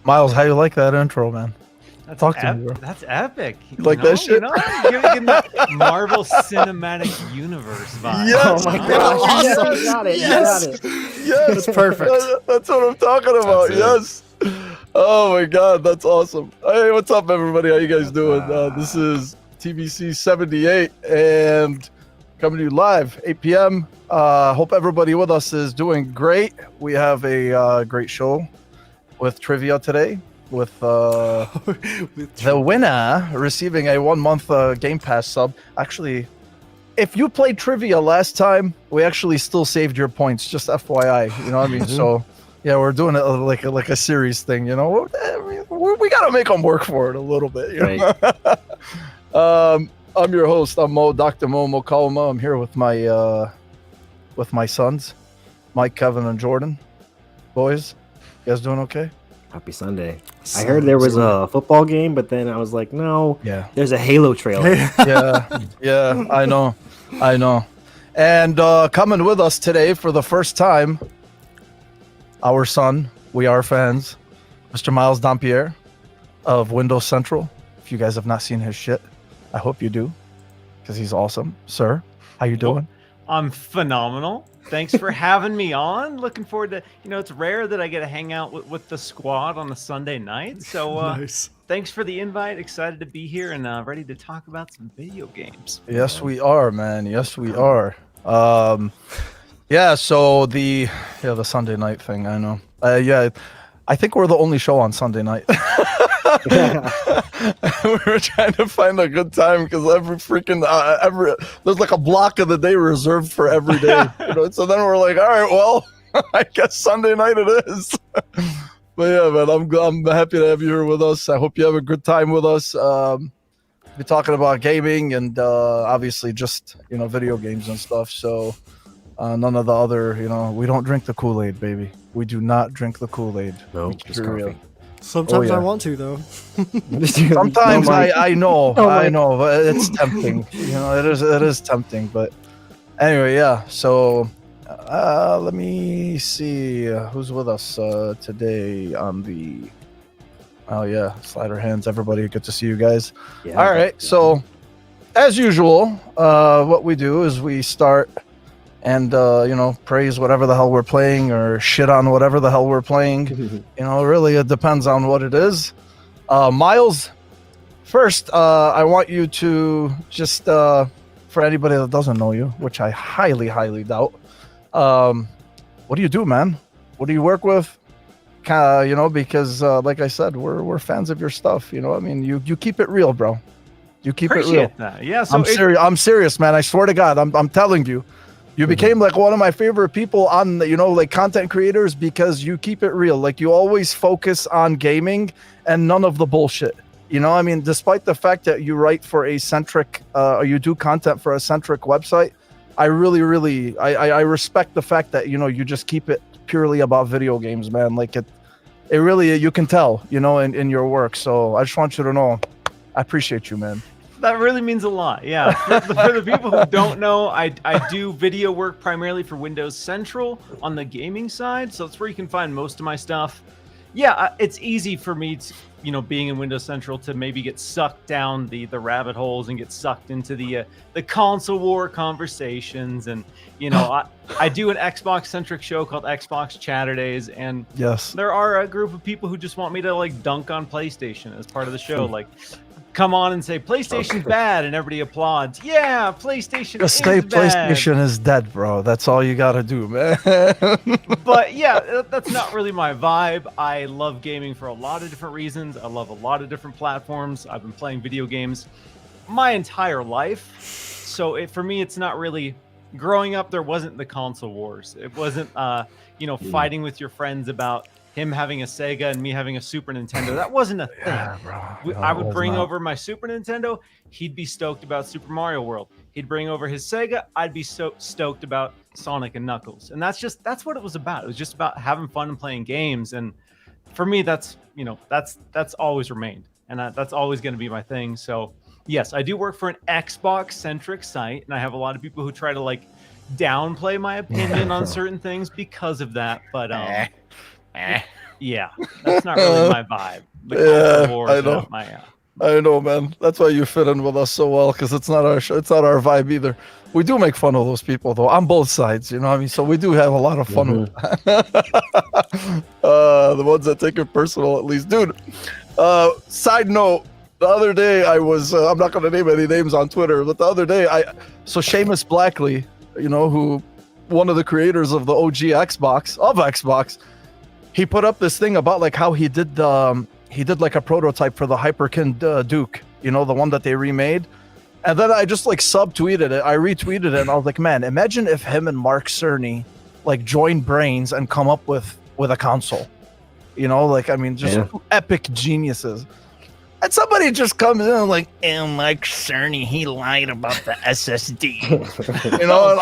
Miles, how you like that intro, man? Talk to me, bro. That's epic. You like that shit? You know, you're getting the Marvel Cinematic Universe vibe. Yes. Oh my you know? gosh! Awesome. You got it. Yes. You got it. Yes, That's perfect. That's what I'm talking about. That's Yes. Oh my god, that's awesome. Hey, what's up, everybody? How you guys doing? This is TBC 78 and coming to you live 8 p.m. Hope everybody with us is doing great. We have a great show with trivia today. With the winner receiving a 1 month Game Pass sub. Actually, if you played trivia last time, we actually still saved your points. Just FYI, you know what I mean? So yeah, we're doing it like a series thing. You know, we gotta make them work for it a little bit. You know? Right. I'm your host. I'm Mo, Dr. Mo Kalma. I'm here with my sons, Mike, Kevin, and Jordan. Boys, you guys doing okay? Happy Sunday. I heard there was a football game, but then I was like, no. Yeah. There's a Halo trailer. Yeah, I know. And coming with us today for the first time, our son, we are fans, Mr. Miles Dompier of Windows Central. If you guys have not seen his shit, I hope you do, because he's awesome. Sir, how you doing? I'm phenomenal. Thanks for having me on. Looking forward to, it's rare that I get to hang out with the squad on a Sunday night. So Nice. Thanks for the invite. Excited to be here and ready to talk about some video games. Yes, we are, man. Yes, we are. Yeah, so the Sunday night thing, I know. Yeah, I think we're the only show on Sunday night. We were trying to find a good time because there's like a block of the day reserved for every day. So then we're like, all right, well, I guess Sunday night it is. But yeah, man, I'm happy to have you here with us. I hope you have a good time with us. We're talking about gaming and obviously just video games and stuff. So none of the other, we don't drink the Kool-Aid, baby. We do not drink the Kool-Aid. No, just real. Sometimes yeah. I want to, though. Sometimes I know, Oh, but it's tempting. It is tempting. But anyway, yeah. So let me see who's with us today on the. Oh yeah, slider hands. Everybody, good to see you guys. Yeah, All right. So as usual, what we do is we start and praise whatever the hell we're playing or shit on whatever the hell we're playing. Really it depends on what it is. Miles, first, I want you to just for anybody that doesn't know you, which I highly doubt, what do you do, man? What do you work with? Because like I said, we're fans of your stuff. I mean, you keep it real, bro. You keep it real. That. Yeah, so I'm serious, man. I swear to God, I'm telling you. You became like one of my favorite people on, like content creators because you keep it real. Like you always focus on gaming and none of the bullshit. I mean, despite the fact that you write for a centric, or you do content for a centric website, I really, I respect the fact that, you just keep it purely about video games, man. Like it really, you can tell, in your work. So I just want you to know, I appreciate you, man. That really means a lot. Yeah. For the people who don't know, I do video work primarily for Windows Central on the gaming side. So that's where you can find most of my stuff. Yeah, it's easy for me to, being in Windows Central to maybe get sucked down the rabbit holes and get sucked into the console war conversations. And, I do an Xbox centric show called Xbox Chatterdays. And yes, there are a group of people who just want me to like dunk on PlayStation as part of the show. Like, come on and say PlayStation's bad and everybody applauds. Yeah, PlayStation just is say bad. PlayStation is dead, bro. That's all you gotta do, man. But yeah, that's not really my vibe. I love gaming for a lot of different reasons. I love a lot of different platforms. I've been playing video games my entire life. So for me, it's not really growing up. There wasn't the console wars. It wasn't, fighting with your friends about him having a Sega and me having a Super Nintendo. That wasn't a thing. Yeah, bro. No, I would bring not. over my Super Nintendo. He'd be stoked about Super Mario World. He'd bring over his Sega. I'd be so stoked about Sonic and Knuckles. And that's what it was about. It was just about having fun and playing games. And for me, that's always remained. And that's always going to be my thing. So yes, I do work for an Xbox centric site. And I have a lot of people who try to like downplay my opinion on certain things because of that. But Yeah, that's not really my vibe. The Yeah, console wars I are know. not my. I know, man. That's why you fit in with us so well, because it's not our it's not our vibe either. We do make fun of those people, though, on both sides. You know what I mean? So we do have a lot of fun with that. The ones that take it personal, at least, dude. Side note: the other day I was I'm not going to name any names on Twitter, but the other day so Seamus Blackley, you know, who one of the creators of the OG Xbox, he put up this thing about like how he did like a prototype for the Hyperkin Duke, you know, the one that they remade. And then I just like subtweeted it. I retweeted it and I was like, man, imagine if him and Mark Cerny like join brains and come up with a console. You know, like, I mean, just epic geniuses. And somebody just comes in and like, and Mark Cerny, he lied about the SSD. You know, and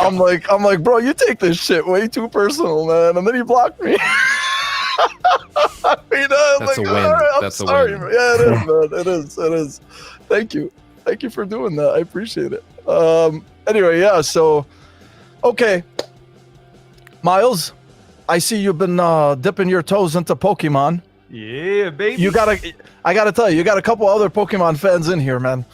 I'm like, bro, you take this shit way too personal, man. And then he blocked me. That's a win. That's a win. Man. Yeah, it is, man. It is. Thank you for doing that. I appreciate it. Anyway, yeah. So, okay, Miles, I see you've been dipping your toes into Pokemon. Yeah, baby. I gotta tell you, you got a couple other Pokemon fans in here, man.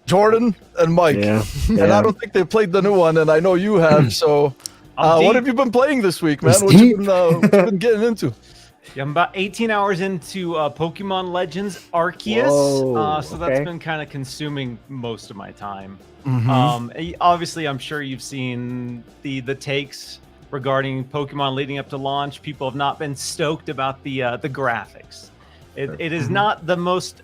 Jordan and Mike. Yeah. And I don't think they played the new one, and I know you have. So, what have you been playing this week, man? What you been getting into? Yeah, I'm about 18 hours into Pokemon Legends Arceus, so that's been kind of consuming most of my time. Obviously, I'm sure you've seen the takes regarding Pokemon leading up to launch. People have not been stoked about the graphics. It is not the most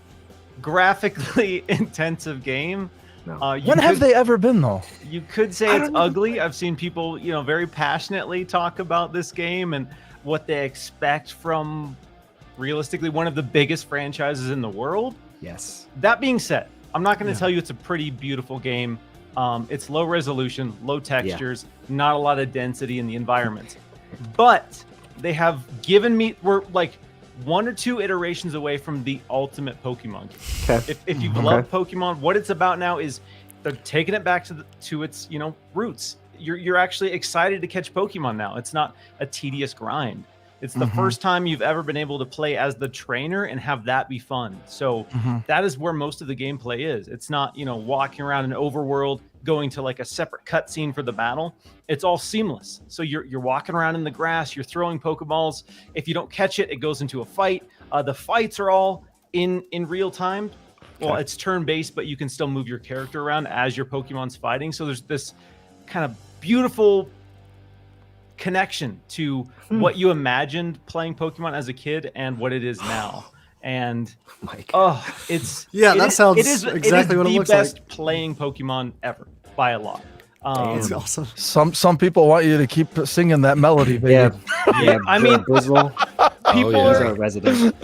graphically intensive game. No. When have they ever been, though? You could say it's ugly. I've seen people, you know, very passionately talk about this game and what they expect from, realistically, one of the biggest franchises in the world. Yes. That being said, I'm not going to tell you it's a pretty beautiful game. It's low resolution, low textures, not a lot of density in the environments. But they have given me, we're like 1 or 2 iterations away from the ultimate Pokemon game. Okay. If you've loved Pokemon, what it's about now is they're taking it back to its, you know, roots. You're actually excited to catch Pokemon now. It's not a tedious grind. It's the first time you've ever been able to play as the trainer and have that be fun. So that is where most of the gameplay is. It's not, you know, walking around an overworld, going to like a separate cutscene for the battle. It's all seamless. So you're walking around in the grass, you're throwing Pokeballs. If you don't catch it, it goes into a fight. The fights are all in real time. Well, it's turn-based, but you can still move your character around as your Pokemon's fighting. So there's this kind of beautiful connection to what you imagined playing Pokemon as a kid and what it is now. And it sounds is exactly what it looks the best like. playing Pokemon ever by a lot. It's awesome. Some people want you to keep singing that melody, baby. Yeah, I mean, people are resident.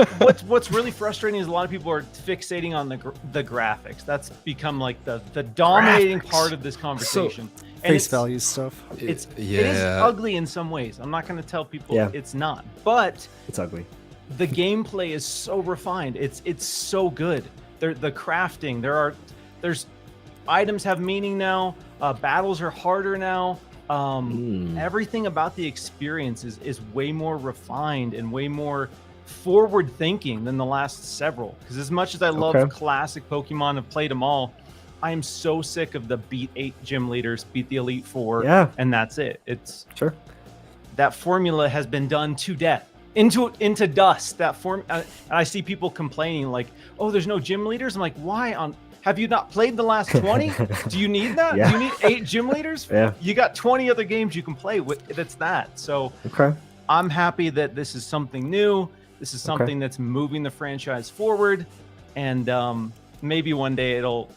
What's really frustrating is a lot of people are fixating on the graphics. That's become like the dominating part of this conversation. And Face value stuff. It is ugly in some ways. I'm not going to tell people it's not, but it's ugly. The gameplay is so refined. It's so good. The crafting. There's items have meaning now. Battles are harder now. Everything about the experience is way more refined and way more forward thinking than the last several. Because as much as I love classic Pokemon, I've played them all, I am so sick of the beat 8 gym leaders, beat the Elite Four, and that's it. It's that formula has been done to death, into dust. That form, and I see people complaining like, "Oh, there's no gym leaders." I'm like, "Why have you not played the last 20? Do you need that? Do you need 8 gym leaders? You got 20 other games you can play with. That's that." So I'm happy that this is something new. This is something that's moving the franchise forward, and maybe one day it'll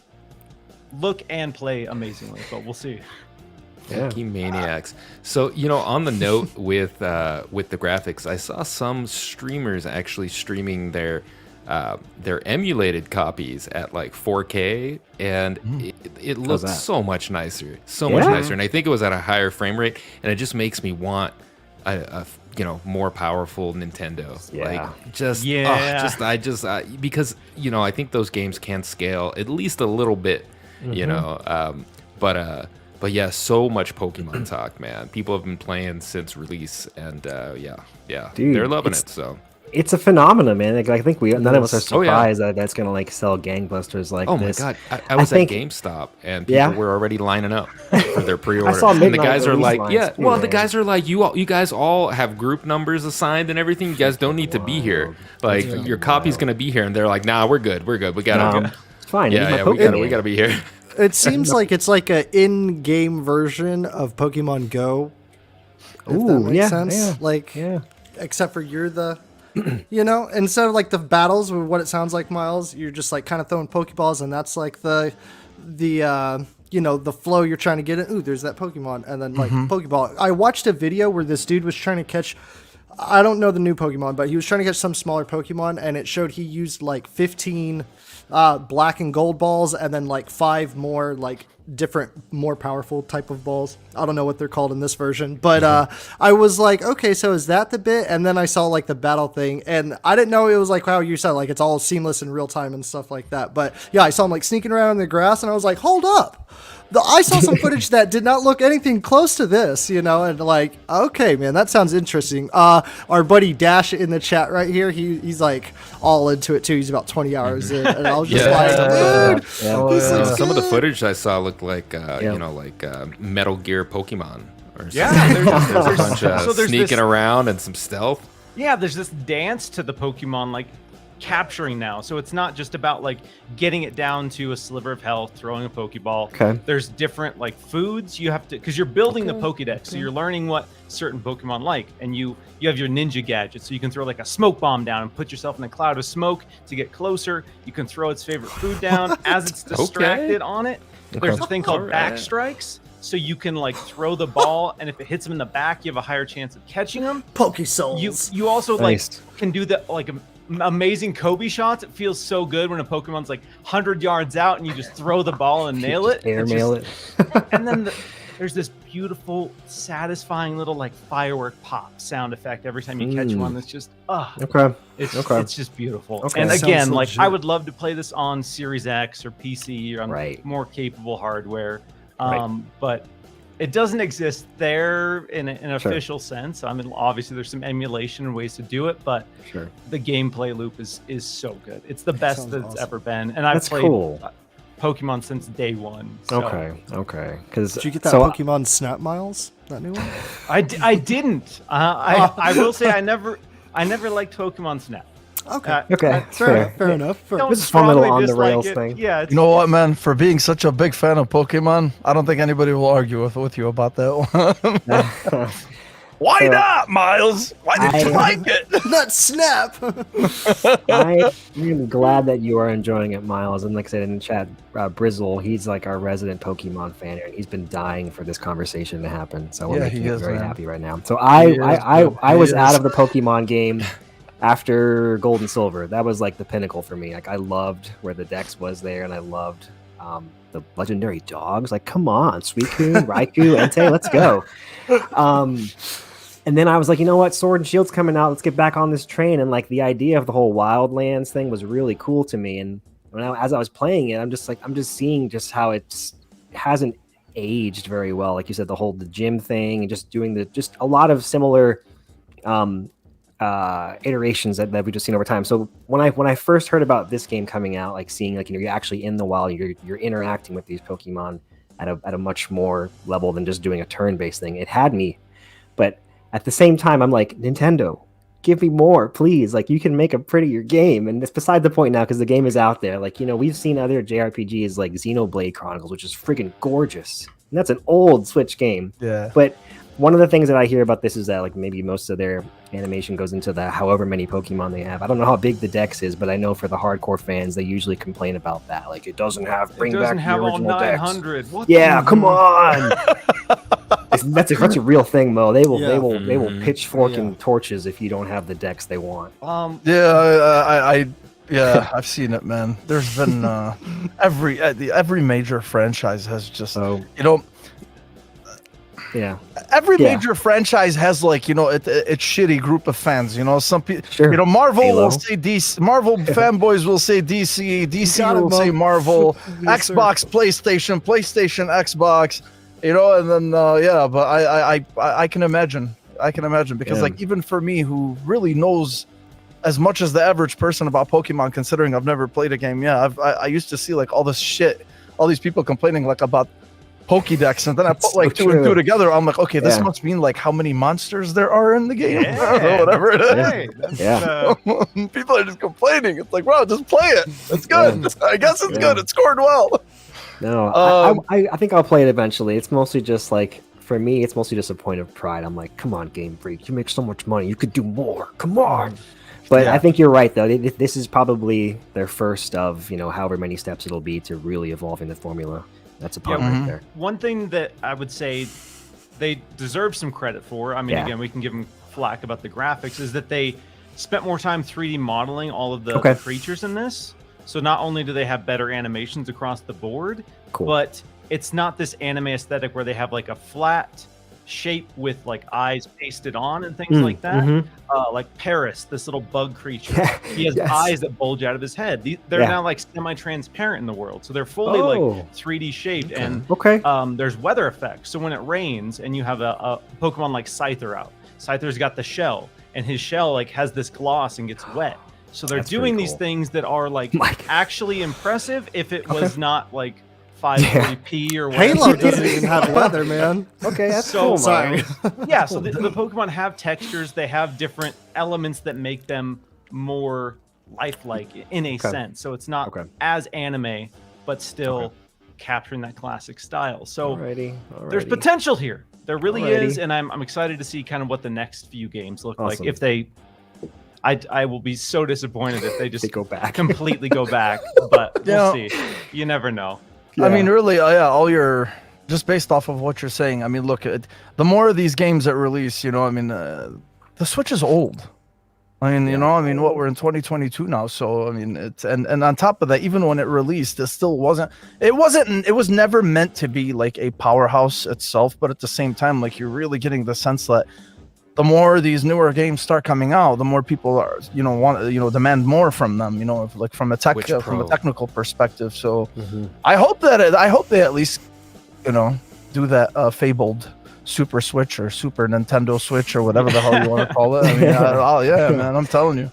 look and play amazingly, but we'll see. Fucking maniacs. So, you know, on the note with the graphics, I saw some streamers actually streaming their emulated copies at like 4K, and it looks so much nicer, much nicer. And I think it was at a higher frame rate, and it just makes me want a more powerful Nintendo. Because, you know, I think those games can scale at least a little bit, you know, but But yeah, so much Pokemon talk, man. People have been playing since release, and yeah, Dude, they're loving it. So It's a phenomenon, man. Like, I think none of us are Oh, yeah. surprised that that's gonna like sell gangbusters like oh my this. god, I was think- at GameStop, and people Yeah? were already lining up for their pre-order. saw And the midnight guys are release like, lines yeah, too, well, the man. guys are like, you guys all have group numbers assigned and everything. You guys don't need to be here. Like, your copy's gonna be here, and they're like, nah, we're good. We gotta. It's fine. I Yeah, need yeah, my we Pokemon. gotta be here. It seems like it's like a in-game version of Pokemon Go. If that Ooh, makes yeah, sense. yeah, Like, yeah. except for you're the, instead of like the battles with what it sounds like, Miles, you're just like kind of throwing Pokeballs, and that's like the flow you're trying to get in. Ooh, there's that Pokemon, and then like Pokeball. I watched a video where this dude was trying to catch. I don't know the new Pokemon, but he was trying to catch some smaller Pokemon, and it showed he used like 15 black and gold balls, and then like 5 more like different, more powerful type of balls. I don't know what they're called in this version, but I was like, okay, so is that the bit? And then I saw like the battle thing, and I didn't know it was like how you said, like it's all seamless in real time and stuff like that. But yeah, I saw him like sneaking around in the grass, and I was like, hold up. I saw some footage that did not look anything close to this, and like, okay, man, that sounds interesting. Our buddy Dash in the chat right here, he's like all into it too. He's about 20 hours in, and I was just like, dude, this looks Some of the good. footage I saw looked like Metal Gear Pokemon or something. Yeah, There's a bunch of so there's sneaking this- around and some stealth. Yeah, there's this dance to the Pokemon like capturing now. So it's not just about like getting it down to a sliver of health, throwing a Pokeball. Okay. There's different like foods you have to, because you're building the Pokedex, so you're learning what certain Pokemon like, and you have your ninja gadget, so you can throw like a smoke bomb down and put yourself in a cloud of smoke to get closer. You can throw its favorite food down as it's distracted on it. There's a thing called Alright. back strikes. So you can like throw the ball, and if it hits him in the back, you have a higher chance of catching him. Poke Souls. You also Nice. like can do the like amazing Kobe shots. It feels so good when a Pokemon's like 100 yards out and you just throw the ball and nail it. Airmail It's it. just- And then there's this beautiful, satisfying little like firework pop sound effect every time you catch one. That's just Okay. it's just beautiful. Okay. And Sounds again, like legit. I would love to play this on Series X or PC or on Right. more capable hardware. Right. But it doesn't exist there in an Sure. official sense. I mean, obviously there's some emulation and ways to do it, but Sure. the gameplay loop is so good. It's the best sounds that it's awesome. ever been, and I've That's played cool. Pokemon since day one. So Okay. Because Did you get that Pokemon Snap, Miles? That new one? I didn't. I will say I never liked Pokemon Snap. Okay. Okay, Fair enough. Fair Don't This is a fun little strongly on the dislike rails it. thing. Yeah, it's, You know what, man? For being such a big fan of Pokemon, I don't think anybody will argue with you about that one. Why not, Miles? Why did you like it? Not Snap. I am glad that you are enjoying it, Miles. And like I said in the chat, Brizzle, he's like our resident Pokemon fan, and he's been dying for this conversation to happen. So we're Yeah, making he him is, very man. happy right now. So I He was is. out of the Pokemon game after Gold and Silver. That was like the pinnacle for me. Like I loved where the Dex was there, and I loved the legendary dogs. Like, come on, Suicune, Raikou, Entei, let's go. And then I was like, you know what, Sword and Shield's coming out. Let's get back on this train. And like the idea of the whole Wildlands thing was really cool to me. And as I was playing it, I'm just seeing just how it hasn't aged very well. Like you said, the gym thing and just doing just a lot of similar iterations that we've just seen over time. So when I first heard about this game coming out, like seeing like you're actually in the wild, you're interacting with these Pokemon at a much more level than just doing a turn-based thing. It had me, but at the same time, I'm like, Nintendo, give me more, please. Like, you can make a prettier game. And it's beside the point now because the game is out there. Like, we've seen other JRPGs like Xenoblade Chronicles, which is freaking gorgeous. And that's an old Switch game. Yeah. But one of the things that I hear about this is that, like, maybe most of their animation goes into the however many Pokemon they have. I don't know how big the Dex is, but I know for the hardcore fans, they usually complain about that. Like, it doesn't have it bring back doesn't the have all original Dex. 900. What Yeah, the- come on. That's a real thing, Mo. They will Mhm. pitchfork and torches if you don't have the decks they want. Yeah, yeah, I've seen it, man. There's been every major franchise has just So yeah, every Yeah. major franchise has like it's shitty group of fans. Some people, sure. Marvel Halo. will say DC. Marvel fanboys will say DC. DC got it, will Mo. say Marvel. Yes, sir. Xbox, PlayStation, Xbox. you know, and then yeah, but I can imagine. I can imagine because like even for me, who really knows as much as the average person about Pokemon, considering I've never played a game. Yeah, I used to see like all this shit, all these people complaining like about Pokédex, and then I put like two and two together. I'm like, okay, this must mean like how many monsters there are in the game, or whatever it is. Yeah. People are just complaining. It's like, wow, just play it. It's good. I guess it's good. It scored well. No, I think I'll play it eventually. It's mostly just like, for me, it's mostly just a point of pride. I'm like, come on, Game Freak, you make so much money, you could do more. Come on. But I think you're right, though. This is probably their first of, however many steps it'll be to really evolving the formula. That's a part right there. One thing that I would say they deserve some credit for, I mean, again, we can give them flack about the graphics, is that they spent more time 3D modeling all of the creatures in this. So not only do they have better animations across the board, but it's not this anime aesthetic where they have like a flat shape with like eyes pasted on and things like that. Like Paris, this little bug creature, he has eyes that bulge out of his head. They're now like semi-transparent in the world, so they're fully like 3D shaped. And there's weather effects. So when it rains and you have a Pokemon like Scyther out, Scyther's got the shell, and his shell like has this gloss and gets wet. So they're doing these things that are like actually impressive if it was not like 540p or whatever. Halo doesn't even have weather, man. Okay, that's so cool. Sorry. Yeah, so the Pokemon have textures. They have different elements that make them more lifelike in a sense. So it's not as anime, but still capturing that classic style. So there's potential here. There really is, and I'm excited to see kind of what the next few games look like. If they, I will be so disappointed if they just go back. completely go back. But we'll see. You never know. I mean, really, all your, just based off of what you're saying, I mean, look, the more of these games that release, I mean, the Switch is old. I mean, what, we're in 2022 now, so, I mean, it's, and on top of that, even when it released, it was never meant to be like a powerhouse itself, but at the same time, like, you're really getting the sense that the more these newer games start coming out, the more people are, demand more from them, like from a technical perspective. So I hope they at least, do that fabled Super Switch or Super Nintendo Switch or whatever the hell you want to call it. I mean, man, I'm telling you.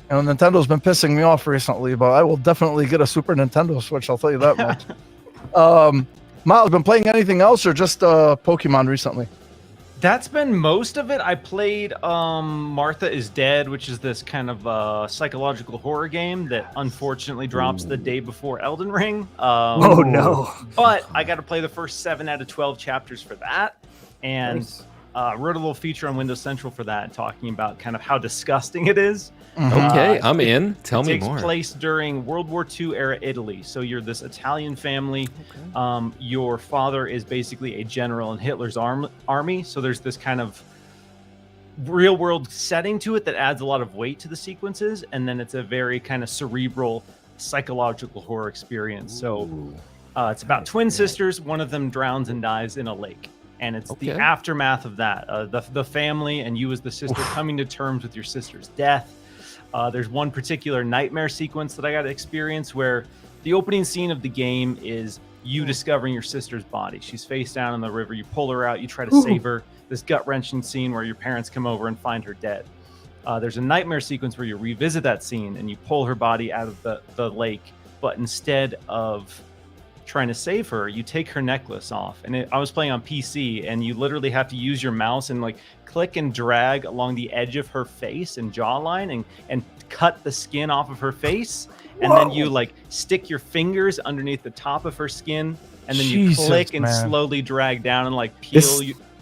Nintendo's been pissing me off recently, but I will definitely get a Super Nintendo Switch. I'll tell you that much. Miles, been playing anything else or just Pokemon recently? That's been most of it. I played Martha is Dead, which is this kind of psychological horror game that unfortunately drops the day before Elden Ring. Oh, no. But I got to play the first 7 out of 12 chapters for that. And wrote a little feature on Windows Central for that, talking about kind of how disgusting it is. Okay, I'm in. Tell me more. It takes place during World War II era Italy. So you're this Italian family. Your father is basically a general in Hitler's army. So there's this kind of real world setting to it that adds a lot of weight to the sequences. And then it's a very kind of cerebral psychological horror experience. So it's about twin sisters. One of them drowns and dies in a lake. And it's the aftermath of that. The family and you as the sister coming to terms with your sister's death. There's one particular nightmare sequence that I got to experience where the opening scene of the game is you discovering your sister's body. She's face down in the river. You pull her out. You try to save her. This gut-wrenching scene where your parents come over and find her dead. There's a nightmare sequence where you revisit that scene and you pull her body out of the lake. But instead of trying to save her, you take her necklace off. And I was playing on PC, and you literally have to use your mouse and like click and drag along the edge of her face and jawline and cut the skin off of her face. And then you like stick your fingers underneath the top of her skin, and then you click and slowly drag down and like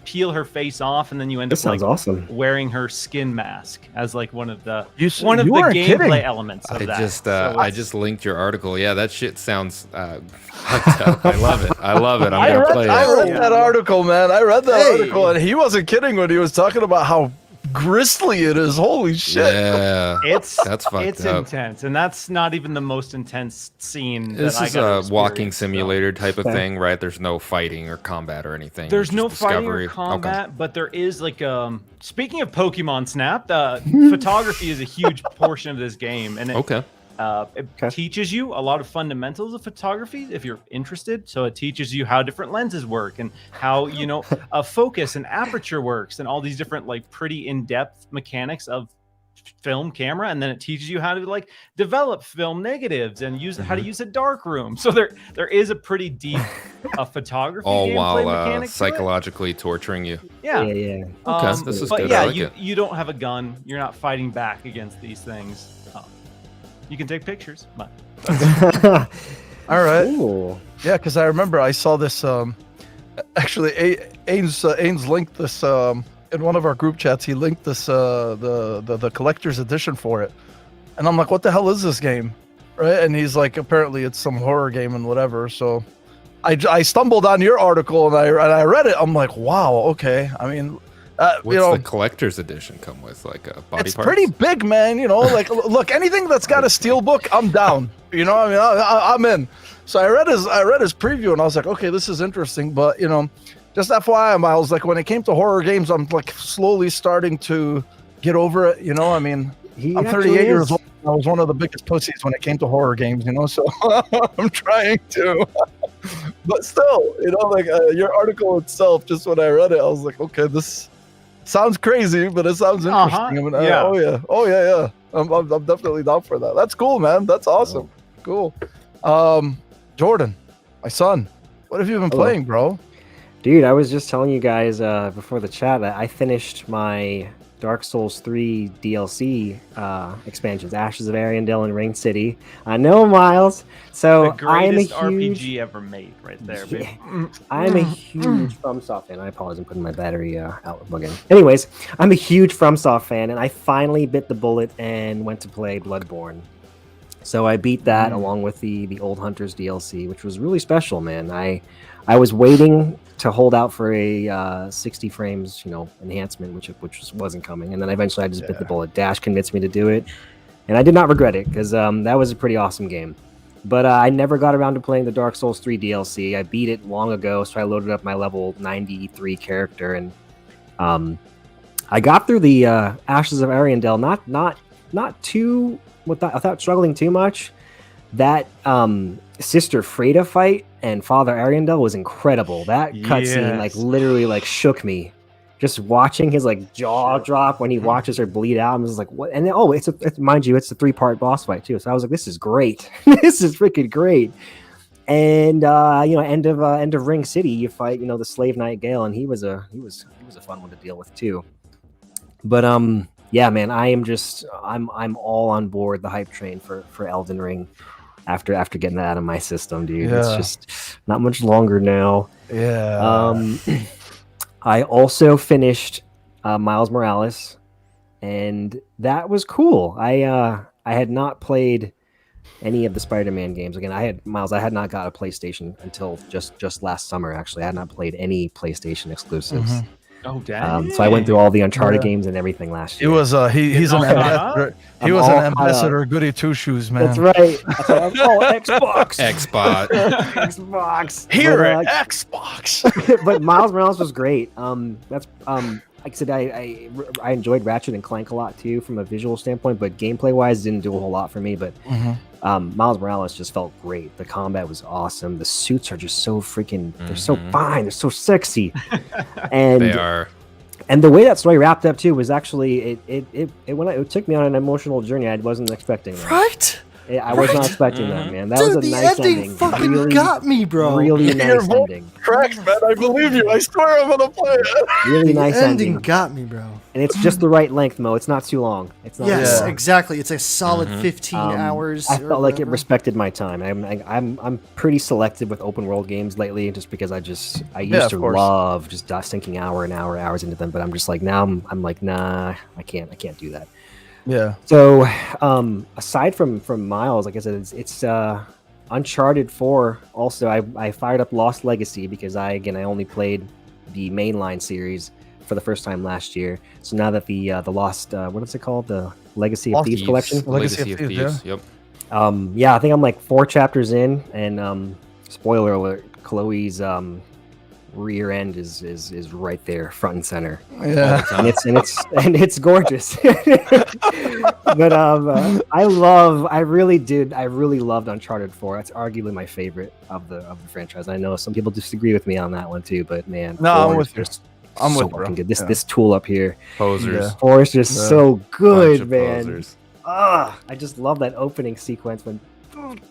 peel her face off, and then you end up like wearing her skin mask as like one of the gameplay elements of that. I just linked your article. Yeah, that shit sounds fucked up. I love it. I'm gonna play it. I read that article, man. I read that article, and he wasn't kidding when he was talking about how grisly it is. Holy shit. Yeah. That's fucked up. It's intense, and that's not even the most intense scene. This is a walking simulator type of thing, right? There's no fighting or combat or anything. There's no fighting or combat, but there is like speaking of Pokemon Snap, photography is a huge portion of this game, and It Okay. teaches you a lot of fundamentals of photography if you're interested. So it teaches you how different lenses work and how focus and aperture works and all these different like pretty in-depth mechanics of film camera, and then it teaches you how to like develop film negatives and use how to use a dark room. So there is a pretty deep photography All gameplay while mechanic to it. psychologically torturing you. Yeah. Yeah. Okay, this is but good. yeah, I like you don't have a gun. You're not fighting back against these things. You can take pictures, but All right. Cool. Yeah, because I remember I saw this. Actually, Ains linked this in one of our group chats. He linked this the collector's edition for it, and I'm like, "What the hell is this game?" Right? And he's like, "Apparently, it's some horror game and whatever." So, I stumbled on your article and I read it. I'm like, "Wow, okay." I mean, What's the collector's edition come with? Like a body it's parts? pretty big, man. Like, look, anything that's got a steel book, I'm down. I mean, I'm in. So I read his preview and I was like, okay, this is interesting. But just FYI, Miles, like when it came to horror games, I'm like slowly starting to get over it. I mean, I'm 38 years old. I was one of the biggest pussies when it came to horror games. So I'm trying to. But still, like your article itself, just when I read it, I was like, okay, this sounds crazy, but it sounds interesting. I mean, Yeah. Oh yeah. I'm definitely down for that. That's cool, man. That's awesome. Cool. Jordan, my son, what have you been playing, bro? Dude, I was just telling you guys before the chat that I finished my Dark Souls 3 DLC expansions, Ashes of Ariandel and Ring City. I know, Miles. So the I'm a greatest huge RPG ever made, right there, Yeah. baby. I'm a huge FromSoft fan. I apologize, I'm putting my battery out again. Anyways, I'm a huge FromSoft fan, and I finally bit the bullet and went to play Bloodborne. So I beat that along with the Old Hunters DLC, which was really special, man. I was waiting to hold out for a 60 frames, enhancement, which wasn't coming, and then eventually I just bit the bullet. Dash convinced me to do it, and I did not regret it because that was a pretty awesome game. But I never got around to playing the Dark Souls 3 DLC. I beat it long ago, so I loaded up my level 93 character, and I got through the Ashes of Ariandel not too without struggling too much. That Sister Freda fight and Father Ariandel was incredible. That cutscene like literally like shook me. Just watching his like jaw drop when he watches her bleed out, and was like, "What?" And then, mind you, it's a 3-part boss fight too. So I was like, "This is great. This is freaking great." And end of Ring City, you fight the Slave Knight Gale, and he was a fun one to deal with too. But yeah, man, I'm all on board the hype train for Elden Ring. After getting that out of my system, dude, it's just not much longer now. Yeah. I also finished Miles Morales, and that was cool. I had not played any of the Spider-Man games. Again, I had not got a PlayStation until just last summer. Actually, I had not played any PlayStation exclusives. Mm-hmm. Oh, damn. So I went through all the Uncharted games and everything last year. He was he's an ambassador. He was an ambassador. Goody two shoes, man. That's right. Xbox. Xbox. Here But, at Xbox. but Miles Morales was great. That's like I said, I enjoyed Ratchet and Clank a lot too from a visual standpoint, but gameplay wise didn't do a whole lot for me. But Miles Morales just felt great. The combat was awesome. The suits are just so freaking. They're so fine. They're so sexy. And They are. And the way that story wrapped up too was actually it took me on an emotional journey I wasn't expecting. That. Right? I was not expecting that, man. That Dude, was a the nice ending ending. fucking Really, got me, bro. really Your nice voice ending. Correct, man. I believe you. I swear I'm gonna play it. Really The nice ending ending. got me, bro. And it's just the right length, Mo. It's not too long. It's not Yes, too long. exactly. It's a solid 15 hours. I or felt like it whatever. respected my time. I'm pretty selective with open world games lately, just because I used to course. love just sinking hours into them. But I'm just like now I'm like nah, I can't do that. Yeah. So aside from Miles, like I said, it's Uncharted 4. Also, I fired up Lost Legacy because I only played the mainline series for the first time last year. So now that the Lost what is it called, the Legacy of Lost Thieves collection. Legacy of Thieves, Yep. Yeah, I think I'm like 4 chapters in, and spoiler alert, Chloe's rear end is right there, front and center. Yeah. And it's gorgeous. But I really loved Uncharted 4. That's arguably my favorite of the franchise. I know some people disagree with me on that one too, but man, No, 4 I'm with is you. just I'm so with you, bro. fucking good. This Yeah. this tool up here, Posers. Yeah. 4 is just Yeah. so Bunch good, of man. posers. I just love that opening sequence when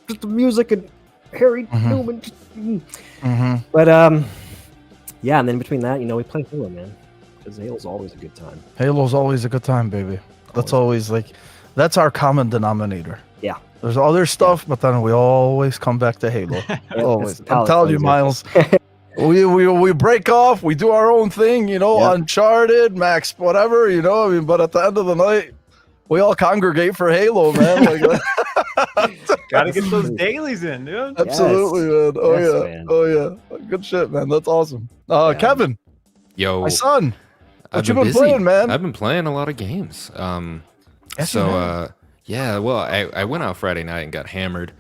just the music and Harry Newman. Mm-hmm. But yeah, and then between that, we play Halo, man, because Halo's always a good time. Halo's always a good time, baby. That's always that's our common denominator. Yeah. There's other stuff, but then we always come back to Halo. Always. It's a I'm telling you, palate Miles. we break off, we do our own thing, Yeah. Uncharted, Max, whatever, but at the end of the night, we all congregate for Halo, man. Gotta get those dailies in, dude. Absolutely, man. Oh Yes, yeah. man. Oh yeah. Good shit, man. That's awesome. Yeah. Kevin, Yo, my son. What I've you been busy. playing, man? I've been playing a lot of games. Yes, you have. Yeah, well, I went out Friday night and got hammered.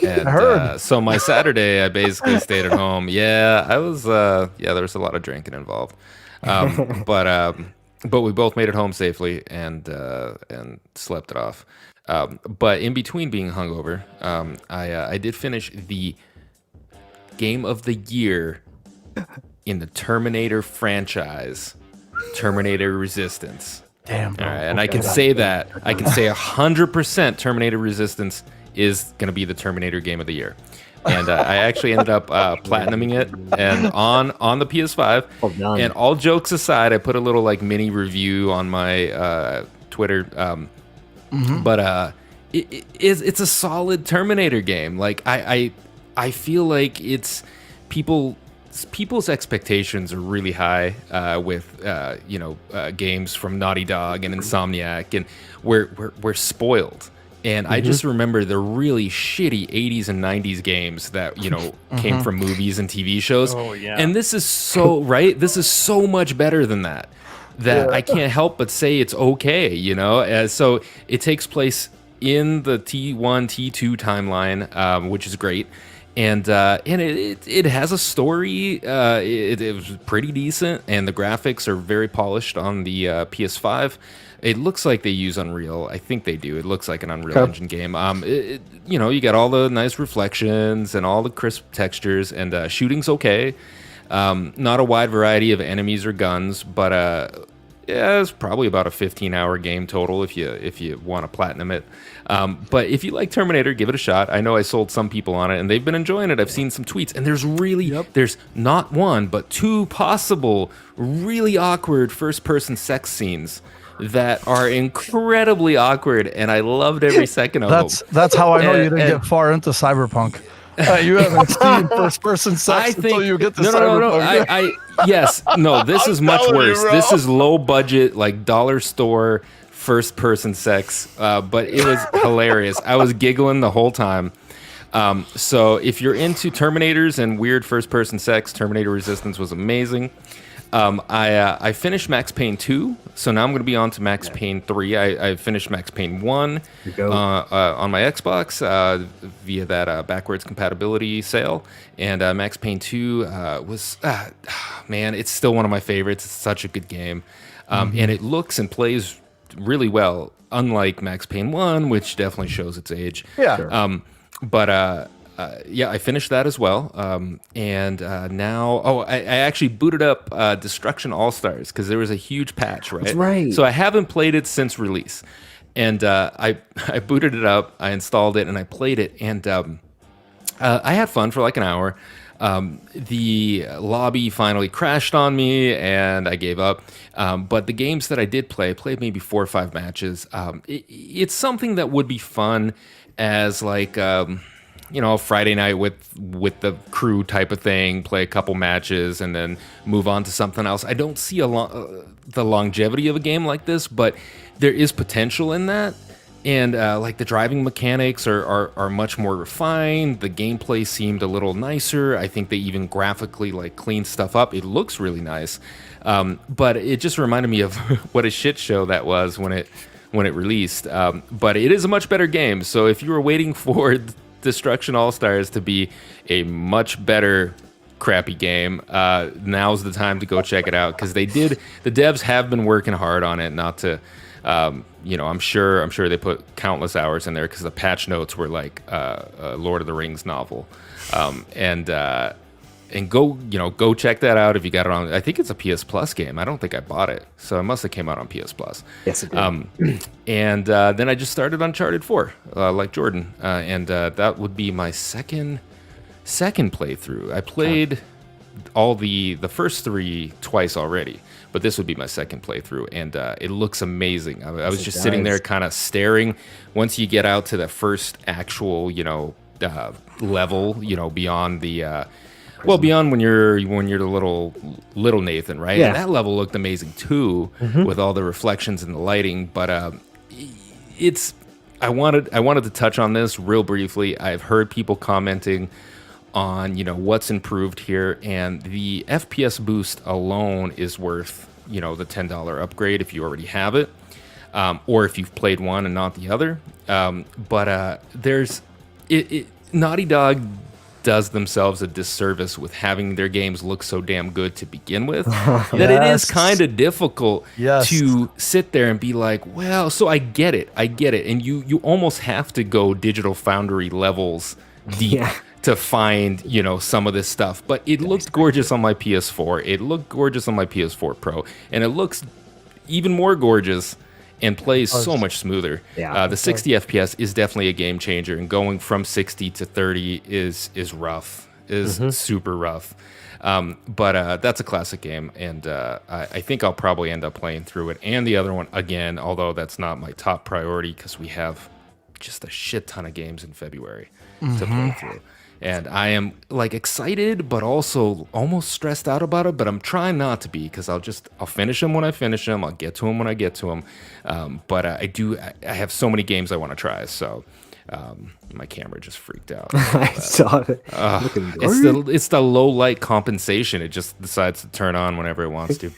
And, I heard. so my Saturday, I basically stayed at home. Yeah, I was. There was a lot of drinking involved. But we both made it home safely and slept it off. But in between being hungover, I did finish the game of the year in the Terminator franchise, Terminator Resistance. Damn, bro. All right, and I can say that. I can say 100% Terminator Resistance is going to be the Terminator game of the year. And I actually ended up platinuming it and on the PS5. Well done. And all jokes aside, I put a little mini review on my Twitter. But it's a solid Terminator game. I feel like it's people's expectations are really high with games from Naughty Dog and Insomniac, and we're spoiled. And I just remember the really shitty 80s and 90s games that came from movies and TV shows. Oh, yeah. And this is so right. This is so much better than that. I can't help but say it's okay. So it takes place in the T1, T2 timeline, which is great. And it has a story. It was pretty decent, and the graphics are very polished on the PS5. It looks like they use Unreal. I think they do. It looks like an Unreal Engine game. You got all the nice reflections and all the crisp textures, and shooting's okay. Not a wide variety of enemies or guns, but it's probably about a 15-hour game total if you want to platinum it. But if you like Terminator, give it a shot. I know I sold some people on it, and they've been enjoying it. I've seen some tweets, and there's not one, but two possible really awkward first-person sex scenes that are incredibly awkward, and I loved every second of them. That's how I know you didn't And- get far into Cyberpunk. You haven't seen first-person sex until you get to Cyberpunk. No. This is much telling you, worse. bro. This is low budget, dollar store first person sex. But it was hilarious. I was giggling the whole time. So if you're into Terminators and weird first person sex, Terminator Resistance was amazing. I finished Max Payne 2, so now I'm going to be on to Max Payne 3. I finished Max Payne 1 on my Xbox via that backwards compatibility sale, and Max Payne 2 was, man, it's still one of my favorites. It's such a good game, and it looks and plays really well, unlike Max Payne 1, which definitely shows its age. Yeah. Sure. I finished that as well. And now, I actually booted up Destruction All-Stars because there was a huge patch, right? That's right. So I haven't played it since release. And I booted it up, I installed it, and I played it. And I had fun for an hour. The lobby finally crashed on me, and I gave up. But the games that I did play, I played maybe 4 or 5 matches. It's something that would be fun as a Friday night with the crew type of thing, play a couple matches and then move on to something else. I don't see the longevity of a game like this, but there is potential in that. And the driving mechanics are much more refined. The gameplay seemed a little nicer. I think they even graphically cleaned stuff up. It looks really nice. But it just reminded me of what a shit show that was when it released. But it is a much better game. So if you were waiting for Destruction All-Stars to be a much better crappy game, now's the time to go check it out, because the devs have been working hard on it. Not to, I'm sure they put countless hours in there, because the patch notes were like a Lord of the Rings novel, and go check that out if you got it on. I think it's a PS Plus game. I don't think I bought it, so it must have came out on PS Plus. Yes, it did. And then I just started Uncharted 4, like Jordan, and that would be my second playthrough. I played all the first 3 twice already, but this would be my second playthrough, and it looks amazing. I was just sitting there kind of staring. Once you get out to the first actual level, beyond the beyond when you're the little Nathan, right? Yeah. And that level looked amazing too, with all the reflections and the lighting. But I wanted to touch on this real briefly. I've heard people commenting on what's improved here, and the FPS boost alone is worth the $10 upgrade if you already have it, or if you've played one and not the other. But there's Naughty Dog does themselves a disservice with having their games look so damn good to begin with, that it is kind of difficult to sit there and be like, well, so I get it, and you almost have to go Digital Foundry levels deep to find some of this stuff. But it looked gorgeous on my PS4, it looked gorgeous on my PS4 Pro, and it looks even more gorgeous and plays so much smoother. The 60 FPS is definitely a game changer, and going from 60 to 30 is rough, super rough. But that's a classic game, and I think I'll probably end up playing through it and the other one again, although that's not my top priority, because we have just a shit ton of games in February to play through. And I am excited, but also almost stressed out about it. But I'm trying not to be, because I'll finish them when I finish them. I'll get to them when I get to them. But I have so many games I want to try. So my camera just freaked out. I saw it. It's the low light compensation. It just decides to turn on whenever it wants to.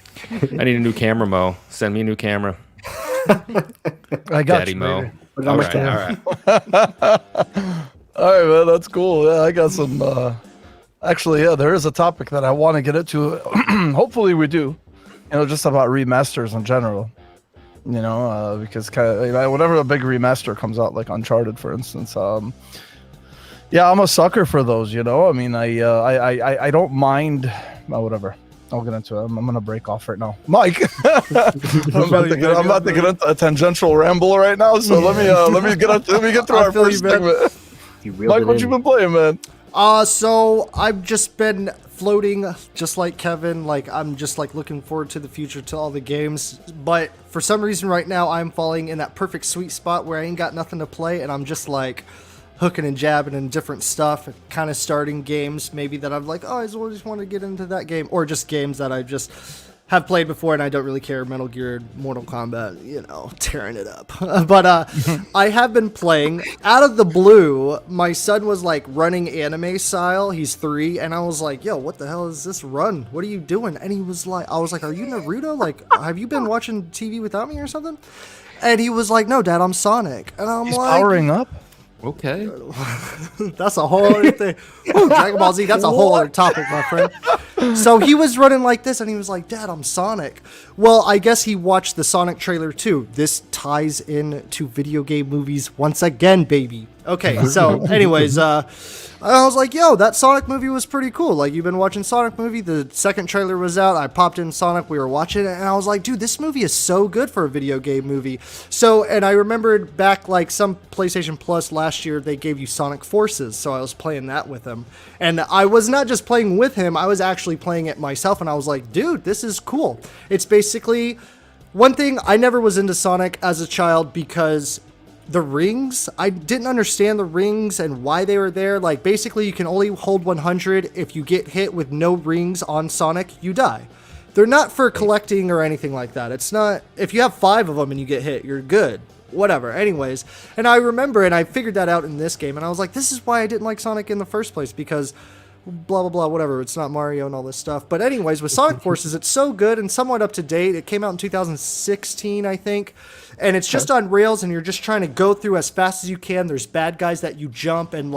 I need a new camera, Mo. Send me a new camera. I got Daddy you, Mo. baby. All right. All right, man, that's cool. Yeah, I got some. Actually, there is a topic that I want to get into. Hopefully, we do. Just about remasters in general. Because whenever a big remaster comes out, like Uncharted, for instance, I'm a sucker for those. I mean, I don't mind. Whatever. I'll get into it. I'm gonna break off right now, Mike. I'm about to get into a tangential ramble right now. So let me get through our first segment. Mike, what you been playing, man? So I've just been floating, just like Kevin. I'm just looking forward to the future, to all the games. But for some reason right now, I'm falling in that perfect sweet spot where I ain't got nothing to play, and I'm just hooking and jabbing in different stuff, kind of starting games maybe that I'm I always want to get into that game, or just games that I just have played before and I don't really care. Metal Gear, Mortal Kombat, tearing it up. But I have been playing. Out of the blue, my son was running anime style. He's 3, and I was like, yo, what the hell is this run? What are you doing? And he was I was like, are you Naruto? Have you been watching TV without me or something? And he was like, no, Dad, I'm Sonic. And I'm He's powering up? Okay. That's a whole other thing. Ooh, Dragon Ball Z, that's a whole other topic, my friend. So he was running like this, and he was like, Dad, I'm Sonic. Well, I guess he watched the Sonic trailer, too. This ties in to video game movies once again, baby. Okay, so anyways, I was like, yo, that Sonic movie was pretty cool. You've been watching Sonic movie, the second trailer was out, I popped in Sonic, we were watching it, and I was like, dude, this movie is so good for a video game movie. So, and I remembered back, some PlayStation Plus last year, they gave you Sonic Forces, so I was playing that with him. And I was not just playing with him, I was actually playing it myself, and I was like, dude, this is cool. It's basically, one thing, I never was into Sonic as a child because the rings, I didn't understand the rings and why they were there. Basically, you can only hold 100. If you get hit with no rings on Sonic, you die. They're not for collecting or anything like that. It's not, if you have 5 of them and you get hit, you're good. Whatever. Anyways, and I remember, and I figured that out in this game, and I was like, this is why I didn't like Sonic in the first place, because blah, blah, blah, whatever. It's not Mario and all this stuff. But anyways, with Sonic Forces, it's so good and somewhat up to date. It came out in 2016, I think. And it's just on rails, and you're just trying to go through as fast as you can. There's bad guys that you jump and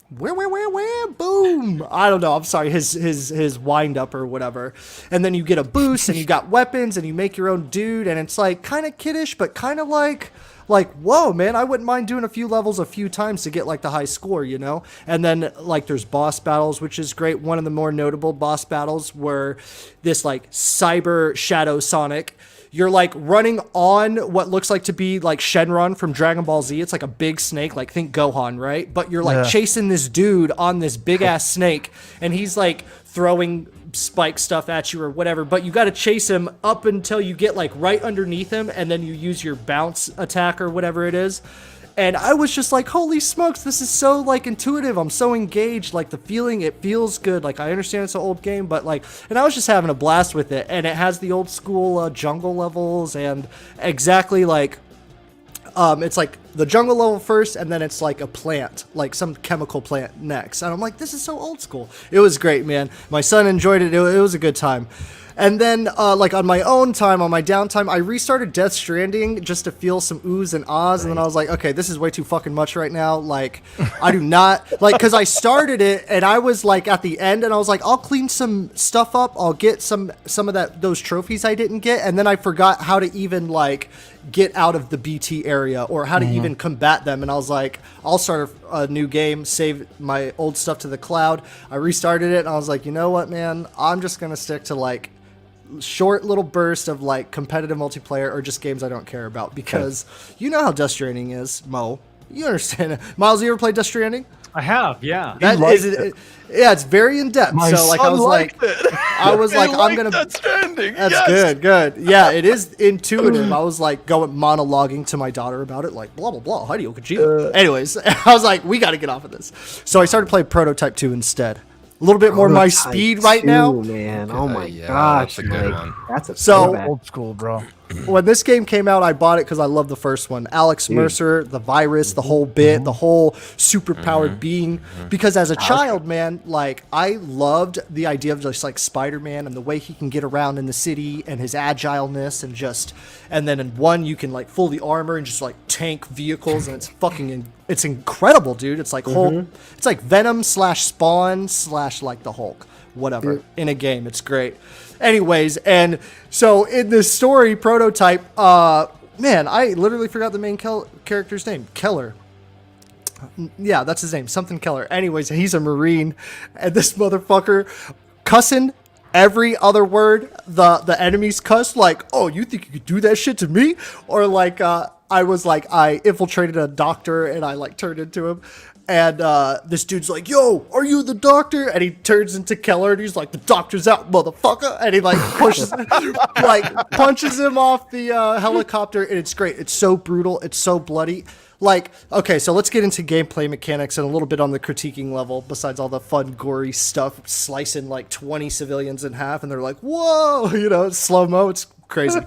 where, boom. I don't know. I'm sorry. His wind up or whatever. And then you get a boost and you got weapons and you make your own dude. And it's like kind of kiddish, but kind of like, whoa, man, I wouldn't mind doing a few levels a few times to get like the high score, you know? And then like there's boss battles, which is great. One of the more notable boss battles were this like cyber shadow Sonic. You're like running on what looks like to be like Shenron from Dragon Ball Z. It's like a big snake, like think Gohan, right? But you're like chasing this dude on this big ass snake, and he's like throwing spike stuff at you or whatever. But you got to chase him up until you get like right underneath him, and then you use your bounce attack or whatever it is. And I was just like, holy smokes, this is so like intuitive. I'm so engaged. Like the feeling, it feels good. Like I understand it's an old game, but like, and I was just having a blast with it. And it has the old school jungle levels and exactly like, it's like the jungle level first, and then it's like a plant, like some chemical plant next. And I'm like, this is so old school. It was great, man. My son enjoyed it. It was a good time. And then, like, on my own time, on my downtime, I restarted Death Stranding just to feel some oohs and ahs, and then I was like, okay, this is way too fucking much right now. Like, I do not, like, because I started it, and I was, like, at the end, and I was like, I'll clean some stuff up, I'll get some of those trophies I didn't get, and then I forgot how to even, like, get out of the BT area, or how to even combat them, and I was like, I'll start a new game, save my old stuff to the cloud. I restarted it, and I was like, you know what, man, I'm just gonna stick to, like, short little burst of like competitive multiplayer or just games I don't care about, because you know how Death Stranding is, Mo. You understand it. Miles, you ever played Death Stranding? I have, yeah. That is it. Yeah, it's very in depth. So like I was like, I'm gonna. Death Stranding. That's good. Yeah, it is intuitive. I was like going monologuing to my daughter about it, like blah blah blah. Hideo Kojima. Anyways, I was like, we got to get off of this. So I started playing Prototype 2 instead. A little bit more my speed right now. Man, oh my yeah, gosh, that's a good like, one. That's a So- throwback. Old school, bro. When this game came out, I bought it because I love the first one. Alex Mercer, the virus, the whole bit, the whole super-powered being. Because as a child, man, like, I loved the idea of just, like, Spider-Man and the way he can get around in the city and his agileness and just... And then in one, you can, like, fully armor and just, like, tank vehicles, and it's fucking... It's incredible, dude. It's like Hulk... It's like Venom / Spawn / like the Hulk. Whatever. In a game. It's great. Anyways, and so in this story, Prototype, man, I literally forgot the main character's name. Keller. Yeah, that's his name. Something Keller. Anyways, he's a Marine, and this motherfucker cussing every other word the enemies cuss, like, oh, you think you could do that shit to me? Or like, I was like, I infiltrated a doctor, and I like turned into him. And this dude's like, yo, are you the doctor? And he turns into Keller, and he's like, the doctor's out, motherfucker. And he like punches him off the helicopter, and it's great. It's so brutal. It's so bloody. Like, okay, so let's get into gameplay mechanics and a little bit on the critiquing level, besides all the fun, gory stuff, slicing like 20 civilians in half, and they're like, whoa, you know, it's slow-mo, it's crazy.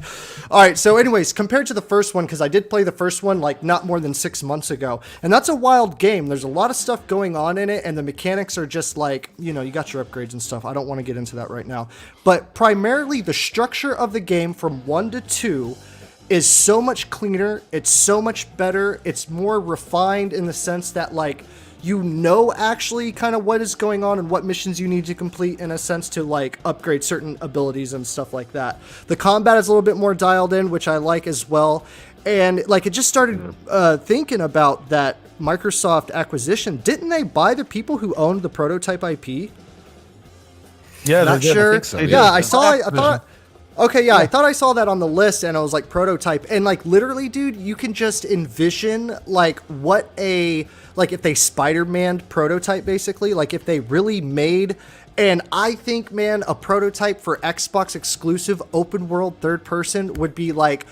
All right, so anyways, compared to the first one, because I did play the first one like not more than 6 months ago, and that's a wild game. There's a lot of stuff going on in it, and the mechanics are just like, you know, you got your upgrades and stuff. I don't want to get into that right now. But primarily, the structure of the game from 1 to 2 is so much cleaner, it's so much better, it's more refined in the sense that, like, you know actually kind of what is going on and what missions you need to complete in a sense to, like, upgrade certain abilities and stuff like that. The combat is a little bit more dialed in, which I like as well. And, like, it just started thinking about that Microsoft acquisition. Didn't they buy the people who owned the Prototype IP? Yeah, Not they did. sure. I think so, Yeah, yeah. I thought... Okay, yeah, I thought I saw that on the list, and I was like, Prototype. And, like, literally, dude, you can just envision, like, what a... Like, if they Spider-Man'd Prototype, basically. Like, if they really made... And I think, man, a Prototype for Xbox exclusive open world third person would be, like,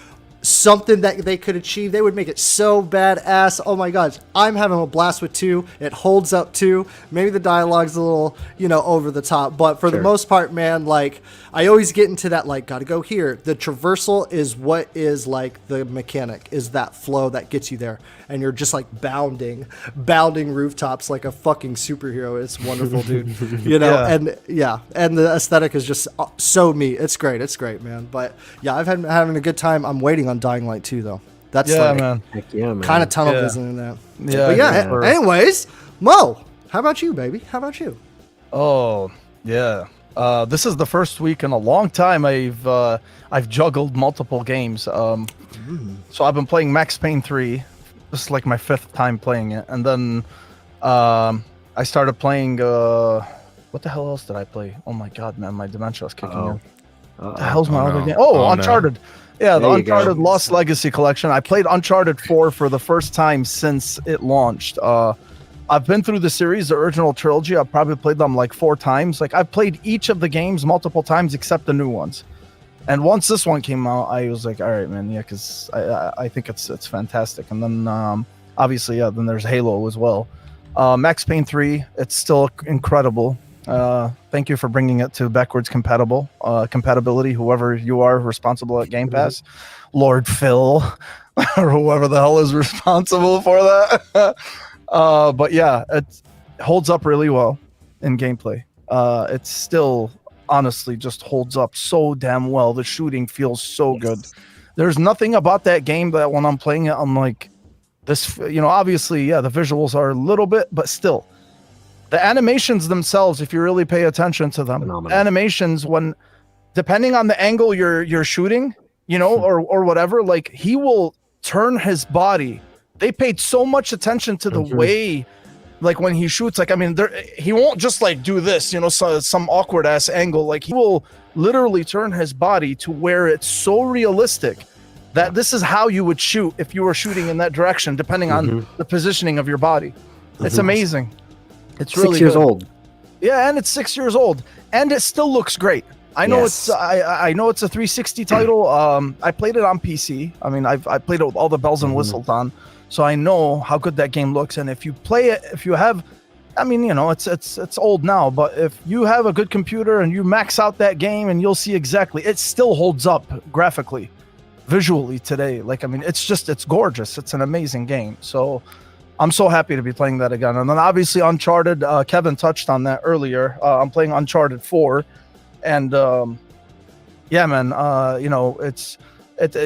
something that they could achieve. They would make it so badass. Oh my gosh, I'm having a blast with 2. It holds up too. Maybe the dialogue's a little, you know, over the top, but for the most part, man, like, I always get into that, like, gotta go here. The traversal is what is, like, the mechanic, is that flow that gets you there, and you're just, like, bounding rooftops like a fucking superhero. It's wonderful, dude. You know, and the aesthetic is just so me. It's great, man. But yeah, I've been having a good time. I'm waiting on Dying Light 2, though. That's Yeah, like man. Heck yeah, man. kind of tunnel Yeah. vision in that. Yeah, But yeah, for- anyways, Mo, How about you, baby? How about you? Oh, yeah. This is the first week in a long time I've juggled multiple games. So I've been playing Max Payne 3. This is like my 5th time playing it. And then I started playing what the hell else did I play? Oh my god, man, my dementia is kicking in. What the hell's my other game? Oh, Uncharted. No. Yeah, the Uncharted Lost Legacy Collection. I played Uncharted 4 for the first time since it launched. I've been through the series, the original trilogy. I've probably played them like 4 times. Like, I've played each of the games multiple times except the new ones. And once this one came out, I was like, all right, man, yeah, because I think it's fantastic. And then, obviously, yeah, then there's Halo as well. Max Payne 3, it's still incredible. Thank you for bringing it to backwards compatibility, whoever you are responsible at Game Pass. Lord Phil, or whoever the hell is responsible for that. But yeah, it holds up really well in gameplay. It's still honestly just holds up so damn well. The shooting feels so good. There's nothing about that game that when I'm playing it, I'm like, this, obviously, yeah, the visuals are a little bit, but still. The animations themselves, if you really pay attention to them, animations, when depending on the angle you're shooting, or whatever, like he will turn his body. They paid so much attention to the way, like when he shoots, like, I mean, he won't just like do this, some awkward ass angle. Like he will literally turn his body to where it's so realistic that this is how you would shoot if you were shooting in that direction, depending on the positioning of your body. It's amazing. It's really 6 years good. old. Yeah, and it's 6 years old, and it still looks great. I know I know it's a 360 title. I played it on PC. I mean, I played it with all the bells and whistles on, so I know how good that game looks. And if you play it, if you have, I mean, it's old now, but if you have a good computer and you max out that game, and you'll see exactly, it still holds up graphically, visually today. Like, I mean, it's gorgeous. It's an amazing game. So I'm so happy to be playing that again. And then obviously Uncharted, Kevin touched on that earlier. I'm playing Uncharted 4, and yeah, man,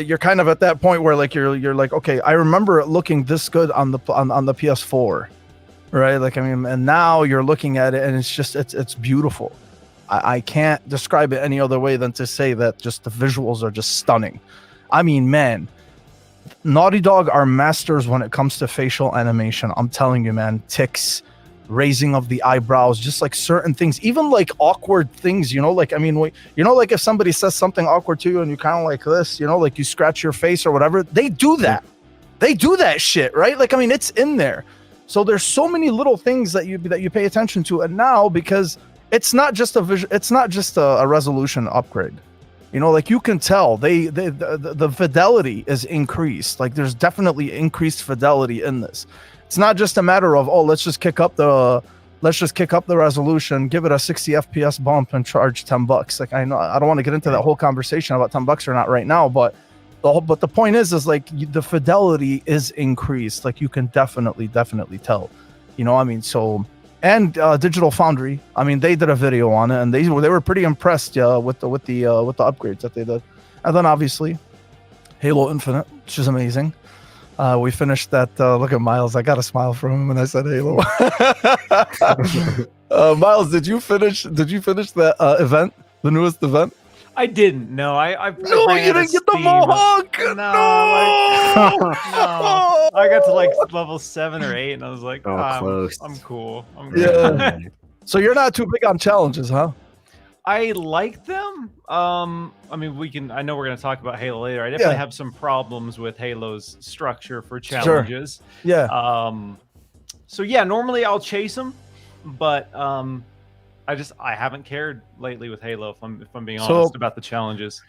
you're kind of at that point where like you're like, okay, I remember it looking this good on the PS4, right? Like, I mean, and now you're looking at it and it's just it's beautiful. I can't describe it any other way than to say that just the visuals are just stunning. I mean, man, Naughty Dog are masters when it comes to facial animation. I'm telling you, man, ticks, raising of the eyebrows, just like certain things, even like awkward things, like, I mean, like if somebody says something awkward to you and you kind of like this, like you scratch your face or whatever, they do that. They do that shit, right? Like, I mean, it's in there. So there's so many little things that you pay attention to. And now, because it's not just a resolution upgrade. Like you can tell the fidelity is increased. Like there's definitely increased fidelity in this. It's not just a matter of, let's just kick up the resolution, give it a 60 FPS bump and charge $10. Like, I know I don't want to get into that whole conversation about $10 or not right now, but the point is like the fidelity is increased. Like you can definitely tell. I mean, so. And Digital Foundry, I mean, they did a video on it, and they were pretty impressed with the upgrades that they did. And then obviously, Halo Infinite, which is amazing. We finished that. Look at Miles. I got a smile from him when I said Halo. Miles, did you finish that event, the newest event? I didn't. No, I no, you didn't get the Mohawk. No, no. I got to like level 7 or 8, and I was like, close. I'm cool. I'm good. Yeah. So you're not too big on challenges, huh? I like them. I mean, I know we're going to talk about Halo later. I definitely have some problems with Halo's structure for challenges. Sure. Yeah. So yeah, normally I'll chase them, but I haven't cared lately with Halo, if I'm being honest about the challenges.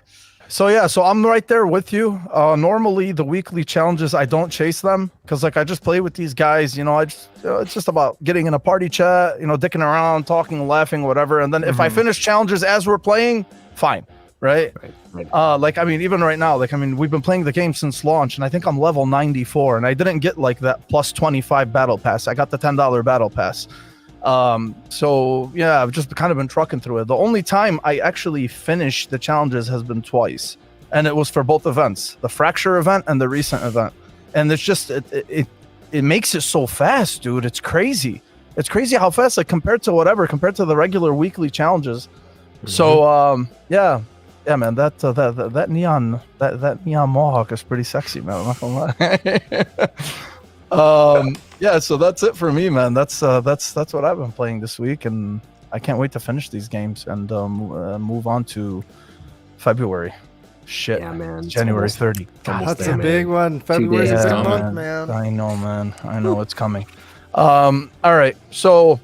So I'm right there with you. Normally the weekly challenges, I don't chase them because like I just play with these guys. It's just about getting in a party chat, dicking around, talking, laughing, whatever. And then if I finish challenges as we're playing, fine, right? Like, I mean, even right now, like, I mean, we've been playing the game since launch, and I think I'm level 94, and I didn't get like that plus 25 battle pass. I got the $10 battle pass. So yeah, I've just kind of been trucking through it. The only time I actually finished the challenges has been twice, and it was for both events, the Fracture event and the recent event. And it's just it makes it so fast, dude. It's crazy. it's crazy how fast, like compared to the regular weekly challenges. So yeah, man, that neon mohawk is pretty sexy, man. I'm not gonna lie. Yeah, so that's it for me, man. That's what I've been playing this week, and I can't wait to finish these games and move on to February. Shit, Yeah, man. January 30. God, That's damn a it. big one. February's a days big out, month, man. I know, man. I know it's coming. All right. So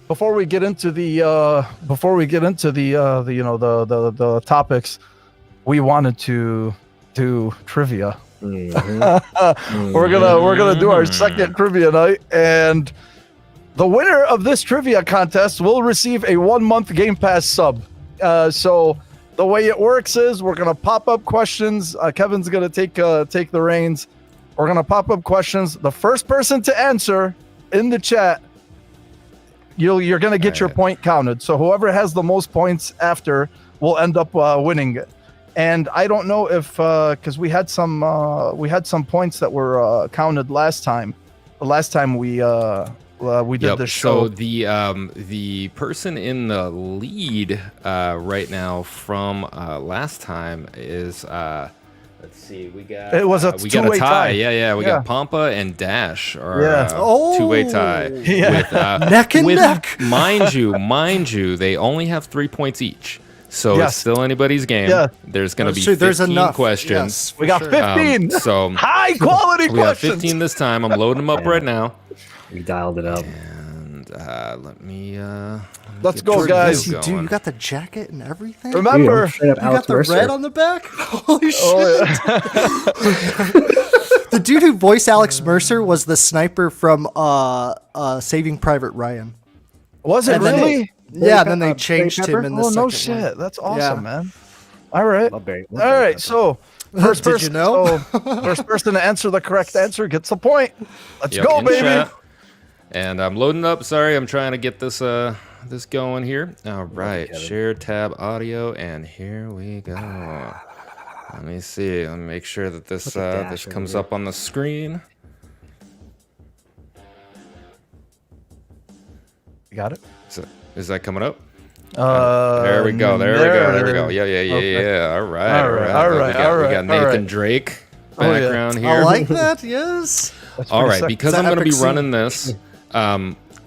before we get into the the topics, we wanted to do trivia. We're gonna do our second trivia night, and the winner of this trivia contest will receive a 1-month Game Pass sub. So the way it works is we're gonna pop up questions. Kevin's gonna take the reins. We're gonna pop up questions. The first person to answer in the chat, you're gonna get your point counted. So whoever has the most points after will end up winning it. And I don't know if because we had some points that were counted last time. The last time we did the show. So the person in the lead right now from last time is let's see, we got It was a we got a two-way tie. tie. Yeah, we Yeah. got Pampa and Dash are Oh. two-way tie. Yeah. With, Neck and neck. Mind you, they only have 3 points each. So Yes. it's still anybody's game. Yeah. There's going to be Sure, 15 there's enough questions. Yes, We for got sure. 15. So High quality we got questions. 15 this time. I'm loading them up right now. We dialed it up. And let me Let's get go, this guys. Yes, you do. going. You got the jacket and everything. Dude, Remember, I'm straight up You got Alex the Mercer. red on the back. Holy shit! oh, The dude who voiced Alex Mercer was the sniper from Saving Private Ryan. was it And then really? Yeah, and then they Barry changed Pepper? him in the Oh no second shit! one. That's awesome, Yeah. man. All right. Love Barry- love All Barry right, Pepper. so first Did you person, know? first person to answer the correct answer gets a point. Let's Yep, go, in baby. chat. And I'm loading up. Sorry, I'm trying to get this this going here. All right, Kevin. share tab audio, and here we go. Let me see. Let me make sure that this Look at Dash this over comes here. up on the screen. You got it. Is that coming up? There There we go. Yeah. Okay. All right. All right, We got Nathan all right. Drake Oh, yeah. background here. I like that. Yes. That's All pretty right, sick. because It's I'm an going to be epic scene. running this,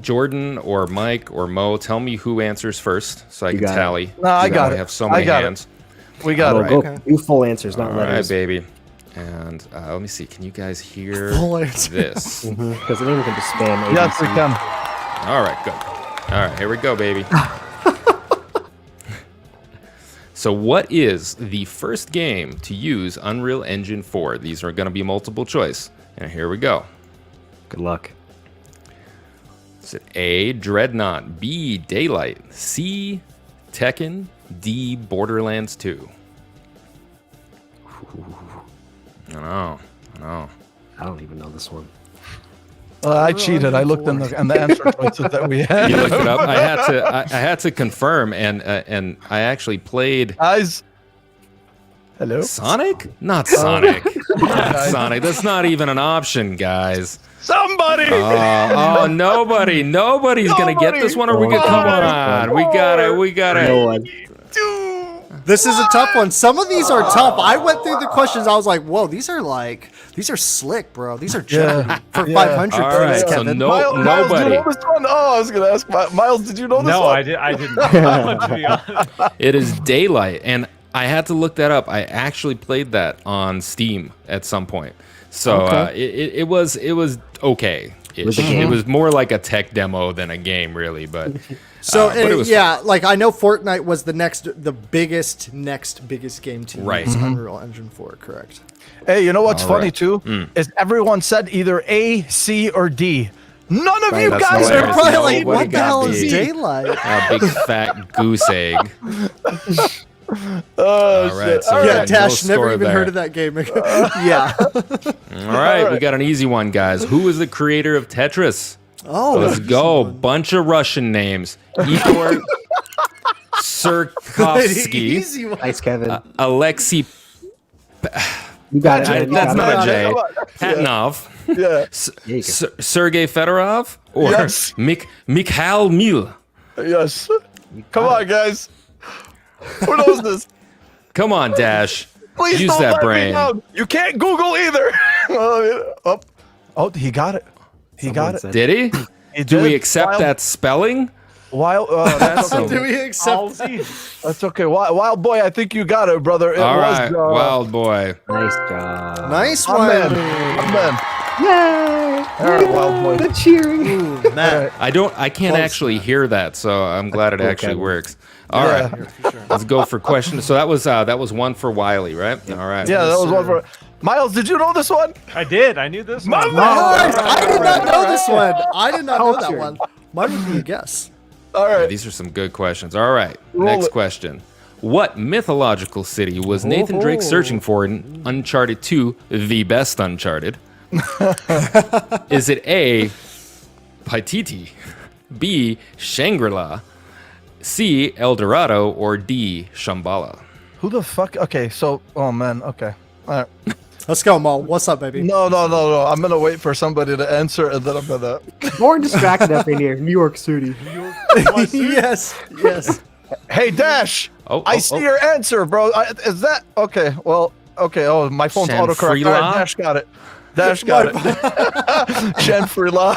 Jordan or Mike or Mo, tell me who answers first so I can got it. tally. No, I 'cause got only it. have so I many got it. hands. we got Go, it. go. Okay. Do full answers, not All right, letters. baby. And let me see. Can you guys hear Full answer. this? Because then we can just spam ABC. Yes, we can. All right, good. All right, here we go, baby. So what is the first game to use Unreal Engine 4? These are going to be multiple choice. And here we go. Good luck. Is it A, Dreadnought, B, Daylight, C, Tekken, D, Borderlands 2? I know. I don't even know this one. I cheated. I looked in the answer choices that we had. You looked it up. I had to confirm, and I actually played Guys. Hello. Sonic. Not Sonic. Not Sonic. That's not even an option, guys. Somebody. Nobody's gonna get this one. Or we could come on. We got it. No one. This is a tough one. Some of these are tough. I went through the questions. I was like, "Whoa, these are slick, bro. These are Jeopardy for Yeah. 500 All points, right, so Kevin." no- Miles, did you nobody. know this one? Oh, I was gonna ask Miles. Did you know this No, one? I didn't know that one, to be honest. It is Daylight, and I had to look that up. I actually played that on Steam at some point, so it was okay. It was more like a tech demo than a game, really. But So but it was yeah, like I know Fortnite was the next biggest game to Right. use Unreal Engine 4, correct? Hey, you know what's All funny right. too? Is everyone said either A, C, or D. None of Right, you that's guys They're hilarious. are probably like, Nobody "What the got hell is B. Daylight?" a big fat goose egg. Oh, All right, shit. so All yeah, right. Yeah, Dash, no never score even there. heard of that game. Yeah. All right, we got an easy one, guys. Who is the creator of Tetris? Oh, Let's go. Bunch of Russian names. Igor Surkovsky, Easy one. Nice, Kevin. Alexei. You got it. man. You That's got not it. a J. Patanov, Yeah. There you go. Sergei Fedorov, or Yes. Mikhail Mil? Yes. Come on, guys. Who knows this? Come on, Dash. Please Use don't that let me brain. down. You can't Google either. Oh, he got it. He got it. Someone Did he? He Do did. we accept Wild, that spelling? Wild, That's Do some, we accept? Ballsy. that's okay. Wild boy, I think you got it, brother. It all was right, wild boy. Nice job. Nice I'm one. man. I'm man. Yay! All right, wild boy. The cheering. Ooh, Matt. I can't Close. actually hear that, so I'm glad it cool, actually Kevin. works. All right, Yeah. let's go for question. So that was one for Wiley, right? All right. Yeah, that was one for Miles. Did you know this one? I did. I knew this My one. man! Nice. I did not know this one. I did not know that Culture. one. Mine would be a guess. All Yeah, right. these are some good questions. All right, Roll next it. question. What mythological city was Nathan Drake searching for in Uncharted 2, the best Uncharted? Is it A, Paititi, B, Shangri-La, C, El Dorado, or D, Shambhala? Who the fuck? Okay, so, oh man, okay. All right. Let's go, Mo. What's up, baby? No. I'm gonna wait for somebody to answer, and then I'm gonna. Born distracted up in here. New York City. Yes. Yes. Hey, Dash. Oh, I see your answer, bro. Is that okay? Well, okay. Oh, my phone's autocorrect. All Shangri-La? right, Dash got it. Dash got it. Shangri-La.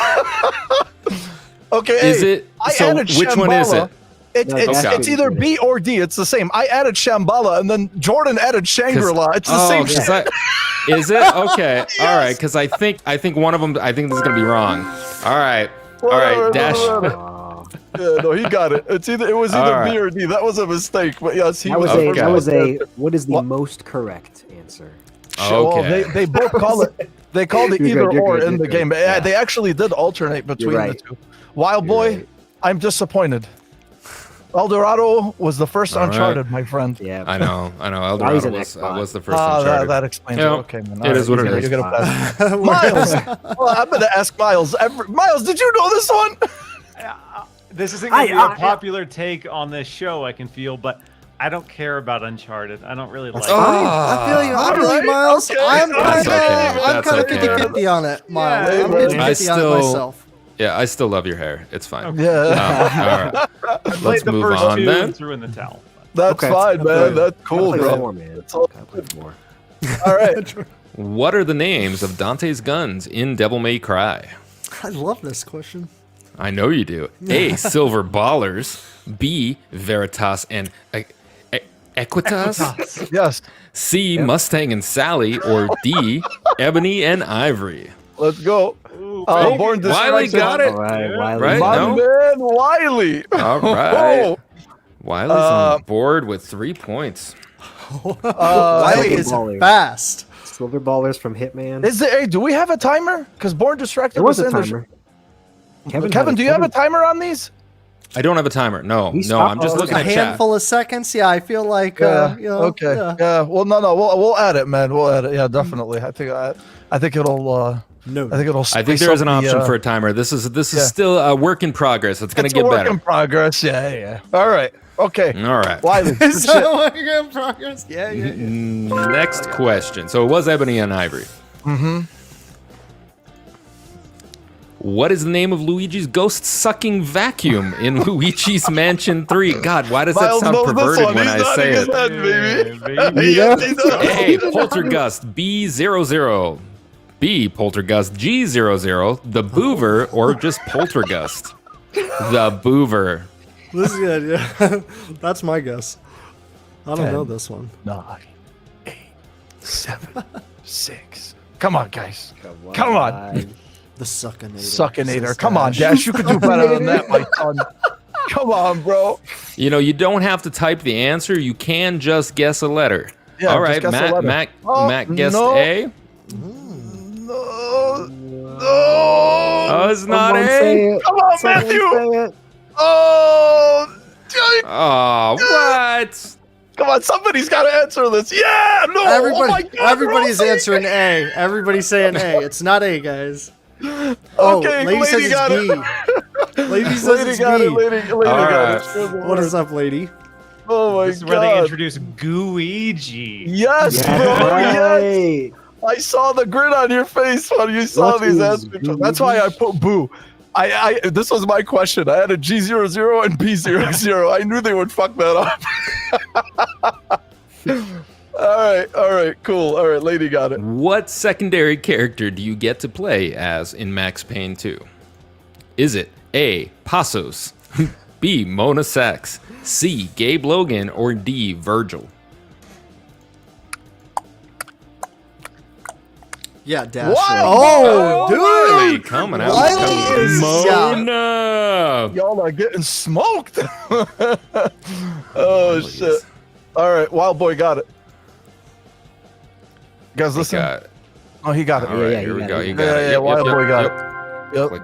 Okay. Is hey, it? I So added which one is Shambhala. it? No, It's Dash either didn't do B or D. It's the same. I added Shambhala, and then Jordan added Shangri-La. It's the same shit. Is it? Okay. All right. Because I think one of them. I think this is gonna be wrong. All right. All right. Dash. Yeah, no, he got it. It was either All B right. or D. That was a mistake, but yes, he That was was. a. the That first was one. a. What is the What? most correct answer? Well, Okay. they both call it. They called it You're either good, you're or good, in you're the good. game. Yeah. They actually did alternate between right. the two. Wild You're boy, right. I'm disappointed. El Dorado was the first All right. Uncharted, my friend. Yeah. I know. El Now he's Dorado an was, Xbox. was the first Ah, Uncharted. that explains Yeah, it. Okay, man. it is what it is. You're gonna pass. Miles, well, I'm gonna ask Miles. Miles, did you know this one? This isn't going to be I- a popular take on this show, I can feel, but I don't care about Uncharted. I don't really like it. I feel you. I feel you, Alright, Miles. okay. I'm That's kind okay. of. I'm That's kind of okay. 50-50 on it, Miles. Yeah, I'm man. 50-50 I on it still- myself. Yeah, I still love your hair. It's fine. Yeah, All right. Played Let's the move first on two then. and threw in the towel. that's Okay. fine, man. Okay. That's cool, Gotta play bro. more, man. It's all Gotta play more. All right. What are the names of Dante's guns in Devil May Cry? I love this question. I know you do. A. Silver Ballers. B. Veritas and Equitas. Yes. C. Mustang and Sally. Or D. Ebony and Ivory. Let's go. baby. Born Wiley Distraction. got it. All right. Wiley. Right? My No? man, Wiley. All right. Oh, Wiley's on the board with 3 points. Wiley Silver is Ballers. fast. Silver Ballers from Hitman. is there? Hey, do we have a timer? Because Born Distracted. There was a in the- timer. Kevin, do you have a timer on these? I don't have a timer. No, We no. stopped I'm just all looking A at chat. handful of seconds. Yeah, I feel like. Yeah. You know, Okay. yeah. Yeah. Well, no. We'll add it, man. We'll add it. Yeah, definitely. I think it'll. No. I think it'll. I think spice there is up an the, option for a timer. This is yeah. still a work in progress. It's gonna It's get a work better. in progress. Yeah. All right. Okay. All right. Wiley. good Is shit. that work in progress? Yeah. Next question. So it was Ebony and Ivory. Mm-hmm. What is the name of Luigi's ghost-sucking vacuum in Luigi's Mansion 3? God, why does that Miles sound knows this perverted one. when He's I nodding say his it? head, baby. baby. Yes, he does. A. Poltergust B00. B. Poltergust G00. The Boover or just Poltergust? The Boover. This is good. Yeah. That's my guess. I don't 10. know this one. 9, 8, 7, 6. Come on, guys. Come on. The Suckinator. Suckinator. Come on, Dash. You could do better than that, my son. Come on, bro. You know, you don't have to type the answer. You can just guess a letter. Yeah, All just right, guess a letter. Matt guessed no. A. No. No. Oh, it's not A. Come on, Matthew. Oh. Oh, what? Come on, somebody's got to answer this. Yeah. No. Oh my God, Everybody's we're all answering saying A. Everybody's saying A. It's not A, guys. it. Oh, Okay, lady says lady got it's B. it. Lady says Lady it's got B. it. Lady All got it. What is up, lady? Oh my This is where they God. introduce Gooigi. Yes, bro. Yes. Right. I saw the grin on your face when you saw What these is answers. That's why I put boo. This was my question. I had a G00 and B00. I knew they would fuck that up. All right, cool. All right, lady got it. What secondary character do you get to play as in Max Payne 2? Is it A. Passos, B. Mona Sachs, C. Gabe Logan, or D. Virgil? Yeah, Dash. Wow. Oh, dude. Wiley coming out. Wiley is- Mona. Y'all are getting smoked. Oh, Wiley shit. is- All right, Wild Boy got it. You guys, listen. Got it. Oh, he got it. All right, yeah, here we you go. got it. You got Yeah, it. yeah, Yep, Wild yep, Boy got yep. it.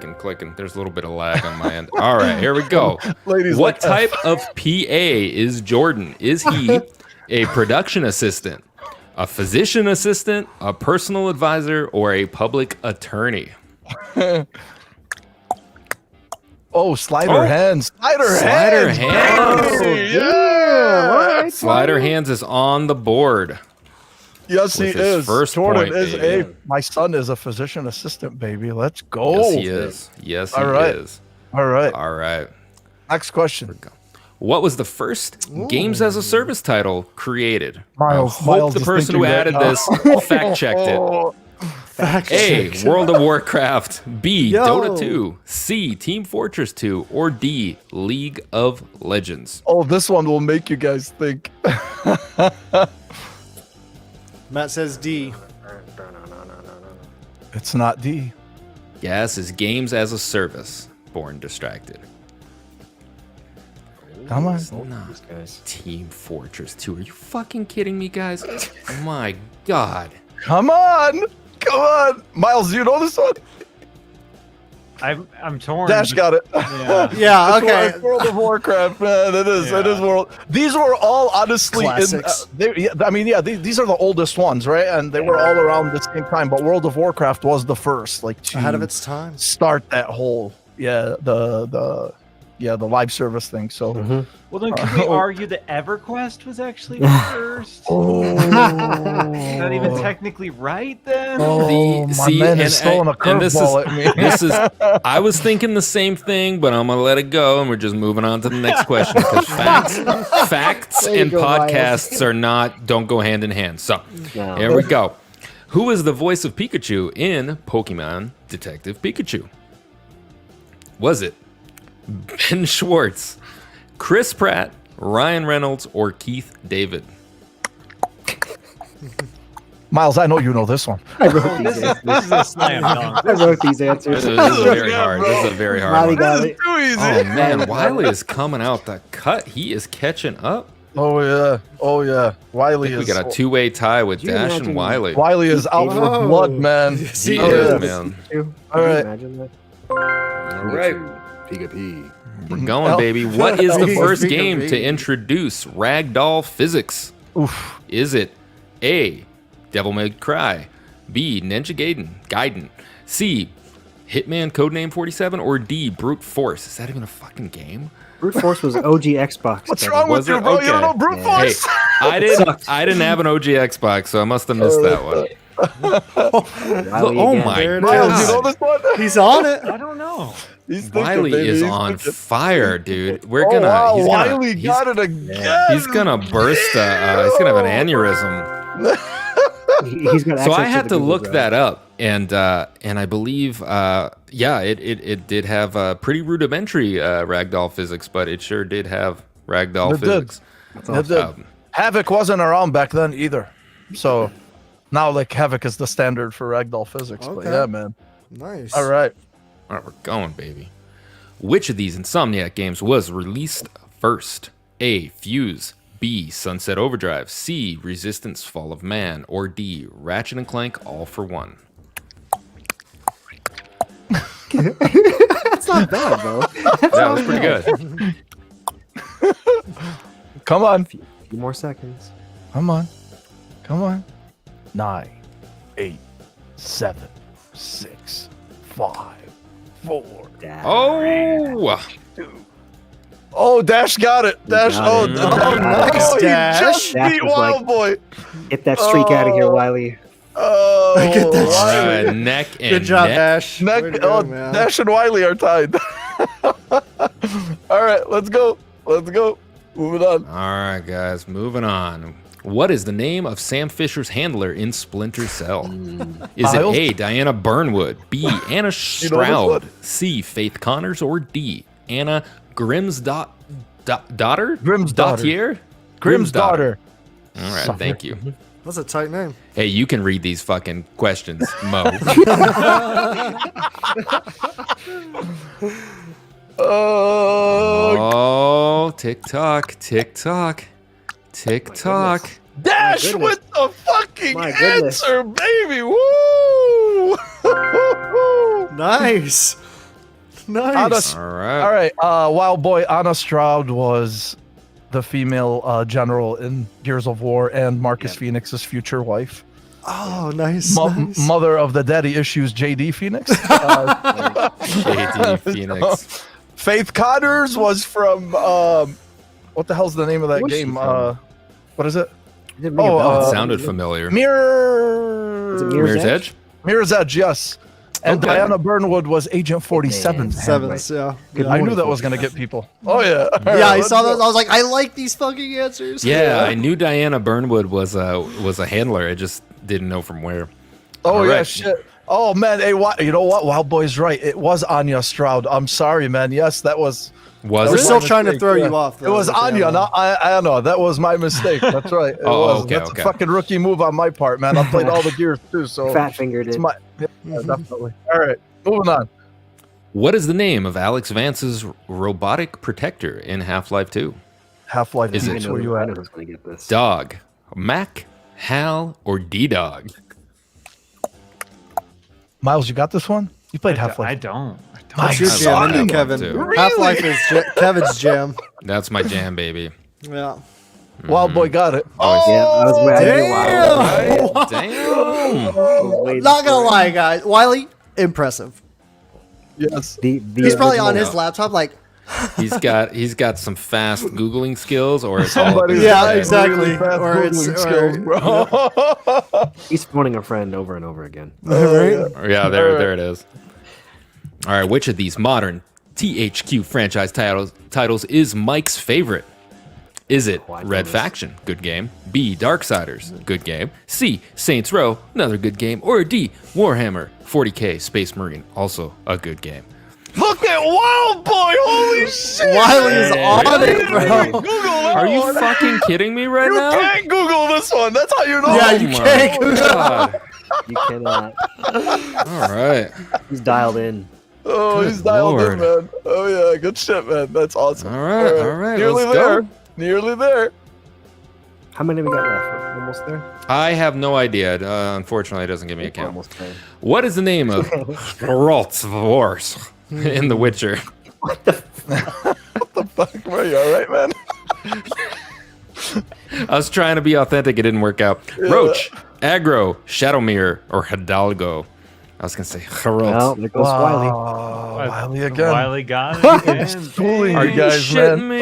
Yep. Clicking. There's a little bit of lag on my end. All right, here we go. Ladies What like type of PA is Jordan? Is he a production assistant, a physician assistant, a personal advisor, or a public attorney? Oh, slider Oh. hands. Slider Slider hands. hands. baby. Yeah, all Yeah. right, Slider Hands is on the board. Yes, he With his is. first Jordan point, is baby. my son is a physician assistant, baby. Let's go. Yes, he is. Yes, he All right. is. All right. All right. Next question. What was the first games as a service title created? Miles, I hope Miles the is person who thinking added right now. this fact checked it. Oh, A. World of Warcraft. B. Yo. Dota 2. C. Team Fortress 2. Or D. League of Legends. oh, this one will make you guys think. Matt says D. It's not D. Yes, is games as a service. Born Distracted. Come on. It's not Team Fortress 2. Are you fucking kidding me, guys? Oh my god. Come on. Come on. Miles, do you know this one? I'm torn. Dash got it. Yeah. Yeah, It's okay. World of Warcraft, man. It is. It is Yeah. World. These were all honestly Classics. these are the oldest ones, right? And they were all around the same time. But World of Warcraft was the first, like, to Ahead of its time. start that whole, the live service thing. So, Well, then could we argue that EverQuest was actually first? Is that even technically right then? oh, my man is throwing a curveball at me. This is. I was thinking the same thing, but I'm gonna let it go, and we're just moving on to the next question because facts, There you and go, Miles. podcasts don't go hand in hand. So No. here we go. Who is the voice of Pikachu in Pokemon Detective Pikachu? Was it Ben Schwartz, Chris Pratt, Ryan Reynolds, or Keith David? Miles, I know you know this one. I wrote these This answers. is a slam dunk. I wrote these answers. This is very hard. This is a very hard Miley one. got This it. is too easy. Oh man, Wiley is coming out the cut. He is catching up. Oh yeah. Oh yeah. Wiley We is. got a two-way tie with you Dash imagine- and Wiley. Wiley is out for Oh. blood, man. Yes, He he Oh, is, yeah. man. All right. Imagine that. All right, Pika we're going, baby. What is the Pika first Pika game to Pika. introduce ragdoll physics? Oof. Is it A. Devil May Cry, B. Ninja Gaiden, C. Hitman Codename 47, or D. Brute Force? Is that even a fucking game? Brute Force was OG Xbox. What's baby. wrong Was with you, it? bro? You don't Okay. know brute Yeah. Hey, force? I didn't have an OG Xbox, so I must have missed that one. Wiley Oh again. my There it Miles, is. you know god. this one? He's on it. I don't know. He's thinking, Wiley baby. is He's on thinking. fire, dude. We're Oh, gonna. wow. He's gonna. Wiley he's- got it again. He's gonna burst. He's gonna have an aneurysm. He's got So I access had the to Google look Drive. that up, and I believe, it did have pretty rudimentary ragdoll physics, but it sure did have ragdoll It did. physics. It did. Havoc wasn't around back then either. So now, like, Havoc is the standard for ragdoll physics. But Okay. yeah, man. Nice. All right. All right, we're going, baby. Which of these Insomniac games was released first? A. Fuse. B. Sunset Overdrive. C. Resistance Fall of Man. Or D. Ratchet and Clank All for One. That's not bad, though. That was pretty good. Come on. A few more seconds. Come on. Come on. 9, 8, 7, 6, 5, 4. Oh! Oh, Dash got it. Dash. got Oh, it. oh, Nice, he Dash. just Dash beat was Wild like- Boy. Get that streak out of here, Oh. Wiley. Oh, Get that All shit. right, neck and Good job, neck. Ash. Way to go, man. Dash and Wiley are tied. All right, let's go. Let's go. Moving on. All right, guys, moving on. What is the name of Sam Fisher's handler in Splinter Cell? Is it Miles? A, Diana Burnwood, B, Anna You know this Stroud, one? C, Faith Connors, or D, Anna Grimm's daughter? Grimm's daughter. Dautier? Grimm's daughter. All right, thank you. That's a tight name. Hey, you can read these fucking questions, Mo. Oh, tick-tock, tick-tock, tick-tock. Dash goodness. with the fucking My goodness. answer, baby. Woo! Nice. Nice. Anna, All right. all right. Wild boy Anna Stroud was the female general in Gears of War and Marcus Phoenix's future wife. Oh, nice. Mo- nice. Mother of the daddy issues JD Phoenix. JD Phoenix. Faith Connors was from what the hell's the name of that Where's she game? from? What is it? It didn't ring a Oh, bell. It sounded familiar. Is it Mirror. Mirror's Edge? Mirror's Edge, yes. And Okay. Diana Burnwood was Agent 47. Sevens, yeah. Good Yeah. I knew morning, that was folks. gonna get people. Oh yeah. Yeah, I saw those. I was like, I like these fucking answers. Yeah, I knew Diana Burnwood was a handler. I just didn't know from where. Oh All yeah, right. shit. Oh man, hey, you know what? Wild Boy's right. It was Anya Stroud. I'm sorry, man. Yes, that was. Was We're it? still trying to mistake, throw yeah. you off. It was Anya, not I know. That was my mistake. That's right. It Oh, was. okay, That's okay. a fucking rookie move on my part, man. I played all the gears too, so Fat fingered it's it. my definitely. All right, moving on. What is the name of Alex Vance's robotic protector in Half-Life 2? Half-Life. Is Beach, it- where you I at? know who's going to get this. Dog, Mac, Hal, or D-Dog? Miles, you got this one? You played I Half-Life. don't. What's your I jam, love isn't it, that one, Kevin? too. Really? Half-Life is Kevin's jam. That's my jam, baby. Yeah. Wild Boy got it. Oh, Yeah, I was waiting a while. Damn. Not gonna lie, guys. Wiley, impressive. Yes. He's probably on his laptop, like, He's got some fast Googling skills, or it's all Somebody's Yeah, got exactly. really fast Or it's- Googling or- skills, bro. He's phoning a friend over and over again. Yeah, there it is. All right, which of these modern THQ franchise titles is Mike's favorite? Is it Oh, I know Red this. Faction, good game, B, Darksiders, good game, C, Saints Row, another good game, or D, Warhammer 40K Space Marine, also a good game? Look at Wild Boy! Holy shit! Wiley's on it, bro. Google that Are you one. fucking kidding me right You now? can't Google this one. That's how you know. Yeah, Oh you my can't Google God. You cannot. All right. He's dialed in. Oh, Good he's dialed Lord. in, man. Oh yeah, good shit, man. That's awesome. All right, Nearly let's there. go. Nearly there. How many we got left? We're almost there? I have no idea. Unfortunately, it doesn't give me a We're count. almost there. What is the name of Geralt of Wars in The Witcher? Fuck, are you all right, man? I was trying to be authentic. It didn't work out. Roach, Aggro, Shadowmere, or Hidalgo? I was going to say Geralt. Well, there goes Wiley. Oh, Wiley again. Wiley got it again. Schooling Are you you guys, shitting man.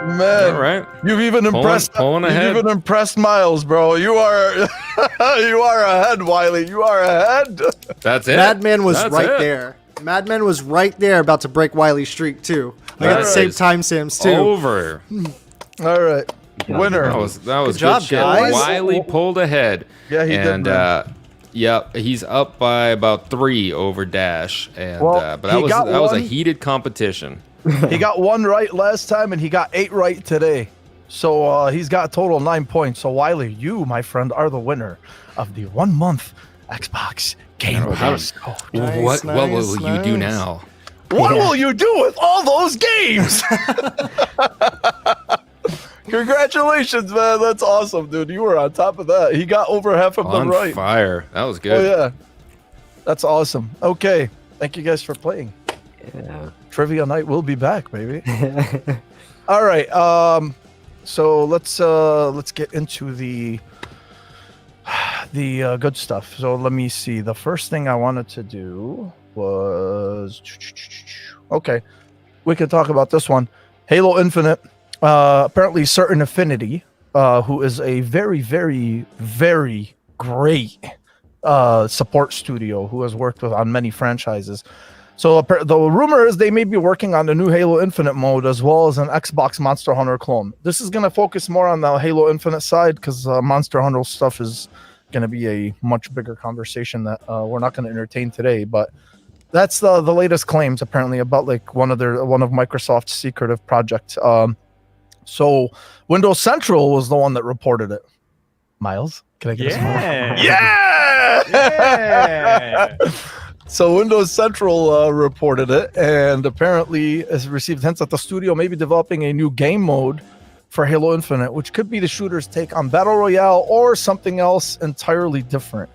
me? Man, All right. you've even impressed. pulling you've ahead. even impressed Miles, bro. You are, you are ahead, Wiley. You are ahead. That's it. Madman was That's right it. there. Madman was right there about to break Wiley's streak, too. I got That the same is timestamps, too. Over. All right, winner. That was good job, shit. guys. Wiley pulled ahead. Yeah, he did, and, man. Yep, he's up by about 3 over Dash, and Well, but that he was got a one. heated competition. He got 1 right last time, and he got 8 right today. So he's got a total of 9 points. So Wiley, you, my friend, are the winner of the 1 month Xbox Game Oh, how- Pass code. Nice, what will nice, you do nice. now? What will you do with all those games? Congratulations, man. That's awesome, dude. You were on top of that. He got over half of them On right. fire. That was Oh, good. yeah. That's awesome. Okay. Thank you guys for playing. Yeah. Trivia night will be back, baby. All right. So let's get into the good stuff. So let me see. The first thing I wanted to do was okay. We can talk about this one. Halo Infinite. Apparently, certain Affinity, who is a very, very, very great support studio who has worked on many franchises. So the rumor is they may be working on the new Halo Infinite mode as well as an Xbox Monster Hunter clone. This is going to focus more on the Halo Infinite side because Monster Hunter stuff is going to be a much bigger conversation that we're not going to entertain today. But that's the latest claims apparently about like one of Microsoft's secretive projects. So Windows Central was the one that reported it. Miles, can I get a smile? Yeah. So Windows Central reported it, and apparently has received hints that the studio may be developing a new game mode for Halo Infinite, which could be the shooter's take on Battle Royale or something else entirely different.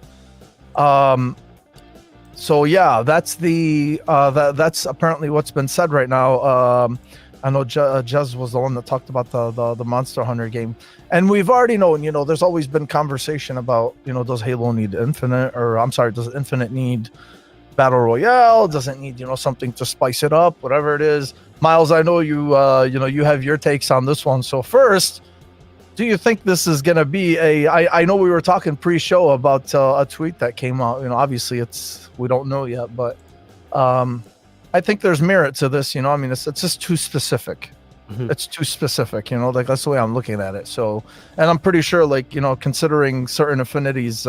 So yeah, that's that's apparently what's been said right now. I know Jez was the one that talked about the Monster Hunter game, and we've already known, there's always been conversation about, does Halo need Infinite, or I'm sorry, does Infinite need Battle Royale? Does it need, something to spice it up, whatever it is? Miles, I know you have your takes on this one. So first, do you think this is going to be I know we were talking pre-show about a tweet that came out, obviously we don't know yet, but I think there's merit to this, it's just too specific. Mm-hmm. It's too specific, like that's the way I'm looking at it. So, and I'm pretty sure, like, considering certain affinities,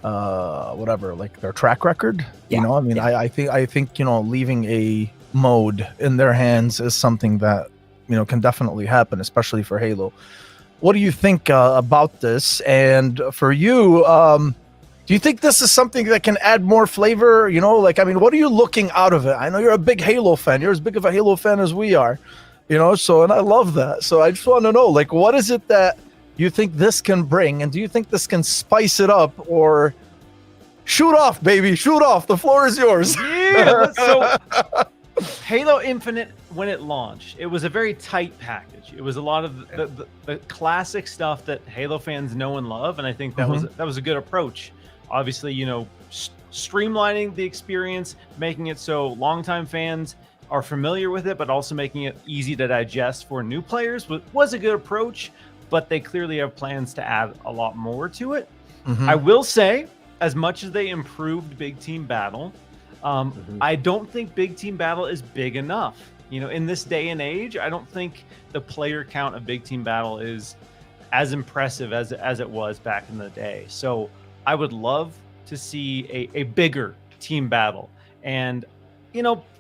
whatever, like their track record, I think leaving a mode in their hands is something that can definitely happen, especially for Halo. What do you think about this? And for you, do you think this is something that can add more flavor? What are you looking out of it? I know you're a big Halo fan. You're as big of a Halo fan as we are, so, and I love that. So I just want to know, like, what is it that you think this can bring? And do you think this can spice it up, or shoot off, baby, shoot off? The floor is yours. Yeah, so Halo Infinite, when it launched, it was a very tight package. It was a lot of the classic stuff that Halo fans know and love, and I think that was a good approach. Obviously, streamlining the experience, making it so longtime fans are familiar with it, but also making it easy to digest for new players was a good approach. But they clearly have plans to add a lot more to it. I will say, as much as they improved Big Team Battle, I don't think Big Team Battle is big enough. In this day and age, I don't think the player count of Big Team Battle is as impressive as it was back in the day. So I would love to see a bigger team battle. And,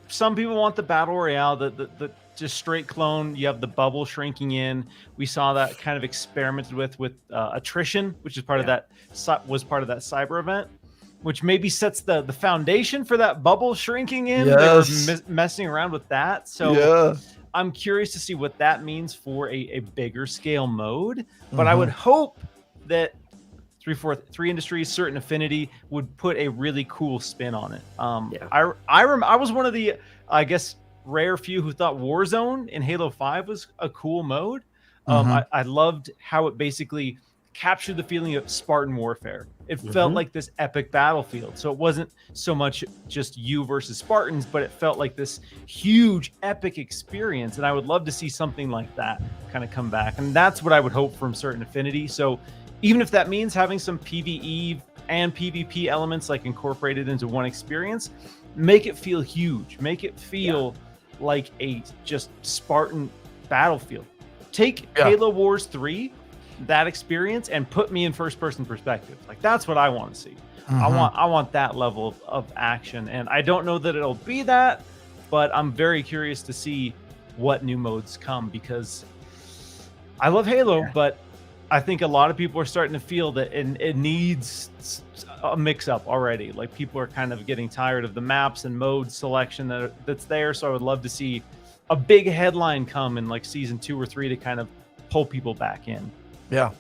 some people want the Battle Royale, the just straight clone. You have the bubble shrinking in. We saw that kind of experimented with attrition, which is part of that cyber event, which maybe sets the foundation for that bubble shrinking in. Yes. They were messing around with that. So I'm curious to see what that means for a bigger scale mode. But I would hope that 343 Industries, certain Affinity would put a really cool spin on it. I was one of the, I guess, rare few who thought Warzone in Halo 5 was a cool mode. I loved how it basically captured the feeling of Spartan warfare. It felt like this epic battlefield. So it wasn't so much just you versus Spartans, but it felt like this huge epic experience. And I would love to see something like that kind of come back. And that's what I would hope from certain Affinity. So even if that means having some PvE and PvP elements like incorporated into one experience, make it feel huge. Make it feel like a just Spartan battlefield. Take Halo Wars 3, that experience, and put me in first-person perspective. Like, that's what I want to see. I want that level of action, and I don't know that it'll be that, but I'm very curious to see what new modes come, because I love Halo, but I think a lot of people are starting to feel that it needs a mix-up already. Like, people are kind of getting tired of the maps and mode selection that's there. So I would love to see a big headline come in like season 2 or 3 to kind of pull people back in. Yeah.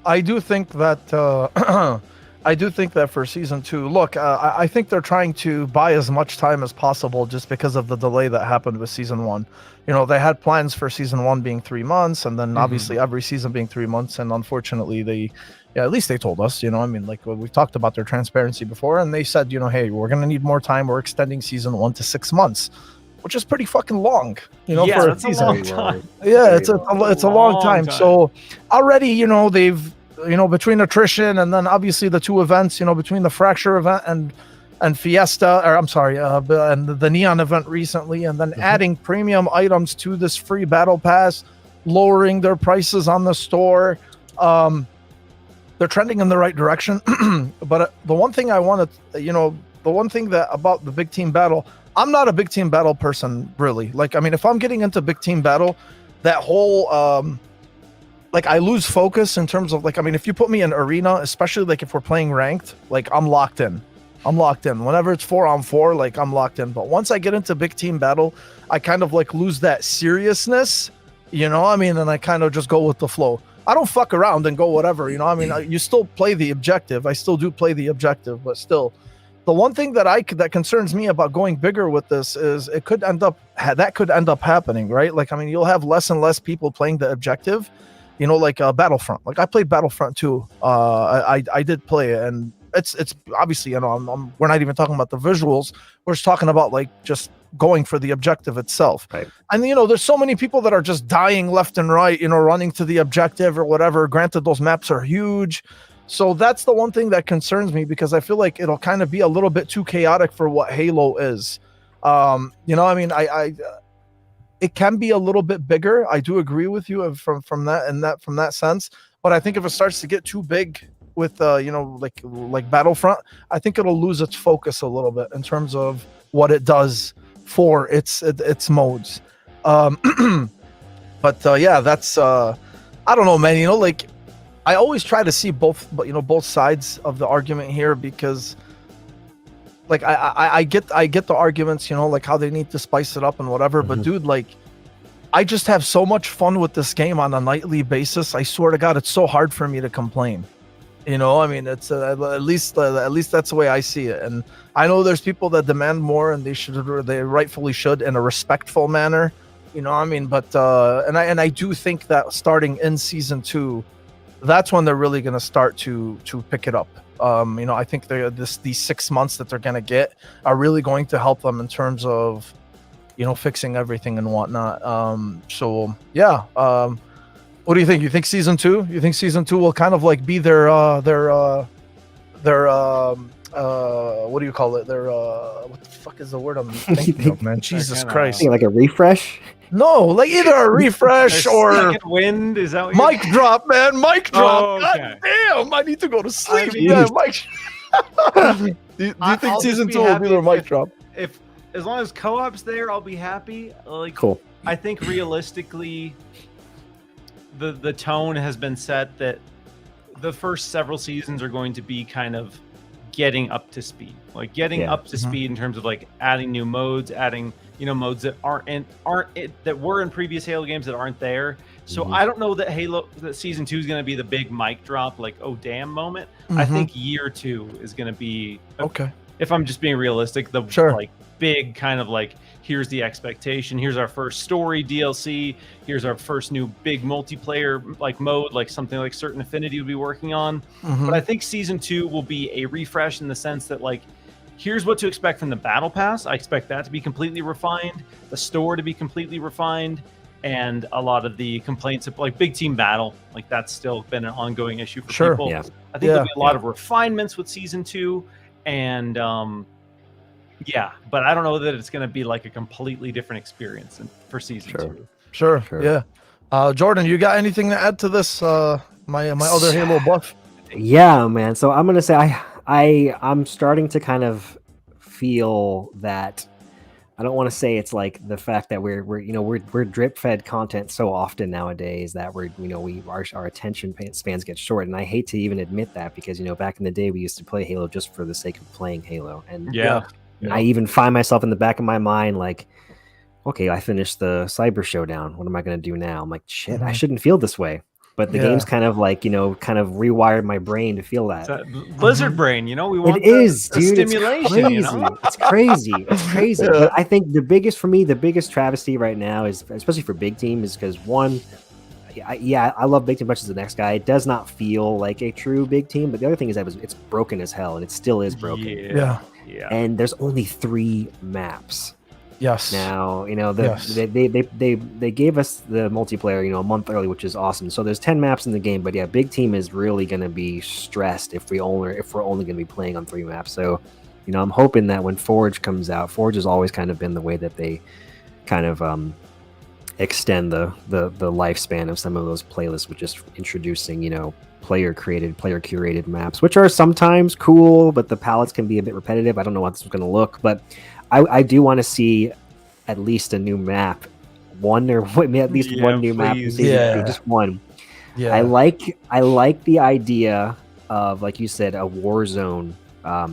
I do think that for season 2, look, I think they're trying to buy as much time as possible just because of the delay that happened with season 1. They had plans for season 1 being 3 months, and then obviously every season being 3 months. And unfortunately, at least they told us, like we've talked about their transparency before, and they said, hey, we're going to need more time. We're extending season 1 to 6 months, which is pretty fucking long, for a season. A long time. Yeah, it's a long time. So already, they've between attrition and then obviously the two events, between the Fracture event and Fiesta, or I'm sorry, and the Neon event recently, and then adding premium items to this free battle pass, lowering their prices on the store. They're trending in the right direction. But the one thing I wanted, the one thing that about the big team battle, I'm not a big team battle person, really. Like, I mean, if I'm getting into big team battle, that whole, I lose focus in terms of, if you put me in arena, especially, if we're playing ranked, I'm locked in. Whenever it's 4-on-4, I'm locked in. But once I get into big team battle, I kind of, lose that seriousness, and I kind of just go with the flow. I don't fuck around and go whatever, you still play the objective. I still do play the objective, but still. The one thing that concerns me about going bigger with this is that could end up happening, right? You'll have less and less people playing the objective, Battlefront. I played Battlefront 2. I did play it, and it's obviously, we're not even talking about the visuals. We're just talking about just going for the objective itself. Right. And there's so many people that are just dying left and right, running to the objective or whatever. Granted, those maps are huge. So that's the one thing that concerns me, because I feel like it'll kind of be a little bit too chaotic for what Halo is. It can be a little bit bigger. I do agree with you from that sense. But I think if it starts to get too big with like Battlefront, I think it'll lose its focus a little bit in terms of what it does for its modes. But yeah, that's I don't know, man. I always try to see both sides of the argument here, because I get the arguments, how they need to spice it up and whatever. But dude, I just have so much fun with this game on a nightly basis. I swear to God, it's so hard for me to complain. It's at least that's the way I see it. And I know there's people that demand more, and they rightfully should, in a respectful manner. But and I do think that starting in season 2, that's when they're really going to start to pick it up. I think these 6 months that they're going to get are really going to help them in terms of, fixing everything and whatnot. So yeah. What do you think? You think season 2? You think season 2 will kind of be their what do you call it? Their what the fuck is the word I'm thinking of, man? Jesus Christ. Like a refresh? No, either a refresh or second wind. Is that what mic drop, man? Mic drop. Oh, okay. God damn, I need to go to sleep. mean, Yeah, mic. do you think season 2 will be their mic drop? If as long as co-op's there, I'll be happy. Cool. I think realistically, the tone has been set that the first several seasons are going to be kind of getting up to speed, up to speed in terms of adding new modes, adding modes that that were in previous Halo games that aren't there. So I don't know that season 2 is going to be the big mic drop, oh damn moment. I think year 2 is going to be okay. If I'm just being realistic, the big kind of here's the expectation, here's our first story DLC, here's our first new big multiplayer mode, something like certain Affinity would be working on. But I think season 2 will be a refresh in the sense that here's what to expect from the battle pass. I expect that to be completely refined, the store to be completely refined, and a lot of the complaints of big team battle, that's still been an ongoing issue for people. I think there'll be a lot of refinements with season 2, and yeah, but I don't know that it's going to be a completely different experience for season 2. Sure. Yeah. Jordan, you got anything to add to this? My other Halo buff. Yeah, man. So I'm gonna say I'm starting to kind of feel that. I don't want to say it's the fact that we're drip fed content so often nowadays that our attention spans get short, and I hate to even admit that, because back in the day we used to play Halo just for the sake of playing Halo, and I even find myself in the back of my mind okay, I finished the Cyber Showdown. What am I going to do now? I'm shit, I shouldn't feel this way. But the game's kind of kind of rewired my brain to feel that. Blizzard brain, we want dude, stimulation. It's crazy. It's crazy. Yeah. But I think the biggest travesty right now is, especially for big team, is because one, I love big team as much as the next guy. It does not feel like a true big team. But the other thing is that it's broken as hell, and it still is broken. Yeah. And there's only 3 maps. Yes. Now, Yes. they gave us the multiplayer, a month early, which is awesome. So there's 10 maps in the game, but yeah, big team is really going to be stressed if we're only going to be playing on 3 maps. So, I'm hoping that when Forge comes out, Forge has always kind of been the way that they kind of extend the lifespan of some of those playlists with just introducing, player curated maps, which are sometimes cool, but the palettes can be a bit repetitive. I don't know how this is going to look, but I do want to see at least a new map, one new map. Please. Yeah. Just one. Yeah. I like the idea of, like you said, a Warzone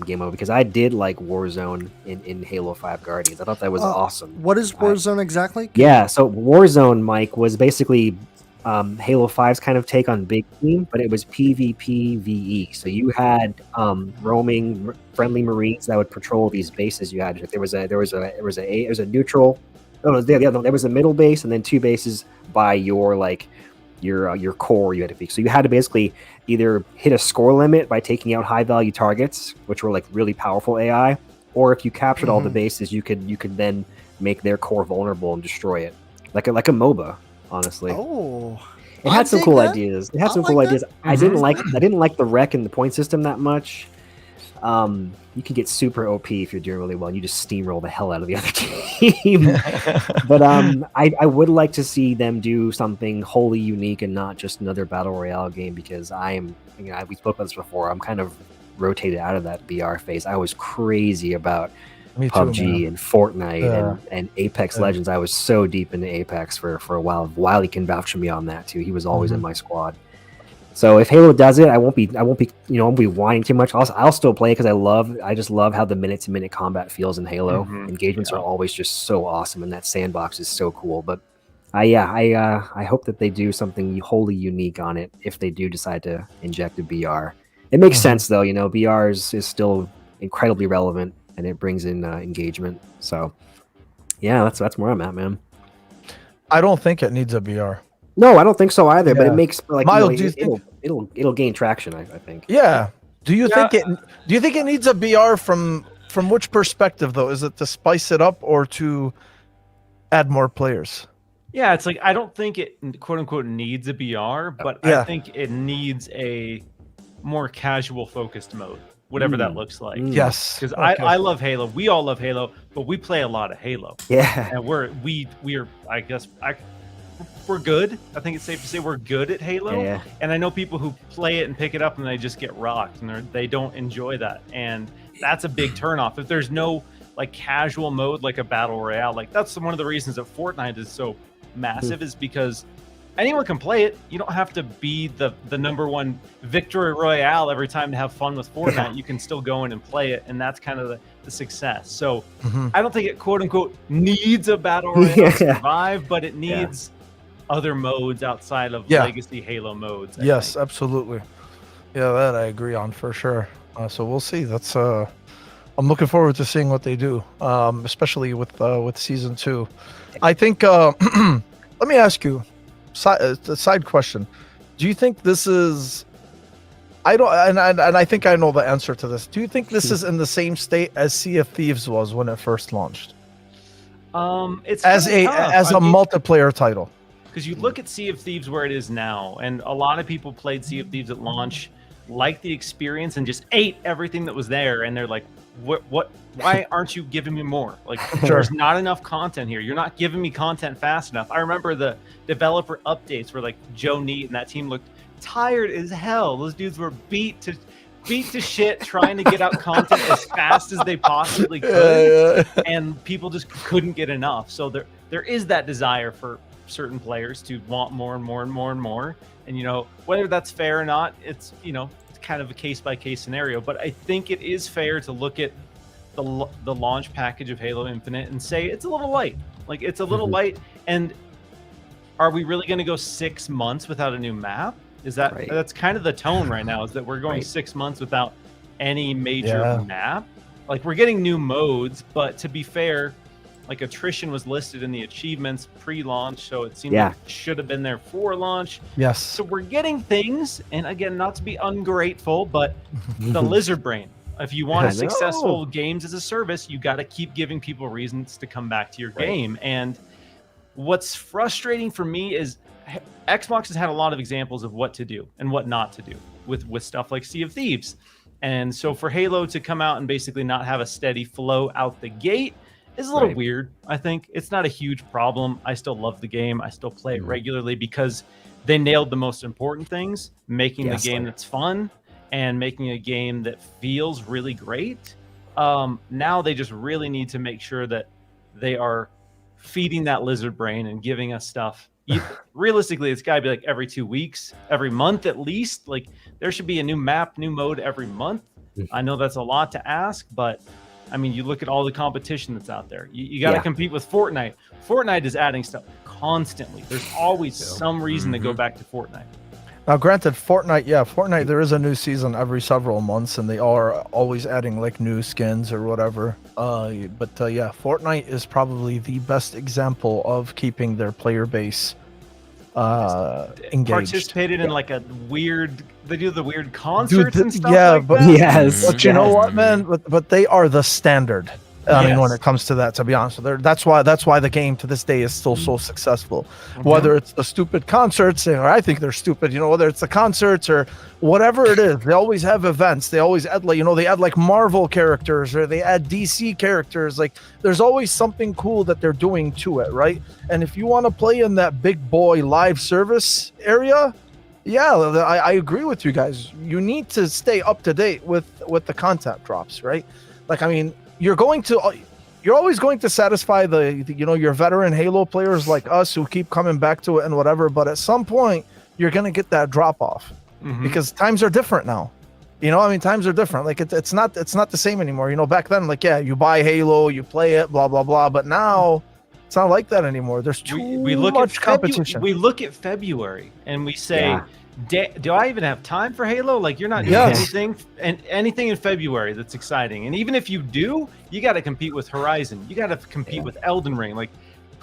game mode, because I did like Warzone in Halo 5 Guardians. I thought that was awesome. What is Warzone exactly? Yeah, so Warzone, Mike, was basically Halo 5's kind of take on Big Team, but it was PvPvE. So you had roaming friendly Marines that would patrol these bases. You had there was a neutral. Oh, there was a middle base and then 2 bases by your core you had to pick. So you had to basically either hit a score limit by taking out high value targets, which were like really powerful AI, or if you captured all the bases, you could then make their core vulnerable and destroy it, like a MOBA. Honestly, it had some cool ideas. It had some cool ideas. I didn't like the wreck and the point system that much. You can get super OP if you're doing really well, and you just steamroll the hell out of the other team. But I would like to see them do something wholly unique and not just another battle royale game, because we spoke about this before. I'm kind of rotated out of that BR phase. I was crazy about PUBG and Fortnite and Apex Legends. I was so deep into Apex for a while. Wiley can vouch for me on that too. He was always in my squad. So if Halo does it, I won't be whining too much. I'll still play because I just love how the minute-to-minute combat feels in Halo. Engagements are always just so awesome, and that sandbox is so cool. But I hope that they do something wholly unique on it if they do decide to inject a BR. It makes sense though. BR is still incredibly relevant, and it brings in engagement. So yeah, that's where I'm at, man. I don't think it needs a BR. No, I don't think so either. But it makes Miles, it'll gain traction. I think. Yeah. Do you think it needs a BR from which perspective though? Is it to spice it up or to add more players? Yeah, it's like I don't think it quote unquote needs a BR, but I think it needs a more casual focused mode, whatever that looks like. Yes. Because I love Halo. We all love Halo, but we play a lot of Halo. Yeah. And we're good. I think it's safe to say we're good at Halo. Yeah. And I know people who play it and pick it up and they just get rocked and they don't enjoy that. And that's a big turnoff. If there's no like casual mode like a battle royale, like that's one of the reasons that Fortnite is so massive is because anyone can play it. You don't have to be the #1 victory royale every time to have fun with Fortnite. Yeah. You can still go in and play it, and that's kind of the success. So I don't think it quote unquote needs a battle royale to survive, but it needs other modes outside of legacy Halo modes. I think. Absolutely. Yeah, that I agree on for sure. So we'll see. That's I'm looking forward to seeing what they do, especially with season 2. I think. Let me ask you a side question. Do you think this is? I don't, and I think I know the answer to this. Do you think this is in the same state as Sea of Thieves was when it first launched? It's as a multiplayer title. Because you look at Sea of Thieves where it is now, and a lot of people played Sea of Thieves at launch, liked the experience, and just ate everything that was there. And they're like, "What? Why aren't you giving me more? Like, there's not enough content here. You're not giving me content fast enough." I remember the developer updates where like Joe Neat and that team looked tired as hell. Those dudes were beat to shit trying to get out content as fast as they possibly could, and people just couldn't get enough. So there is that desire for certain players to want more and more and more and more, and whether that's fair or not, it's it's kind of a case-by-case scenario. But I think it is fair to look at the launch package of Halo Infinite and say it's a little light. Like, it's a little light. And are we really going to go 6 months without a new map? Is that that's kind of the tone right now, is that we're going 6 months without any major map? Like, we're getting new modes, but to be fair, like, attrition was listed in the achievements pre-launch, so it seemed like it should have been there for launch. Yes. So we're getting things, and again, not to be ungrateful, but the lizard brain. If you want I a successful know. games as a service, you got to keep giving people reasons to come back to your game. And what's frustrating for me is Xbox has had a lot of examples of what to do and what not to do with stuff like Sea of Thieves. And so for Halo to come out and basically not have a steady flow out the gate is a little weird. I think it's not a huge problem. I still love the game. I still play it regularly because they nailed the most important things, making the game that's fun and making a game that feels really great. Now they just really need to make sure that they are feeding that lizard brain and giving us stuff. Realistically, it's got to be like every 2 weeks, every month at least. Like there should be a new map, new mode every month. I know that's a lot to ask, but I mean, you look at all the competition that's out there. You got to compete with Fortnite. Fortnite is adding stuff constantly. There's always some reason to go back to Fortnite. Now, granted, Fortnite, there is a new season every several months, and they are always adding like new skins or whatever. Fortnite is probably the best example of keeping their player base engaged. Participated in like a weird, they do the weird concerts and stuff like but, that. Yes. But you know what, man? But they are the standard. I mean, when it comes to that, to be honest with you, that's why the game to this day is still so successful. Whether it's the stupid concerts, or I think they're stupid, whether it's the concerts or whatever it is, they always have events. They always add they add like Marvel characters or they add DC characters. Like there's always something cool that they're doing to it, right? And if you want to play in that big boy live service area, I agree with you guys. You need to stay up to date with the content drops, right? Like, I mean, you're always going to satisfy your veteran Halo players like us who keep coming back to it and whatever, but at some point you're going to get that drop off because times are different now. Times are different. Like it's not the same anymore. Back then, like, you buy Halo, you play it, blah, blah, blah. But now it's not like that anymore. There's too much competition. We look at February and we say, do I even have time for Halo? Like you're not doing anything in February that's exciting. And even if you do, you got to compete with Horizon. You got to compete with Elden Ring. Like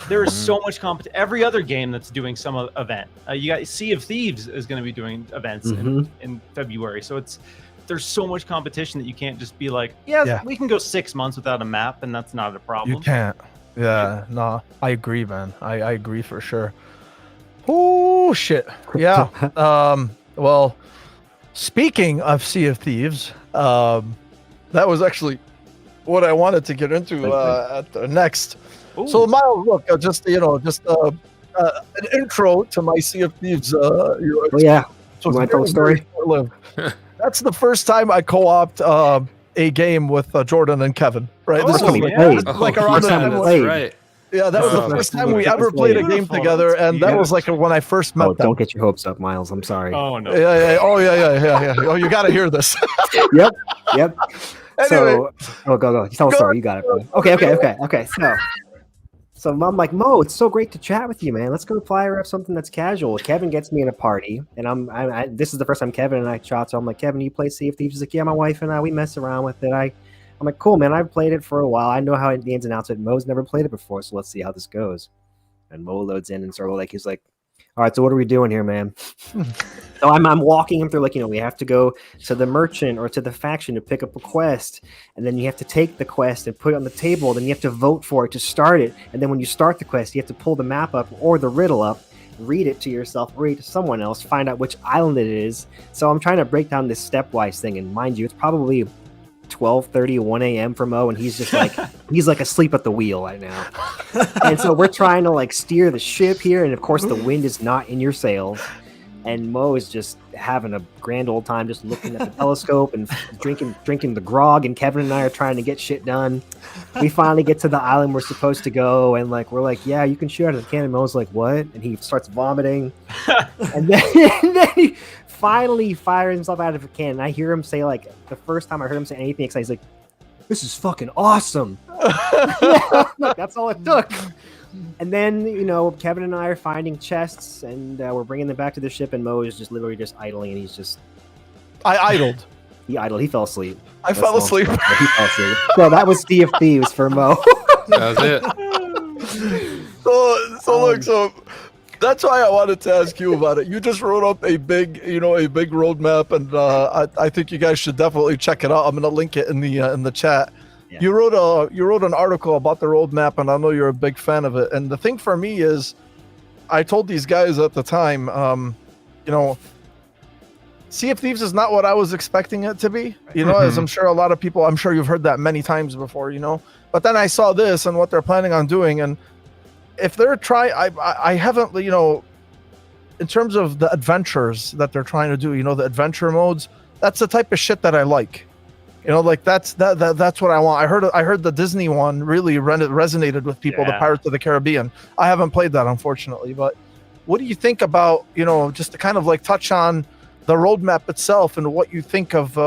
there is so much competition. Every other game that's doing some event. You got Sea of Thieves is going to be doing events in February. So there's so much competition that you can't just be like, we can go 6 months without a map, and that's not a problem. You can't. Yeah, no, I agree, man. I agree for sure. Oh shit! Yeah. Well, speaking of Sea of Thieves, that was actually what I wanted to get into next. Ooh. So, Miles, look, just an intro to my Sea of Thieves. So my phone story. That's the first time I co-opt a game with Jordan and Kevin. Right. This was like around the time. Right. Yeah, that was the first time we ever played a game together, and that was like when I first met them. Don't get your hopes up, Miles. I'm sorry. Oh no. Yeah. Oh, you got to hear this. Yep. Anyway. So, go. Tell the story. You got it, bro. Okay. So I'm like, Mo, it's so great to chat with you, man. Let's go fire up something that's casual. Kevin gets me in a party, and this is the first time Kevin and I chat. So I'm like, Kevin, you play Sea of Thieves? He's like, yeah, my wife and I, we mess around with it. I'm like, cool, man. I've played it for a while. I know how the ins and outs of it. Mo's never played it before, so let's see how this goes. And Mo loads in and sort of he's like, all right, so what are we doing here, man? So I'm walking him through, we have to go to the merchant or to the faction to pick up a quest, and then you have to take the quest and put it on the table. Then you have to vote for it to start it, and then when you start the quest, you have to pull the map up or the riddle up, read it to yourself, read it to someone else, find out which island it is. So I'm trying to break down this stepwise thing, and mind you, it's probably 12:30, 1 a.m. for Mo, and he's just he's asleep at the wheel right now. And so we're trying to steer the ship here, and of course the wind is not in your sails. And Mo is just having a grand old time, just looking at the telescope and drinking the grog. And Kevin and I are trying to get shit done. We finally get to the island we're supposed to go, and we're like, yeah, you can shoot out of the cannon. Mo's like, what? And he starts vomiting, and then he finally fires himself out of a cannon. I hear him say the first time I heard him say anything exciting, he's like, "This is fucking awesome." That's all it took. And then, Kevin and I are finding chests, and we're bringing them back to the ship, and Mo is just literally just idling, and he's just... I idled. He idled. He fell asleep. I fell asleep. He fell asleep. So that was Sea of Thieves for Mo. That was it. So That's why I wanted to ask you about it. You just wrote up a big roadmap, and I think you guys should definitely check it out. I'm gonna link it in the chat. Yeah. You wrote an article about the roadmap, and I know you're a big fan of it. And the thing for me is, I told these guys at the time, Sea of Thieves is not what I was expecting it to be. As I'm sure a lot of people, I'm sure you've heard that many times before. But then I saw this and what they're planning on doing, and if they're I haven't, in terms of the adventures that they're trying to do, the adventure modes, that's the type of shit that I like. That's what I want. I heard the Disney one really resonated with people, the Pirates of the Caribbean. I haven't played that, unfortunately, but what do you think about, just to kind of like touch on the roadmap itself and what you think of,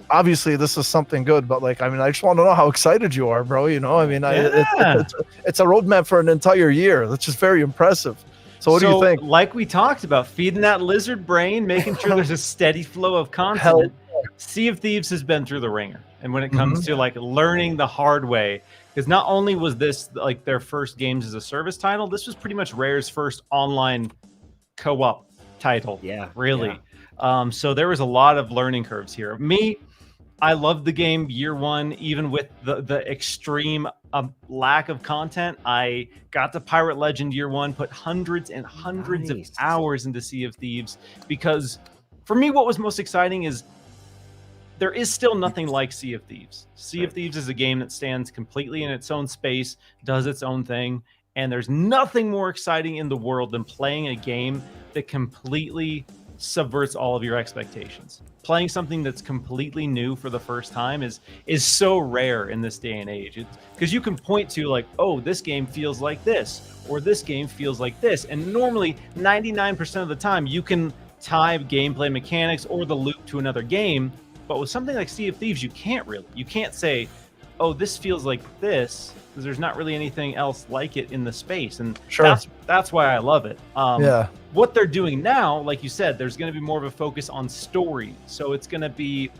obviously this is something good, but I just want to know how excited you are, bro. It's a roadmap for an entire year. That's just very impressive. So what do you think? Like we talked about, feeding that lizard brain, making sure there's a steady flow of content. Sea of Thieves has been through the ringer. And when it comes to learning the hard way, because not only was this their first games as a service title, this was pretty much Rare's first online co-op title. Yeah. Really. Yeah. So there was a lot of learning curves here. I loved the game year one, even with the extreme lack of content. I got to Pirate Legend year one, put hundreds and hundreds of hours into Sea of Thieves, because for me, what was most exciting is there is still nothing like Sea of Thieves. Sea of Thieves is a game that stands completely in its own space, does its own thing, and there's nothing more exciting in the world than playing a game that completely subverts all of your expectations. Playing something that's completely new for the first time is so rare in this day and age, because you can point to oh, this game feels like this, or this game feels like this, and normally 99% of the time you can tie gameplay mechanics or the loop to another game. But with something like Sea of Thieves, you can't say, oh, this feels like this, because there's not really anything else like it in the space. And that's why I love it. What they're doing now, like you said, there's going to be more of a focus on story. So it's going to be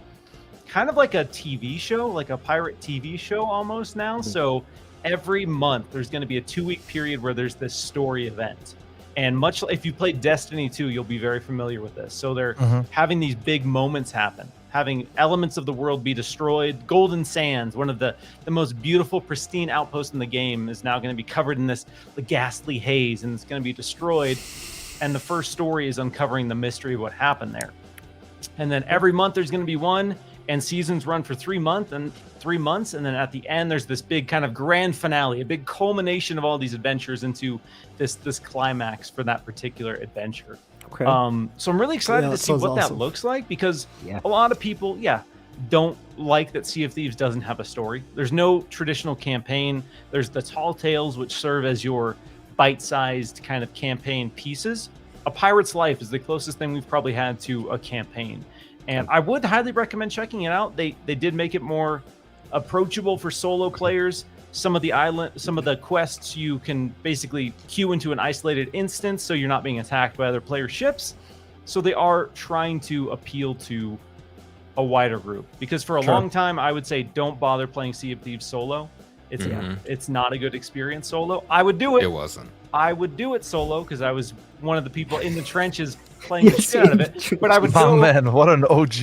kind of like a TV show, like a pirate TV show almost now. So every month there's going to be a 2-week period where there's this story event. And much like if you played Destiny 2, you'll be very familiar with this. So they're having these big moments happen, having elements of the world be destroyed. Golden Sands, one of the most beautiful, pristine outposts in the game, is now going to be covered in the ghastly haze, and it's going to be destroyed. And the first story is uncovering the mystery of what happened there. And then every month there's going to be one, and seasons run for 3 months, and then at the end there's this big kind of grand finale, a big culmination of all these adventures into this climax for that particular adventure. Okay. So I'm really excited to see what that looks like, because a lot of people don't like that Sea of Thieves doesn't have a story. There's no traditional campaign. There's the tall tales, which serve as your bite-sized kind of campaign pieces. A Pirate's Life is the closest thing we've probably had to a campaign. And I would highly recommend checking it out. They did make it more approachable for solo players. Some of the quests you can basically queue into an isolated instance, so you're not being attacked by other player ships. So they are trying to appeal to a wider group, because for a long time I would say don't bother playing Sea of Thieves solo. It's not a good experience solo. I would do it. It wasn't. I would do it solo because I was one of the people in the trenches playing the shit out of it. But I would go, man, what an OG.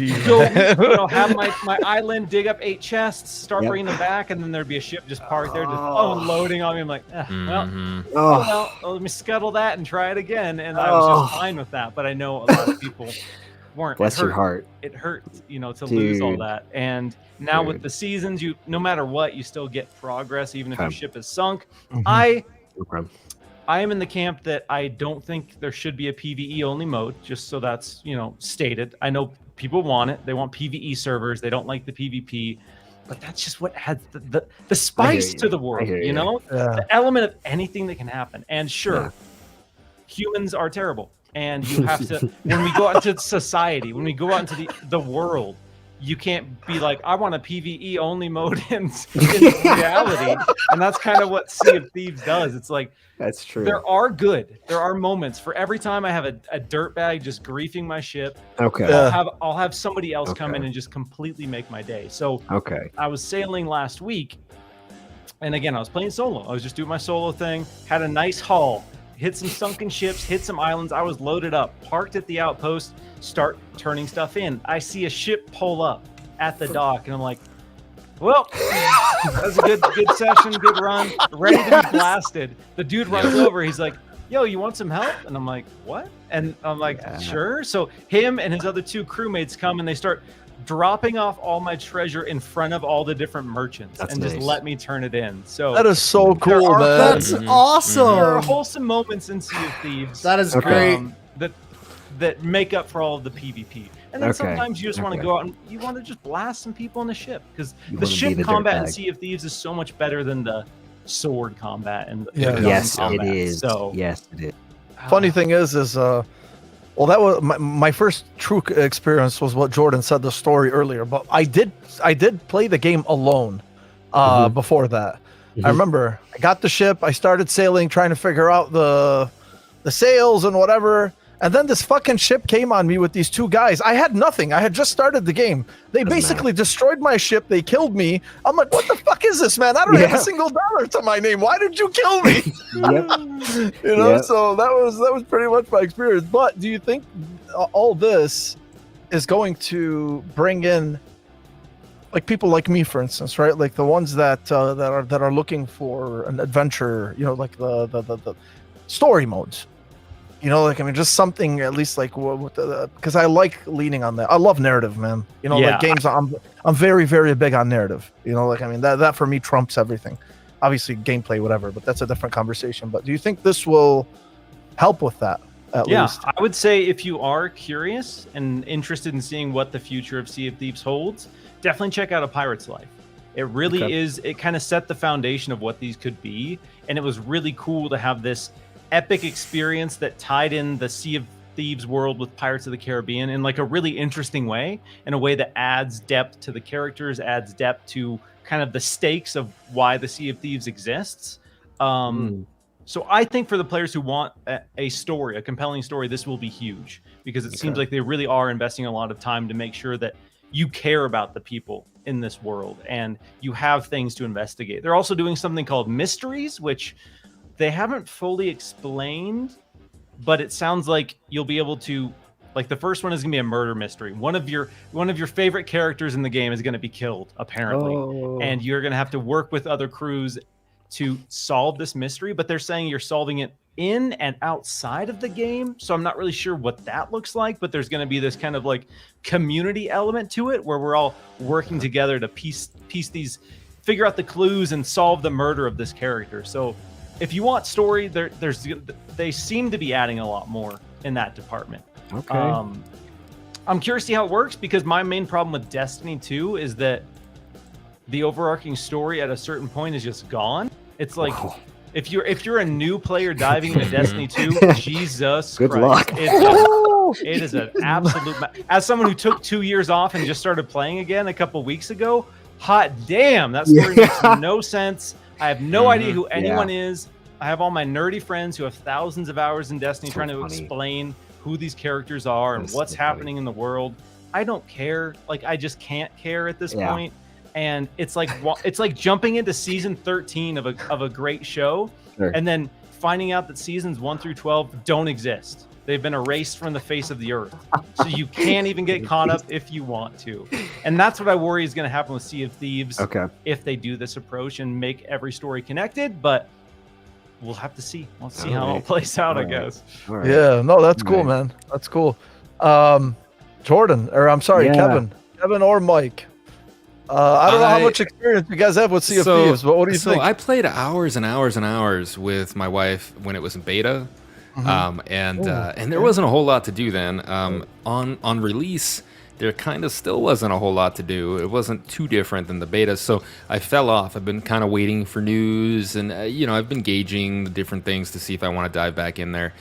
Have my island, dig up 8 chests, start bringing them back, and then there'd be a ship just parked there, just unloading on me. I'm like, well, let me scuttle that and try it again. And I was just fine with that. But I know a lot of people weren't. Bless your heart. It hurt, to lose all that. And now with the seasons, no matter what, you still get progress, even if your ship is sunk. I am in the camp that I don't think there should be a PvE only mode, just so that's, stated. I know people want it. They want PvE servers. They don't like the PvP. But that's just what adds the spice to the world, The element of anything that can happen. And humans are terrible. And you have to, when we go out into society, when we go out into the world, you can't be like, I want a PvE only mode in reality. And that's kind of what Sea of Thieves does. It's like, that's true. There are moments for every time I have a dirtbag just griefing my ship. Okay. I'll have somebody else come in and just completely make my day. So I was sailing last week, And again, I was playing solo. I was just doing my solo thing. Had a nice haul. Hit some sunken ships. Hit some islands. I was loaded up. Parked at the outpost. Start turning stuff in. I see a ship pull up at the dock, and I'm like, well, that was a good session, good run. Ready to be blasted. The dude runs over. He's like, yo, you want some help? And I'm like, what? And I'm like, sure. So him and his other 2 crewmates come, and they start dropping off all my treasure in front of all the different merchants. That's and nice. just let me turn it in. So That is so cool, are- man. That's awesome. there are wholesome moments in Sea of Thieves. That is Okay. great. That make up for all of the PvP. And then Okay. sometimes you just want to Okay. go out and you want to just blast some people on the ship, because You the wanna be ship the combat in dirtbag. Sea of Thieves is so much better than the sword combat and Yeah. the gun Yes, it combat. is. So Yes, it is. Funny thing is well, that was my first true experience was what Jordan said, the story earlier. But I did play the game alone before that. I remember I got the ship, I started sailing, trying to figure out the sails and whatever. And then this fucking ship came on me with these 2 guys. I had nothing. I had just started the game. They Doesn't basically destroyed my ship. They killed me. I'm like, what the fuck is this, man? I don't have a single dollar to my name. Why did you kill me? Yep. You know, Yep. so that was pretty much my experience. But do you think all this is going to bring in like people like me, for instance, right? Like the ones that are looking for an adventure, you know, like the story modes. You know, like, I mean, just something at least like because I like leaning on that. I love narrative, man. You know, Yeah. like games. I'm very, very big on narrative. You know, like, I mean, that for me trumps everything. Obviously, gameplay, whatever, but that's a different conversation. But do you think this will help with that? At least? I would say if you are curious and interested in seeing what the future of Sea of Thieves holds, definitely check out A Pirate's Life. It really Okay. is. It kind of set the foundation of what these could be, and it was really cool to have this epic experience that tied in the Sea of Thieves world with Pirates of the Caribbean in like a really interesting way, in a way that adds depth to the characters, adds depth to kind of the stakes of why the Sea of Thieves exists. So I think for the players who want a story, a compelling story, this will be huge, because it seems like they really are investing a lot of time to make sure that you care about the people in this world and you have things to investigate. They're also doing something called mysteries, which they haven't fully explained, but it sounds like you'll be able to, like, the first one is gonna be a murder mystery. One of your favorite characters in the game is gonna be killed, apparently. Oh. And you're gonna have to work with other crews to solve this mystery, but they're saying you're solving it in and outside of the game. So I'm not really sure what that looks like, but there's gonna be this kind of like community element to it where we're all working together to piece these, figure out the clues and solve the murder of this character. So if you want story, they seem to be adding a lot more in that department. Okay. I'm curious to see how it works, because my main problem with Destiny 2 is that the overarching story at a certain point is just gone. It's like if you're a new player diving into Destiny 2, Jesus Good Christ. luck. It is an absolute as someone who took 2 years off and just started playing again a couple weeks ago, hot damn, that story makes no sense. I have no idea who anyone is. I have all my nerdy friends who have thousands of hours in Destiny So trying to funny. explain who these characters are and That's what's so funny. happening in the world. I don't care. Like, I just can't care at this Yeah. point. And it's like jumping into season 13 of a great show, Sure. and then finding out that seasons 1 through 12 don't exist. They've been erased from the face of the earth. So you can't even get caught up if you want to. And that's what I worry is going to happen with Sea of Thieves Okay. if they do this approach and make every story connected. But we'll have to see. We'll see how it all Alright. plays out, I Alright. guess. All right. Yeah, no, that's cool, Right. man. That's cool. Jordan, or I'm sorry, Yeah. Kevin or Mike. I don't know how much experience you guys have with Sea of Thieves, but what do you think? I played hours and hours and hours with my wife when it was in beta, and there wasn't a whole lot to do then. On release, there kind of still wasn't a whole lot to do. It wasn't too different than the beta, so I fell off. I've been kind of waiting for news, and I've been gauging the different things to see if I want to dive back in there.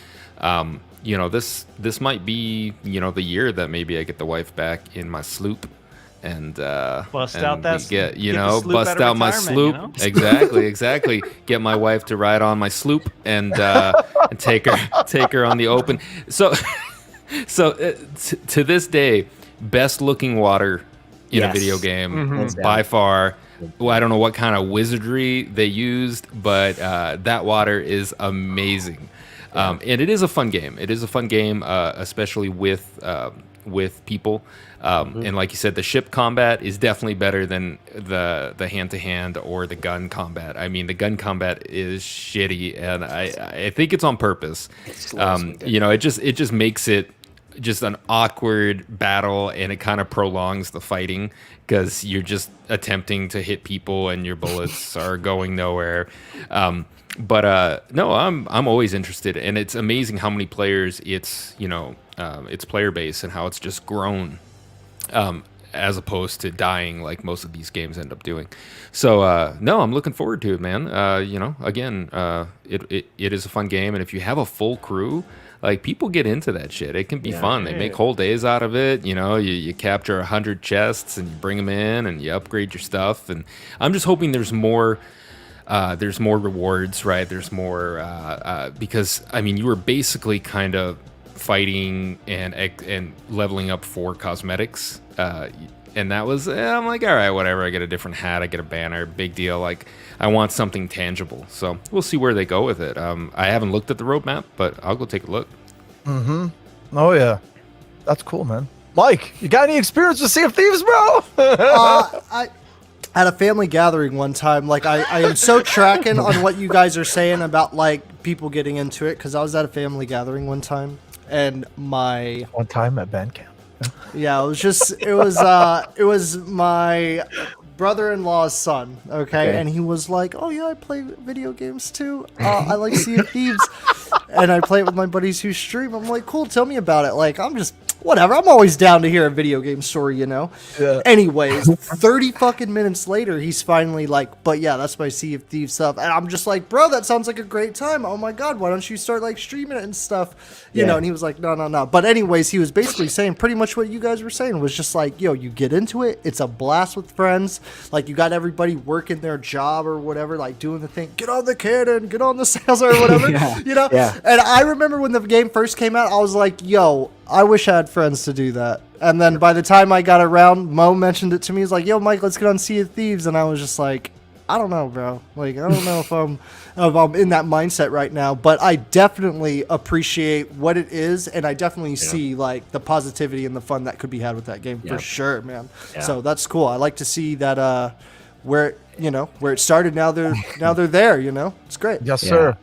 This might be the year that maybe I get the wife back in my sloop. And Bust and out that we get get the sloop bust out of out my retirement, sloop. Exactly. Get my wife to ride on my sloop and take her on the open. So to this day, best looking water in a Yes. video game Hands by down. far. well, I don't know what kind of wizardry they used, but that water is amazing. And it is a fun game. It is a fun game, especially with people. And like you said, the ship combat is definitely better than the hand-to-hand or the gun combat. I mean, the gun combat is shitty, and I think it's on purpose. You know, it just makes it just an awkward battle, and it kind of prolongs the fighting because you're just attempting to hit people and your bullets are going nowhere. But no, I'm always interested, and it's amazing how many players its player base and how it's just grown, as opposed to dying like most of these games end up doing. So no, I'm looking forward to it, man. You know, again, it is a fun game, and if you have a full crew, like, people get into that shit. It can be fun. They make whole days out of it. You know, you capture 100 chests and you bring them in and you upgrade your stuff. And I'm just hoping there's more rewards, right? There's more because I mean, you were basically kind of fighting and leveling up for cosmetics, and that was I'm like, all right, whatever. I get a different hat, I get a banner, big deal. Like, I want something tangible. So we'll see where they go with it. I haven't looked at the roadmap, but I'll go take a look. Oh yeah, that's cool, man. Mike, you got any experience with Sea of Thieves, bro? I at a family gathering one time, like I am so tracking on what you guys are saying about like people getting into it, because I was at a family gathering one time, and one time at band camp. Yeah, it was my brother-in-law's son, okay? And he was like, oh yeah, I play video games too. I like Sea of Thieves, and I play it with my buddies who stream. I'm like, cool, tell me about it. Like, I'm just whatever. I'm always down to hear a video game story, you know? Yeah. Anyways, 30 fucking minutes later, he's finally like, but yeah, that's my Sea of Thieves stuff. And I'm just like, bro, that sounds like a great time. Oh my God, why don't you start like streaming it and stuff? You know, and he was like, no. But anyways, he was basically saying pretty much what you guys were saying, was just like, yo, you get into it. It's a blast with friends. Like, you got everybody working their job or whatever, like doing the thing, get on the cannon, get on the sails or whatever, you know? Yeah. And I remember when the game first came out, I was like, yo, I wish I had friends to do that. And then by the time I got around, Mo mentioned it to me. He's like, yo, Mike, let's get on Sea of Thieves. And I was just like, I don't know, bro. Like, I don't know if I'm in that mindset right now. But I definitely appreciate what it is. And I definitely see, like, the positivity and the fun that could be had with that game for sure, man. Yeah. So that's cool. I like to see that where it started, now they're there, you know? It's great. Yes, sir.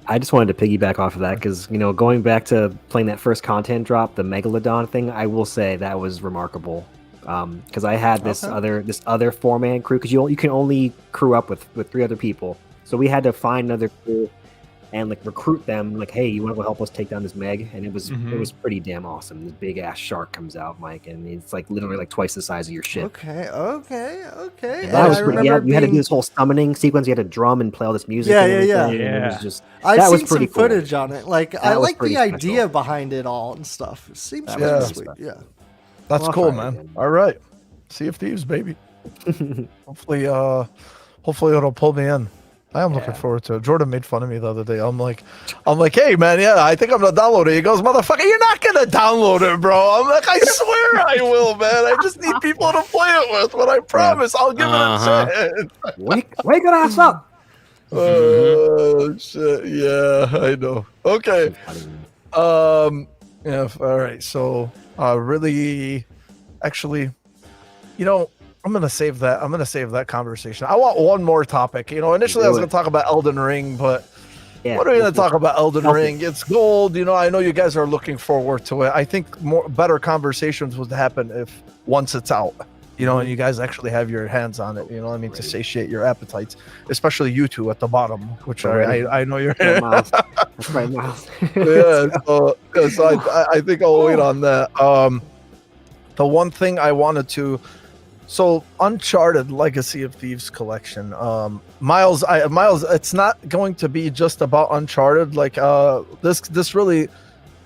I just wanted to piggyback off of that because, you know, going back to playing that first content drop, the Megalodon thing, I will say that was remarkable. Because I had this other 4-man crew, because you can only crew up with 3 other people. So we had to find another crew and like recruit them. Like, hey, you want to help us take down this Meg? And it was pretty damn awesome. This big ass shark comes out, Mike, and it's like literally like twice the size of your ship. Okay. That was pretty. You had to do this whole summoning sequence. You had to drum and play all this music. Yeah. It was just. I've seen some cool. footage on it. Like, I like the idea special. behind it all and stuff. It seems really sweet. Yeah. That's cool, man. All right. Sea of Thieves, baby. Hopefully it'll pull me in. I am looking forward to it. Jordan made fun of me the other day. I'm like, hey man, I think I'm gonna download it. He goes, motherfucker, you're not gonna download it, bro. I'm like, I swear I will, man. I just need people to play it with, but I promise I'll give it a chance. Wake your ass up. Oh shit, yeah, I know. Okay. Yeah, all right. So really, actually, you know, I'm gonna save that conversation. I want one more topic. You know, initially I was gonna talk about Elden Ring, but what are we gonna talk about Elden Ring? It's gold. You know, I know you guys are looking forward to it. I think better conversations would happen once it's out. You know, and you guys actually have your hands on it. You know what I mean? To satiate your appetites, especially you two at the bottom, which I know you're. That's right, Miles. Yeah, so I think I'll wait on that. The one thing I wanted to. So Uncharted Legacy of Thieves collection, Miles, it's not going to be just about Uncharted. Like this really,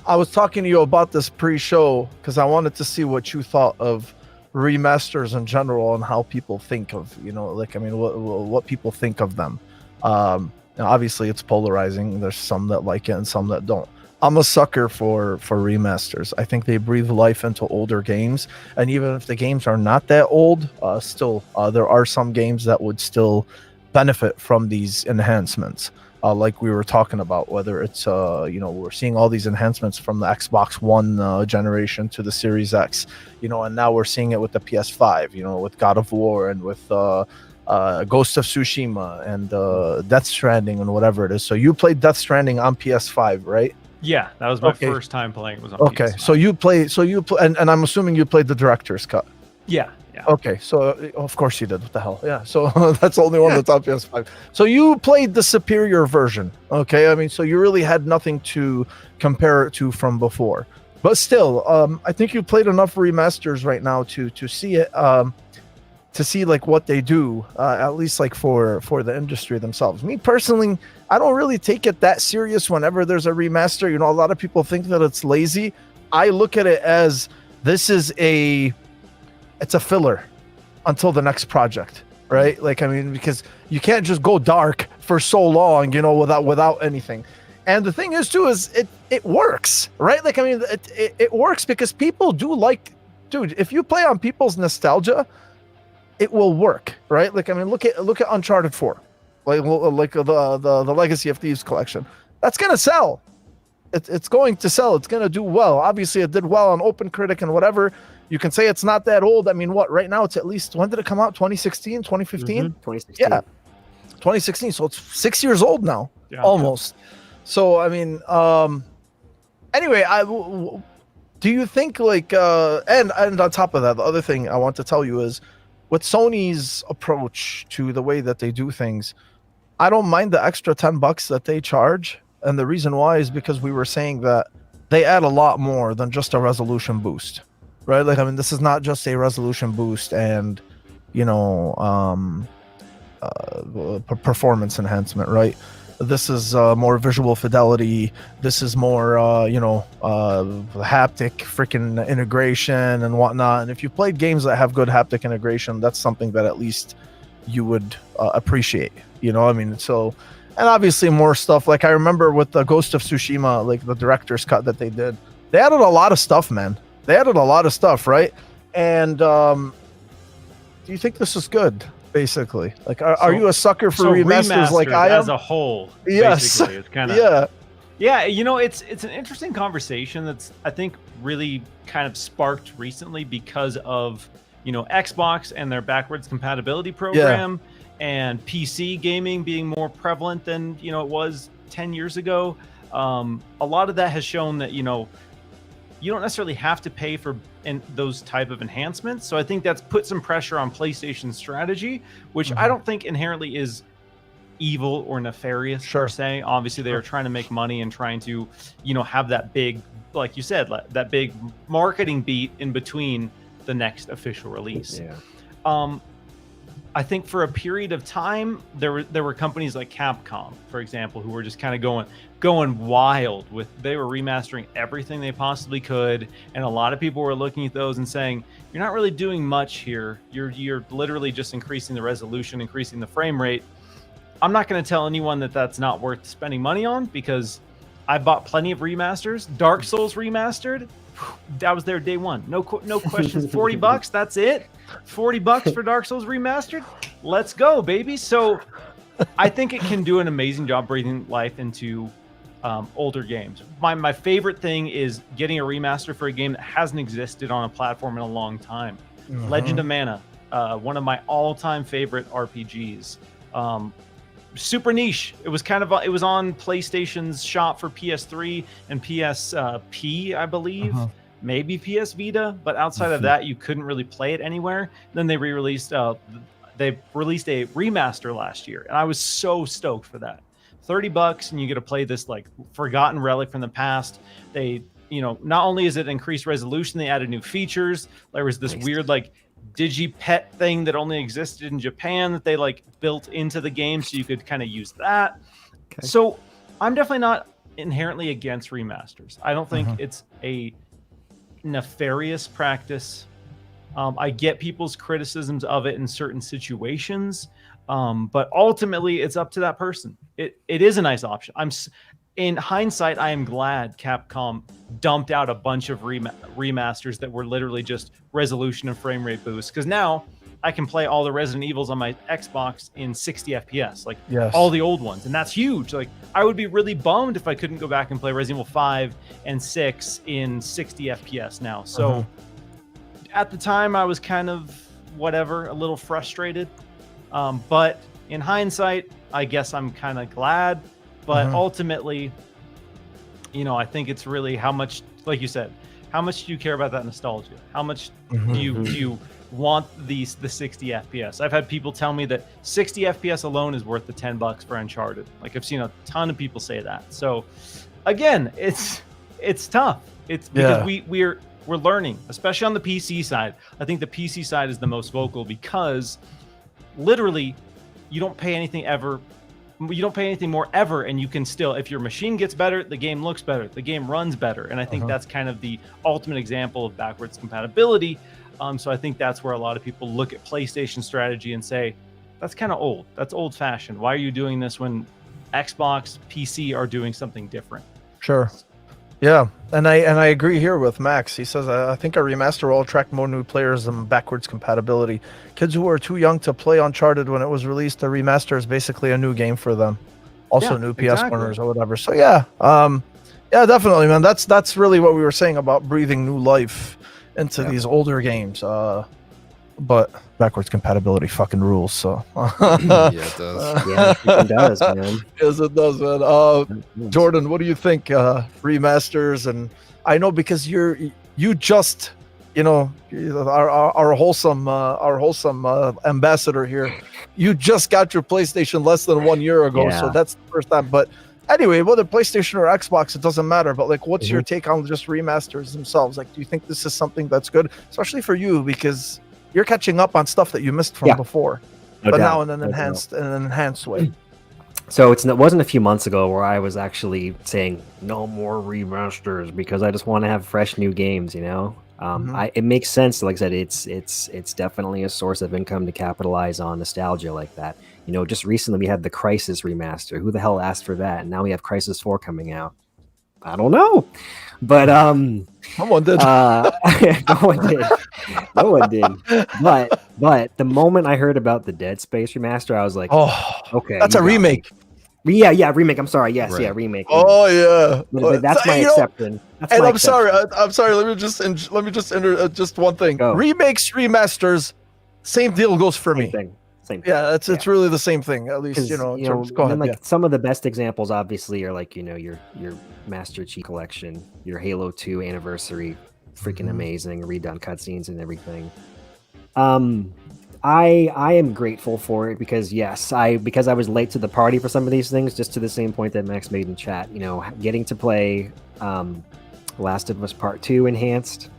I was talking to you about this pre-show because I wanted to see what you thought of remasters in general and how people think of, you know, like, I mean, what people think of them. Obviously it's polarizing. There's some that like it and some that don't. I'm a sucker for remasters. I think they breathe life into older games, and even if the games are not that old, still there are some games that would still benefit from these enhancements. Like we were talking about, whether it's we're seeing all these enhancements from the Xbox One generation to the Series X, and now we're seeing it with the PS5, with God of War and with Ghost of Tsushima and Death Stranding and whatever it is. So you played Death Stranding on PS5, right? Yeah, that was my first time playing. It was on Okay, PS5. so you play, and I'm assuming you played the director's cut. Yeah. Okay, so of course you did. What the hell? Yeah, so that's the only one that's on PS5. So you played the superior version. Okay, I mean, so you really had nothing to compare it to from before. But still, I think you played enough remasters right now to see it, to see like what they do, at least like for the industry themselves. Me personally, I don't really take it that serious whenever there's a remaster. A lot of people think that it's lazy. I look at it as it's a filler until the next project, right? Like, I mean, because you can't just go dark for so long, without anything. And the thing is too, is it works, right? Like, I mean, it works because people do like, dude, if you play on people's nostalgia, it will work, right? Like, I mean, look at Uncharted 4, like the Legacy of Thieves collection. That's gonna sell. It's going to sell. It's gonna do well. Obviously, it did well on OpenCritic and whatever. You can say it's not that old. I mean, what, right now it's at least, when did it come out? 2016, 2015? 2016. Yeah, 2016. So it's 6 years old now, almost. So I mean, anyway, do you think like and on top of that, the other thing I want to tell you is, with Sony's approach to the way that they do things, I don't mind the extra $10 that they charge. And the reason why is because we were saying that they add a lot more than just a resolution boost, right? Like, I mean, this is not just a resolution boost and, performance enhancement, right? This is more visual fidelity. This is more, haptic freaking integration and whatnot. And if you played games that have good haptic integration, that's something that at least you would appreciate. I mean, so, and obviously more stuff. Like I remember with the Ghost of Tsushima, like the director's cut that they did, they added a lot of stuff, man. They added a lot of stuff, right? And do you think this is good? Basically, like, are you a sucker for remasters like I am? As a whole? Yes. Basically, it's kind of yeah. It's an interesting conversation that's, I think, really kind of sparked recently because of Xbox and their backwards compatibility program, and PC gaming being more prevalent than it was 10 years ago. A lot of that has shown that you don't necessarily have to pay for those type of enhancements. So I think that's put some pressure on PlayStation's strategy, which I don't think inherently is evil or nefarious per se. Obviously, they are trying to make money and trying to, have that big, like you said, that big marketing beat in between the next official release. Yeah. I think for a period of time, there were companies like Capcom, for example, who were just kind of going wild with, they were remastering everything they possibly could, and a lot of people were looking at those and saying, you're not really doing much here. You're literally just increasing the resolution, increasing the frame rate. I'm not going to tell anyone that that's not worth spending money on, because I bought plenty of remasters. Dark Souls remastered, that was there day one. No questions. $40, that's it. $40 for Dark Souls remastered. Let's go, baby. So I think it can do an amazing job breathing life into older games. My favorite thing is getting a remaster for a game that hasn't existed on a platform in a long time. Legend of Mana, one of my all-time favorite RPGs. Super niche. It was on PlayStation's shop for PS3 and PSP, I believe. Maybe PS Vita, but outside of that, you couldn't really play it anywhere. Then they released a remaster last year, and I was so stoked for that. $30, and you get to play this like forgotten relic from the past. They, not only is it increased resolution, they added new features. There was this weird like DigiPet thing that only existed in Japan that they like built into the game, so you could kind of use that. Okay. So I'm definitely not inherently against remasters. I don't think it's a nefarious practice. I get people's criticisms of it in certain situations, but ultimately it's up to that person. It is a nice option. in hindsight, I am glad Capcom dumped out a bunch of remasters that were literally just resolution and frame rate boosts. Because now I can play all the Resident Evils on my Xbox in 60 FPS, like all the old ones, and that's huge. Like I would be really bummed if I couldn't go back and play Resident Evil 5 and 6 in 60 FPS now. So at the time, I was kind of a little frustrated. But in hindsight, I guess I'm kind of glad. But ultimately, I think it's really how much, like you said, how much do you care about that nostalgia? How much do you want the 60 FPS? I've had people tell me that 60 FPS alone is worth the $10 for Uncharted. Like I've seen a ton of people say that. So again, it's tough. It's because we're learning, especially on the PC side. I think the PC side is the most vocal because literally you don't pay anything more ever, and you can still, if your machine gets better, the game looks better, the game runs better. And I think that's kind of the ultimate example of backwards compatibility. So I think that's where a lot of people look at PlayStation strategy and say, that's kind of old. That's old fashioned. Why are you doing this when Xbox, PC are doing something different? Sure. Yeah, and I agree here with Max. He says, I think a remaster will attract more new players than backwards compatibility. Kids who are too young to play Uncharted when it was released, the remaster is basically a new game for them. Also new PS owners or whatever. So yeah, definitely, man. That's really what we were saying about breathing new life into these older games. But backwards compatibility fucking rules. So yeah, it does. It does, man. Yes, it does, man. Jordan, what do you think? Remasters, and I know because you just, our wholesome ambassador here. You just got your PlayStation less than 1 year ago, so that's the first time. But anyway, whether PlayStation or Xbox, it doesn't matter. But like, what's your take on just remasters themselves? Like, do you think this is something that's good, especially for you because you're catching up on stuff that you missed from before, but now in an enhanced way. So it wasn't a few months ago where I was actually saying no more remasters because I just want to have fresh new games. It makes sense. Like I said, it's definitely a source of income to capitalize on nostalgia like that. Just recently we had the Crisis remaster. Who the hell asked for that? And now we have Crisis 4 coming out. I don't know, but someone did. No one did. But the moment I heard about the Dead Space remaster, I was like, oh, okay, that's a remake. Yeah, remake. I'm sorry. Yes, Right. Remake. Oh yeah, But that's my exception. I'm sorry. Let me just enter just one thing. Go. Remakes, remasters, same deal goes for me. Same thing. Yeah, it's really the same thing. At least go ahead. Like some of the best examples, obviously, are like your Master Chief Collection, your Halo 2 Anniversary, freaking amazing, redone cutscenes and everything. I am grateful for it because because I was late to the party for some of these things. Just to the same point that Max made in chat, getting to play Last of Us Part 2 enhanced.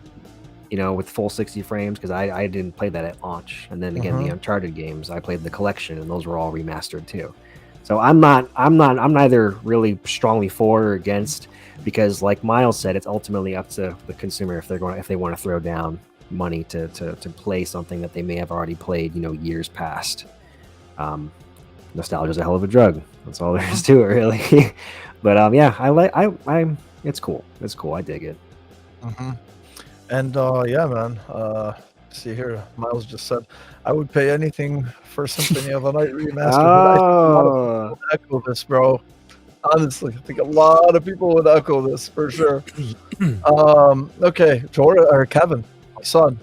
With full 60 frames because I didn't play that at launch, and then again the Uncharted games I played the collection, and those were all remastered too. So I'm neither really strongly for or against because, like Miles said, it's ultimately up to the consumer if they want to throw down money to play something that they may have already played years past. Nostalgia is a hell of a drug. That's all there is to it, really. But it's cool. It's cool. I dig it. And man. See here, Miles just said, I would pay anything for Symphony of the Night remaster. But I think a lot of people would echo this, bro. Honestly, I think a lot of people would echo this for sure. Okay, Jordan or Kevin, my son,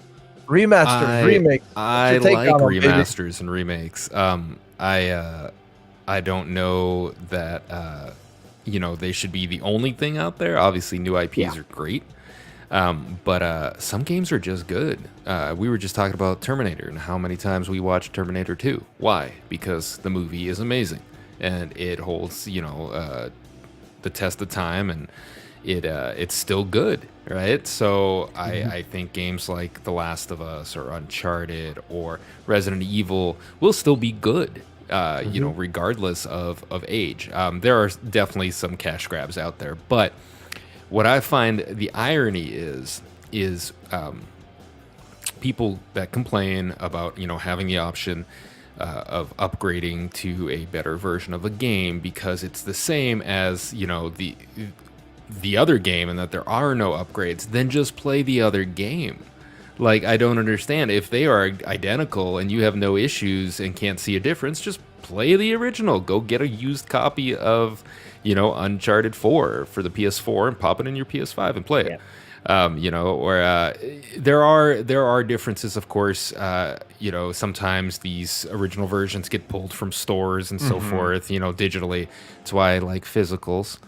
remasters, remakes. I like remasters and remakes. I don't know that they should be the only thing out there. Obviously, new IPs are great. But some games are just good. We were just talking about Terminator and how many times we watched Terminator 2. Why? Because the movie is amazing and it holds, the test of time, and it's still good, right? So I think games like The Last of Us or Uncharted or Resident Evil will still be good, regardless of age. There are definitely some cash grabs out there, but what I find the irony is people that complain about having the option of upgrading to a better version of a game because it's the same as, you know, the other game, and that there are no upgrades, then just play the other game. Like, I don't understand. If they are identical and you have no issues and can't see a difference, just play the original. Go get a used copy of, you know, Uncharted 4 for the PS4 and pop it in your PS5 and play it. You know, or there are differences, of course. You know, sometimes these original versions get pulled from stores and so forth, you know, digitally. That's why I like physicals.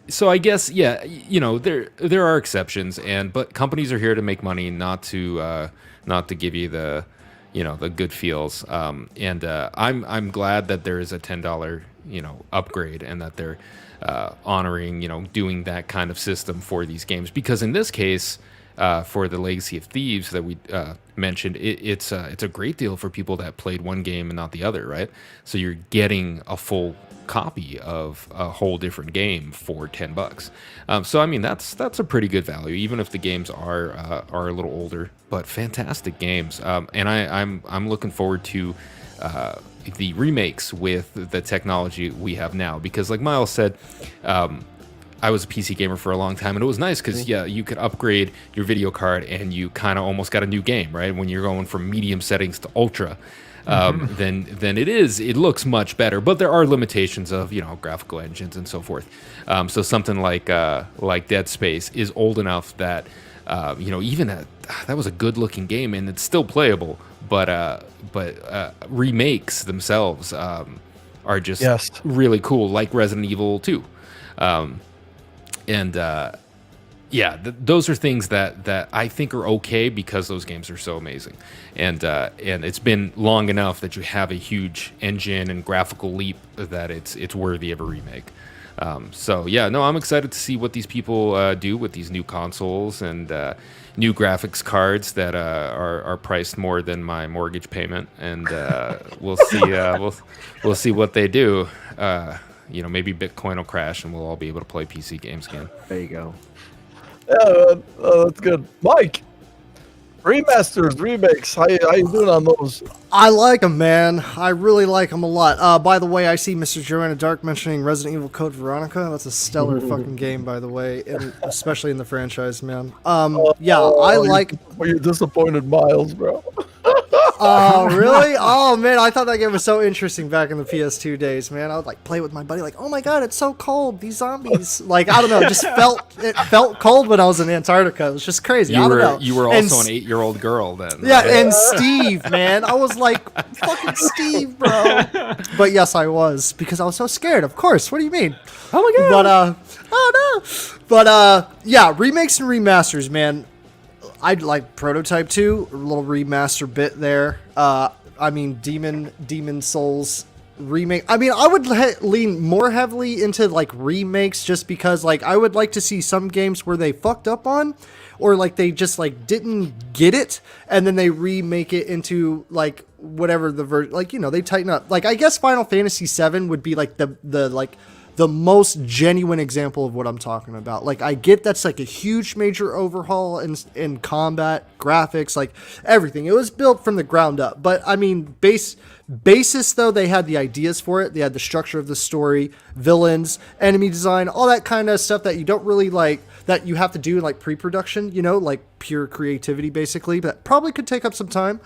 So I guess, yeah, you know, there are exceptions, but companies are here to make money, not to give you the, you know, the good feels. I'm glad that there is a $10, you know, upgrade, and that they're honoring, you know, doing that kind of system for these games, because in this case, for the Legacy of Thieves that we mentioned, it's a great deal for people that played one game and not the other, right? So you're getting a full copy of a whole different game for $10. So I mean, that's a pretty good value, even if the games are a little older, but fantastic games. And I'm looking forward to the remakes with the technology we have now, because like Miles said, I was a PC gamer for a long time, and it was nice because, yeah, you could upgrade your video card and you kind of almost got a new game, right? When you're going from medium settings to ultra, then it looks much better. But there are limitations of, you know, graphical engines and so forth. So something like Dead Space is old enough that, you know, even that was a good looking game and it's still playable, but remakes themselves are just really cool, like Resident Evil 2. Those are things that I think are okay because those games are so amazing, and it's been long enough that you have a huge engine and graphical leap that it's worthy of a remake. I'm excited to see what these people do with these new consoles and new graphics cards that are priced more than my mortgage payment, and we'll see we'll see what they do. You know, maybe Bitcoin will crash and we'll all be able to play PC games again. There you go. Yeah, that's good. Mike, remasters, remakes, how you doing on those? I like them, man. I really like them a lot. By the way, I see Mr. Joanna Dark mentioning Resident Evil Code Veronica. That's a stellar fucking game, by the way, especially in the franchise, man. I like... Well, you're disappointed, Miles, bro. Oh, really? Oh, man, I thought that game was so interesting back in the PS2 days, man. I would, like, play with my buddy, like, oh my god, it's so cold, these zombies. Like, I don't know, it felt cold when I was in Antarctica. It was just crazy. I don't know. You were also an 8-year-old girl then. Yeah, right? And Steve, man. I was like, fucking Steve, bro. But yes, I was, because I was so scared, of course. What do you mean? Oh my god. But, remakes and remasters, man. I'd like Prototype 2, a little remaster bit there. I mean, Demon Souls remake. I mean, I would lean more heavily into like remakes just because like I would like to see some games where they fucked up on, or like they just like didn't get it and then they remake it into like whatever the version, like, you know, they tighten up. Like I guess Final Fantasy VII would be like the most genuine example of what I'm talking about. Like, I get that's like a huge major overhaul in combat, graphics, like everything. It was built from the ground up. But I mean, basis though, they had the ideas for it. They had the structure of the story, villains, enemy design, all that kind of stuff that you don't really like, that you have to do in like pre-production, you know, like pure creativity basically. But probably could take up some time.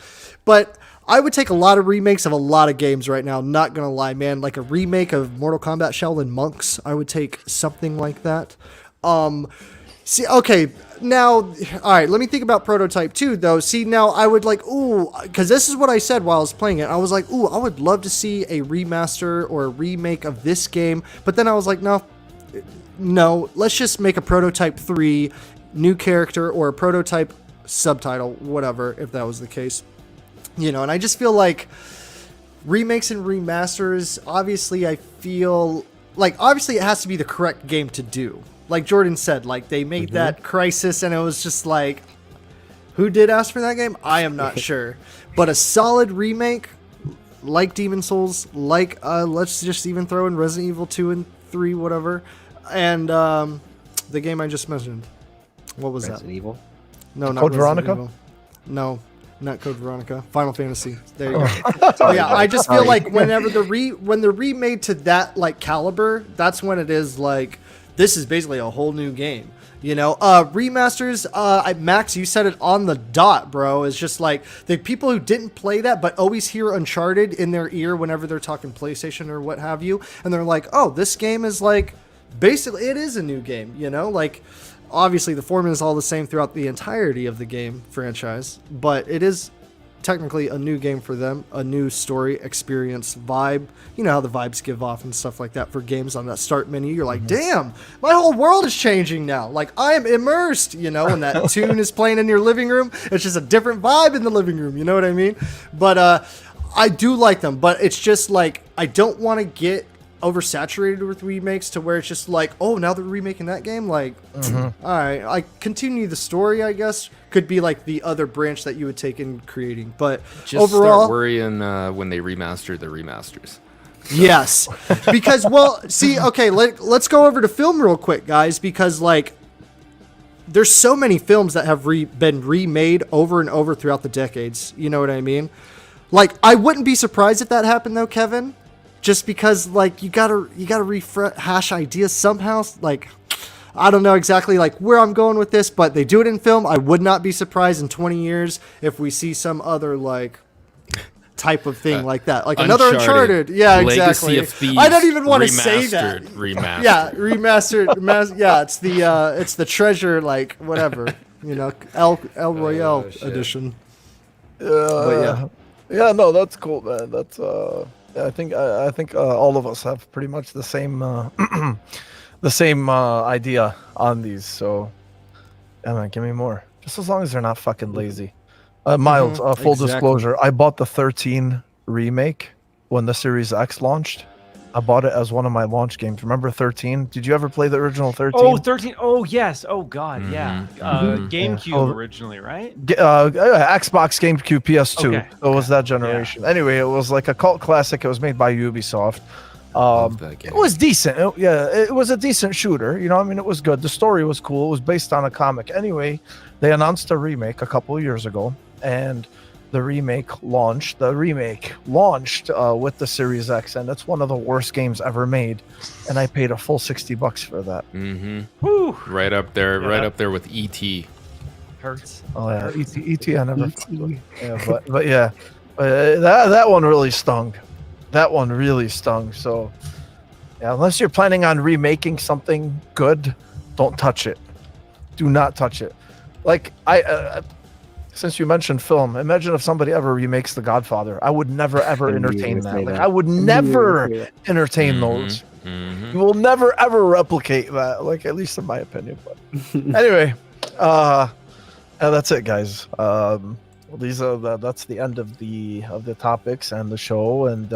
But I would take a lot of remakes of a lot of games right now. Not going to lie, man. Like a remake of Mortal Kombat Shaolin Monks. I would take something like that. See, okay. Now, all right. Let me think about Prototype 2, though. See, now I would like, because this is what I said while I was playing it. I was like, I would love to see a remaster or a remake of this game. But then I was like, no, let's just make a Prototype 3 new character or a Prototype subtitle, whatever, if that was the case. You know, and I just feel like remakes and remasters, obviously I feel like obviously it has to be the correct game to do. Like Jordan said, like they made that Crisis and it was just like, who did ask for that game? I am not sure. But a solid remake like Demon Souls, like let's just even throw in Resident Evil 2 and 3, whatever. And the game I just mentioned. What was Resident that? Evil? No, not Code Resident Veronica? Evil. No. Netcode Veronica. Final Fantasy. There you go. So yeah, I just feel like whenever when they're remade to that like caliber, that's when it is like this is basically a whole new game. You know, remasters, Max, you said it on the dot, bro. It's just like the people who didn't play that but always hear Uncharted in their ear whenever they're talking PlayStation or what have you. And they're like, oh, this game is like, basically, it is a new game, you know? Like, obviously the formula is all the same throughout the entirety of the game franchise, but it is technically a new game for them, a new story, experience, vibe. You know how the vibes give off and stuff like that for games on that start menu. You're like, damn, my whole world is changing now. Like, I am immersed, you know, when that tune is playing in your living room. It's just a different vibe in the living room, you know what I mean? But I do like them, but it's just like, I don't want to get oversaturated with remakes to where it's just like, oh, now they're remaking that game. Like, all right, I continue the story, I guess. Could be like the other branch that you would take in creating, but Just overall, start worrying when they remaster the remasters. yes, because well, see, okay, let's go over to film real quick, guys, because like there's so many films that have been remade over and over throughout the decades. You know what I mean? Like, I wouldn't be surprised if that happened though, Kevin. Just because like you gotta rehash ideas somehow. Like, I don't know exactly like where I'm going with this, but they do it in film. I would not be surprised in 20 years if we see some other like type of thing like that, like another Uncharted. Yeah, exactly. Legacy of Thieves, I don't even want to say that. Remastered. Yeah, remastered. Yeah, it's the treasure, like whatever, you know, El Royale edition. Yeah, no, that's cool, man. That's I think all of us have pretty much the same the same idea on these. So, yeah, man, give me more. Just as long as they're not fucking lazy. Miles, full disclosure, I bought the 13 remake when the Series X launched. I bought it as one of my launch games. Remember 13? Did you ever play the original 13? Oh, 13. Oh, yes. Oh, God. Yeah. GameCube originally, right? Xbox, GameCube, PS2. Okay. So it was that generation. Yeah. Anyway, it was like a cult classic. It was made by Ubisoft. It was decent. It was a decent shooter. You know, I mean, it was good. The story was cool. It was based on a comic. Anyway, they announced a remake a couple of years ago, and the remake launched with the Series X, and it's one of the worst games ever made. And I paid a full $60 for that. Woo. Right up there, right up there with ET. Hurts. Oh yeah, ET. I never. Yeah, but yeah, that one really stung. That one really stung. So, yeah, unless you're planning on remaking something good, don't touch it. Do not touch it. Like since you mentioned film, imagine if somebody ever remakes The Godfather. I would never ever entertain that. Like, I would never entertain those. You will never ever replicate that. Like, at least in my opinion. But anyway, that's it, guys. These are that's the end of the topics and the show. And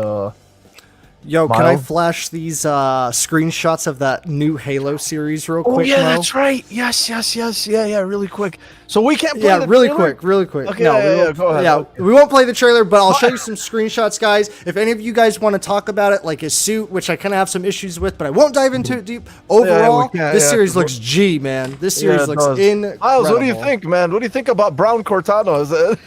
yo, can I flash these screenshots of that new Halo series real quick? Oh yeah, Mo? that's right. Yes. Yeah, really quick. So we can't play the really trailer? quick. Okay, No, go ahead. Yeah, we won't play the trailer, but I'll show you some screenshots, guys. If any of you guys want to talk about it, like his suit, which I kind of have some issues with, but I won't dive into it deep. Overall, this series looks G, man. This series looks incredible. Miles, what do you think, man? What do you think about Brown Cortana? Is it?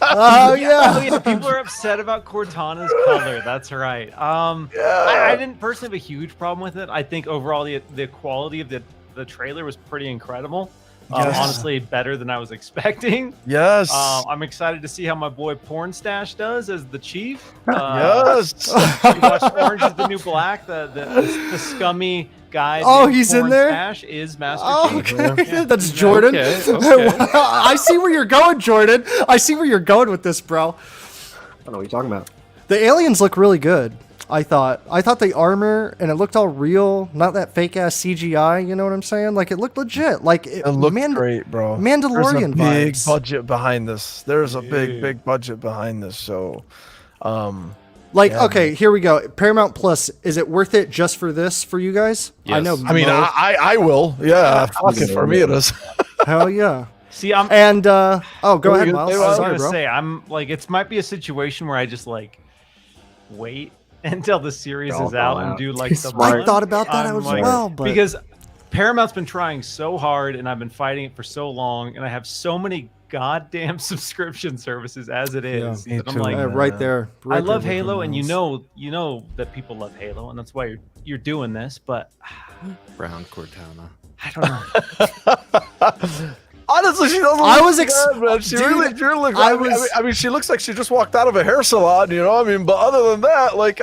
Oh yeah. People are upset about Cortana's color. That's right. I didn't personally have a huge problem with it. I think overall the quality of the trailer was pretty incredible. Honestly, better than I was expecting. Yes. I'm excited to see how my boy Porn Stash does as the chief. Yes. You watched Orange is the New Black, the scummy guy. Oh, he's in there? Stash is Master Chief. Okay. That's Jordan. Okay. I see where you're going, Jordan. I see where you're going with this, bro. I don't know what you're talking about. The aliens look really good. I thought the armor, and it looked all real, not that fake ass CGI. You know what I'm saying? Like, it looked legit. Like, it looked great, bro. Mandalorian There's a big vibes. budget behind this. There's a big budget behind this. So, okay, here we go. Paramount Plus, is it worth it just for this for you guys? Yes. I know. I mean, I will. Yeah, fuck it, for me it is. Hell yeah. See, go ahead, Miles. I was Sorry, gonna bro. say, I'm like, it might be a situation where I just like wait until the series is out and do like the I thought about that as well, but because Paramount's been trying so hard, and I've been fighting it for so long, and I have so many goddamn subscription services as it is. me that I'm too, like, man. right there. I Right love there with Halo, the and you mouse. know that people love Halo, and that's why you're doing this. But Brown Cortana. I don't know. Honestly, she doesn't. I look was bad, man. She dude, really looks. I I mean, she looks like she just walked out of a hair salon. You know, I mean, but other than that, like,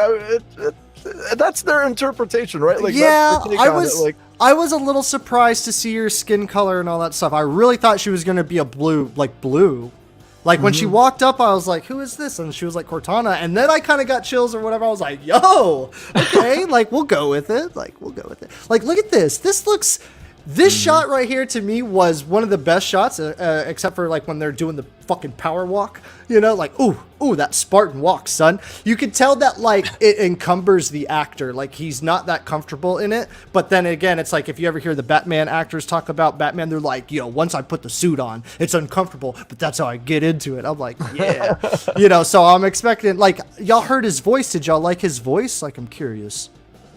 that's their interpretation, right? Like, Yeah, that's their take I on it, was like, I was a little surprised to see her skin color and all that stuff. I really thought she was gonna be a blue. Like when she walked up, I was like, "Who is this?" And she was like Cortana, and then I kind of got chills or whatever. I was like, "Yo, okay, like we'll go with it. Like we'll go with it. Like look at this. This looks." This shot right here to me was one of the best shots, except for like when they're doing the fucking power walk, you know, like, ooh, that Spartan walk, son. You could tell that like it encumbers the actor, like he's not that comfortable in it. But then again, it's like if you ever hear the Batman actors talk about Batman, they're like, yo, once I put the suit on, it's uncomfortable, but that's how I get into it. I'm like, yeah, you know, so I'm expecting, like, y'all heard his voice. Did y'all like his voice? Like, I'm curious.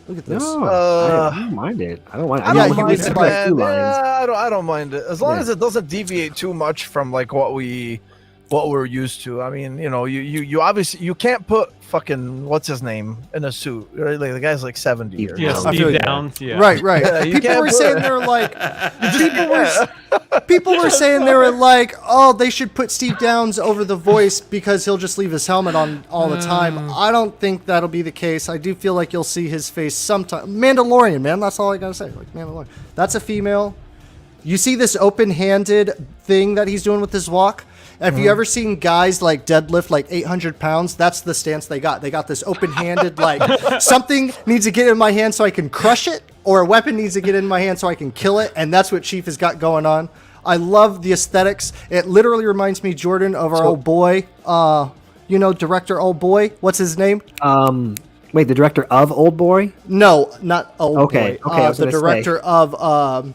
Look at this. No, I don't mind it. I don't mind. I Yeah, don't he mind was it, like man. 2 lines. Yeah, I don't mind it as long Yeah. as it doesn't deviate too much from like what we're used to. I mean, you know, you obviously you can't put fucking what's his name in a suit. Right? Like the guy's like 70. Or Yeah, something. I feel Steve you. Downs. Yeah. Right. Yeah, you People can't were put- saying they were like, people were saying they were like, oh, they should put Steve Downs over the voice because he'll just leave his helmet on all the time. I don't think that'll be the case. I do feel like you'll see his face sometime. Mandalorian, man, that's all I gotta say. Like Mandalorian, that's a female. You see this open-handed thing that he's doing with his walk? Have you ever seen guys like deadlift like 800 pounds? That's the stance they got. They got this open-handed, like something needs to get in my hand so I can crush it, or a weapon needs to get in my hand so I can kill it, and that's what Chief has got going on. I love the aesthetics. It literally reminds me, Jordan, of our old boy, you know, director old boy. What's his name? Wait, the director of Old Boy? No, not old Okay, boy. okay, I was The gonna say. director of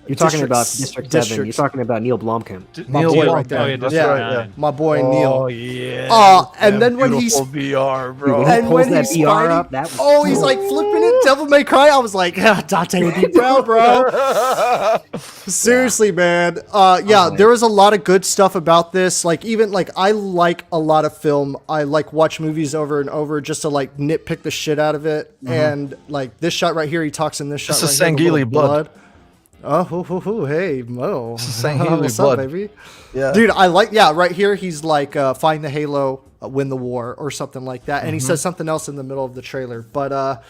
You're talking District about S- District 7. District- You're talking about Neil Blomkamp. my Neil boy Blomkamp. right there. Oh, yeah, That's District right, 9. My boy Oh Neil. yeah. And then when he's Beautiful VR, Dude, bro. when he And pulls when that he's VR fighting- up, that was Oh, he's like flipping it, Devil May Cry. I was like, yeah, Dante would be proud, bro. Seriously, man. Yeah, Okay. there was a lot of good stuff about this. Like, even like I like a lot of film. I like watch movies over and over just to like nitpick the shit out of it. And like this shot right here, he talks in this shot. This is right here, the Sangheili little blood. Oh, hey, Mo. Sangheili What's blood. up, baby? Yeah. Dude, I like, yeah, right here, he's like, find the Halo, win the war, or something like that. And he says something else in the middle of the trailer. But,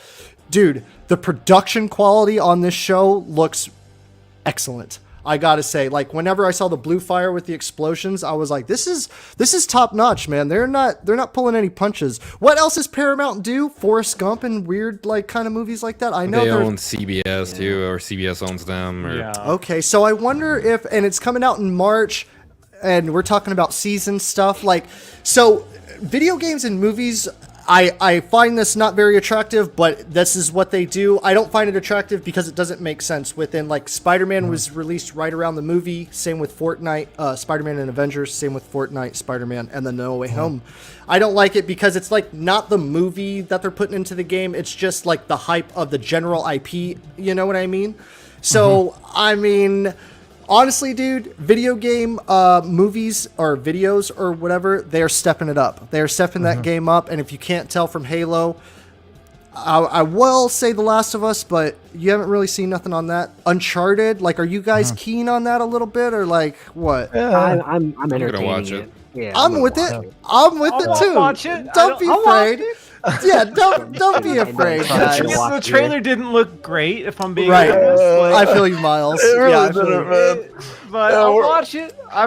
dude, the production quality on this show looks excellent. I gotta say, like, whenever I saw the blue fire with the explosions, I was like, this is top notch, man. They're not pulling any punches. What else does Paramount do? Forrest Gump and weird, like, kind of movies like that? I know They they're own CBS too, or CBS owns them. Or Yeah. Okay, so I wonder if, and it's coming out in March, and we're talking about season stuff. Like, so video games and movies, I find this not very attractive, but this is what they do. I don't find it attractive because it doesn't make sense within, like, Spider-Man was released right around the movie, same with Fortnite, Spider-Man and Avengers, same with Fortnite, Spider-Man, and then No Way Home. I don't like it because it's, like, not the movie that they're putting into the game, it's just, like, the hype of the general IP, you know what I mean? So, I mean, honestly, dude, video game movies or videos or whatever, they are stepping it up. They are stepping that game up. And if you can't tell from Halo, I will say The Last of Us, but you haven't really seen nothing on that. Uncharted, like, are you guys keen on that a little bit, or like what? I'm entertaining watch it. it. Yeah, I'm gonna with watch it. I'm with I'll it too. watch it. Don't be I'll watch afraid. Yeah, don't be afraid, try guys. to The watch trailer didn't look great, if I'm being Right. honest. I feel you, Miles. It really Yeah, I feel didn't, you. man. But Yeah, I'll we're- watch it. I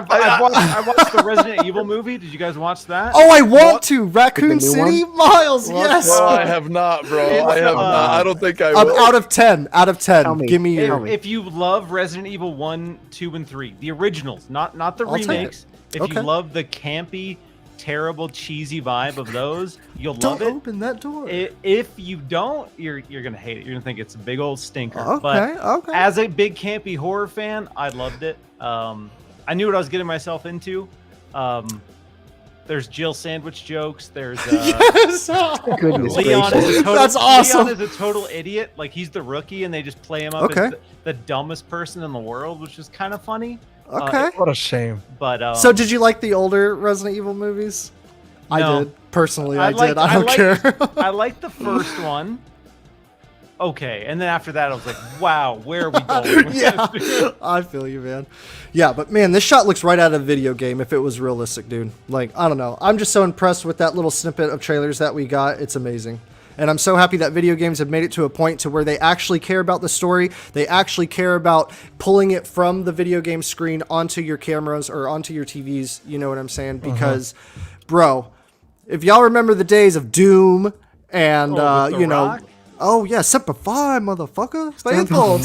watched the Resident Evil movie. Did you guys watch that? Oh, I want to. Raccoon new City, Miles. Yes. No, I have not, bro. It's, I have not. I don't think I will. Out of 10. Out of 10. Tell me. Give me If, your. if you love Resident Evil 1, 2, and 3, the originals, not the I'll take it. remakes. If Okay. you love the campy, terrible, cheesy vibe of those, you'll Don't love it. open that door. If you don't, you're gonna hate it. You're gonna think it's a big old stinker. Okay, But okay. as a big campy horror fan, I loved it. I knew what I was getting myself into. There's Jill sandwich jokes. There's Yes. Goodness Leon gracious. is a total, That's awesome. Leon is a total idiot. Like he's the rookie, and they just play him up as the dumbest person in the world, which is kind of funny. Okay. What a shame. But So did you like the older Resident Evil movies? I No. did. Personally, I liked- did. I don't care. I liked the first one. Okay, and then after that, I was like, "Wow, where are we going?" with Yeah, this, dude? I feel you, man. Yeah, but man, this shot looks right out of a video game if it was realistic, dude. Like, I don't know. I'm just so impressed with that little snippet of trailers that we got. It's amazing. And I'm so happy that video games have made it to a point to where they actually care about the story. They actually care about pulling it from the video game screen onto your cameras or onto your TVs. You know what I'm saying? Because, bro, if y'all remember the days of Doom and, with The you know... Rock? Oh, yeah, Semper Fi, motherfucker. Faithful.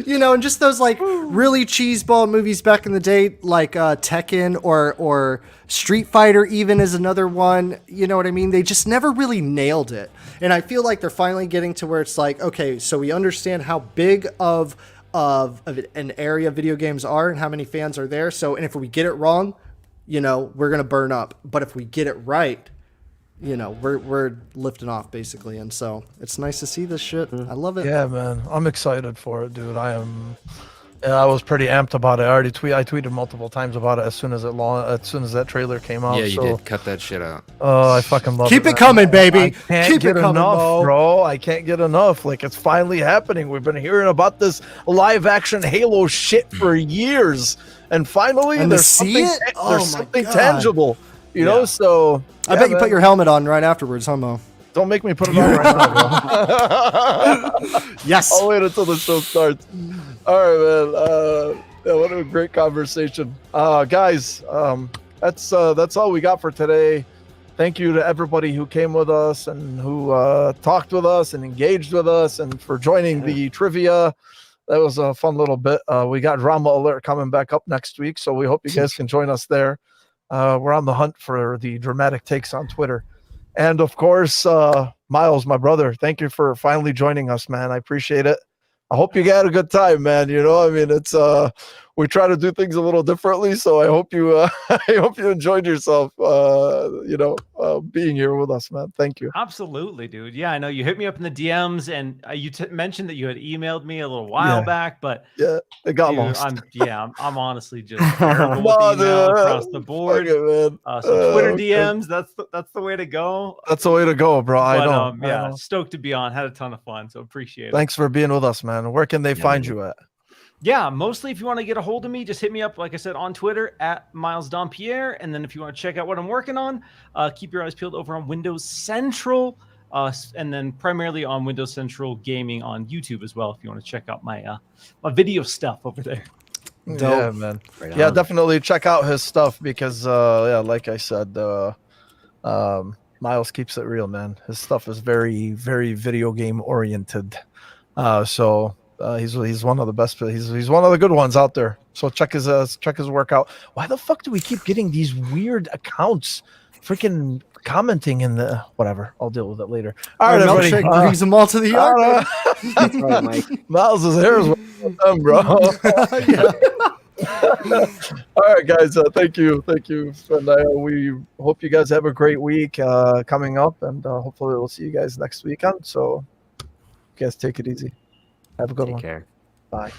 You know, and just those, like, really cheeseball movies back in the day, like Tekken or Street Fighter even is another one. You know what I mean? They just never really nailed it. And I feel like they're finally getting to where it's like, okay, so we understand how big of an area video games are and how many fans are there. So, and if we get it wrong, you know, we're going to burn up. But if we get it right, you know, we're lifting off basically. And so it's nice to see this shit. I love it. Yeah, man. I'm excited for it, dude. I am. Yeah, I was pretty amped about it. I tweeted multiple times about it as soon as that trailer came out. Yeah, you so, did. Cut that shit out. Oh, I fucking love it. Keep it man. coming, baby. I can't Keep get it coming, enough, Mo. bro. I can't get enough. Like, it's finally happening. We've been hearing about this live action Halo shit for years, and finally And to there's see something, it? Oh there's my something God. tangible. You know, so I bet you put your helmet on right afterwards, huh, Mo? Don't make me put it on right now, bro. Yes. I'll wait until the show starts. All right, man. Yeah, what a great conversation, guys. That's all we got for today. Thank you to everybody who came with us and who talked with us and engaged with us, and for joining the trivia. That was a fun little bit. We got Drama Alert coming back up next week, so we hope you guys can join us there. We're on the hunt for the dramatic takes on Twitter. And of course, Miles, my brother, thank you for finally joining us, man. I appreciate it. I hope you had a good time, man. You know, I mean, it's we try to do things a little differently, so I hope you I hope you enjoyed yourself. Being here with us, man. Thank you. Absolutely, dude. Yeah, I know you hit me up in the DMs, and you mentioned that you had emailed me a little while back, but Yeah, it got dude, lost. I'm honestly just terrible with No, email dude, across the board. Fuck it, man. So Twitter Okay. DMs, that's the way to go. That's the way to go, bro. I But know. I yeah, know. stoked to be on. Had a ton of fun, so appreciate it. Thanks for being with us, man. Where can they find you at? Yeah, mostly if you want to get a hold of me, just hit me up, like I said, on Twitter at Miles Dompier. And then if you want to check out what I'm working on, keep your eyes peeled over on Windows Central, and then primarily on Windows Central Gaming on YouTube as well, if you want to check out my my video stuff over there. Yeah, man. Right Yeah, on. definitely check out his stuff because, yeah, like I said, Miles keeps it real, man. His stuff is very, very video game oriented. So he's one of the best. He's one of the good ones out there. So check his work out. Why the fuck do we keep getting these weird accounts, freaking commenting in the whatever? I'll deal with it later. All right, everybody. Milkshake brings them all to the yard. man. That's right, Mike. Miles' hair is done, bro. Yeah. All right, guys. Thank you, and we hope you guys have a great week coming up, and hopefully we'll see you guys next weekend. So, you guys take it easy. Have a good Take one. care. Bye.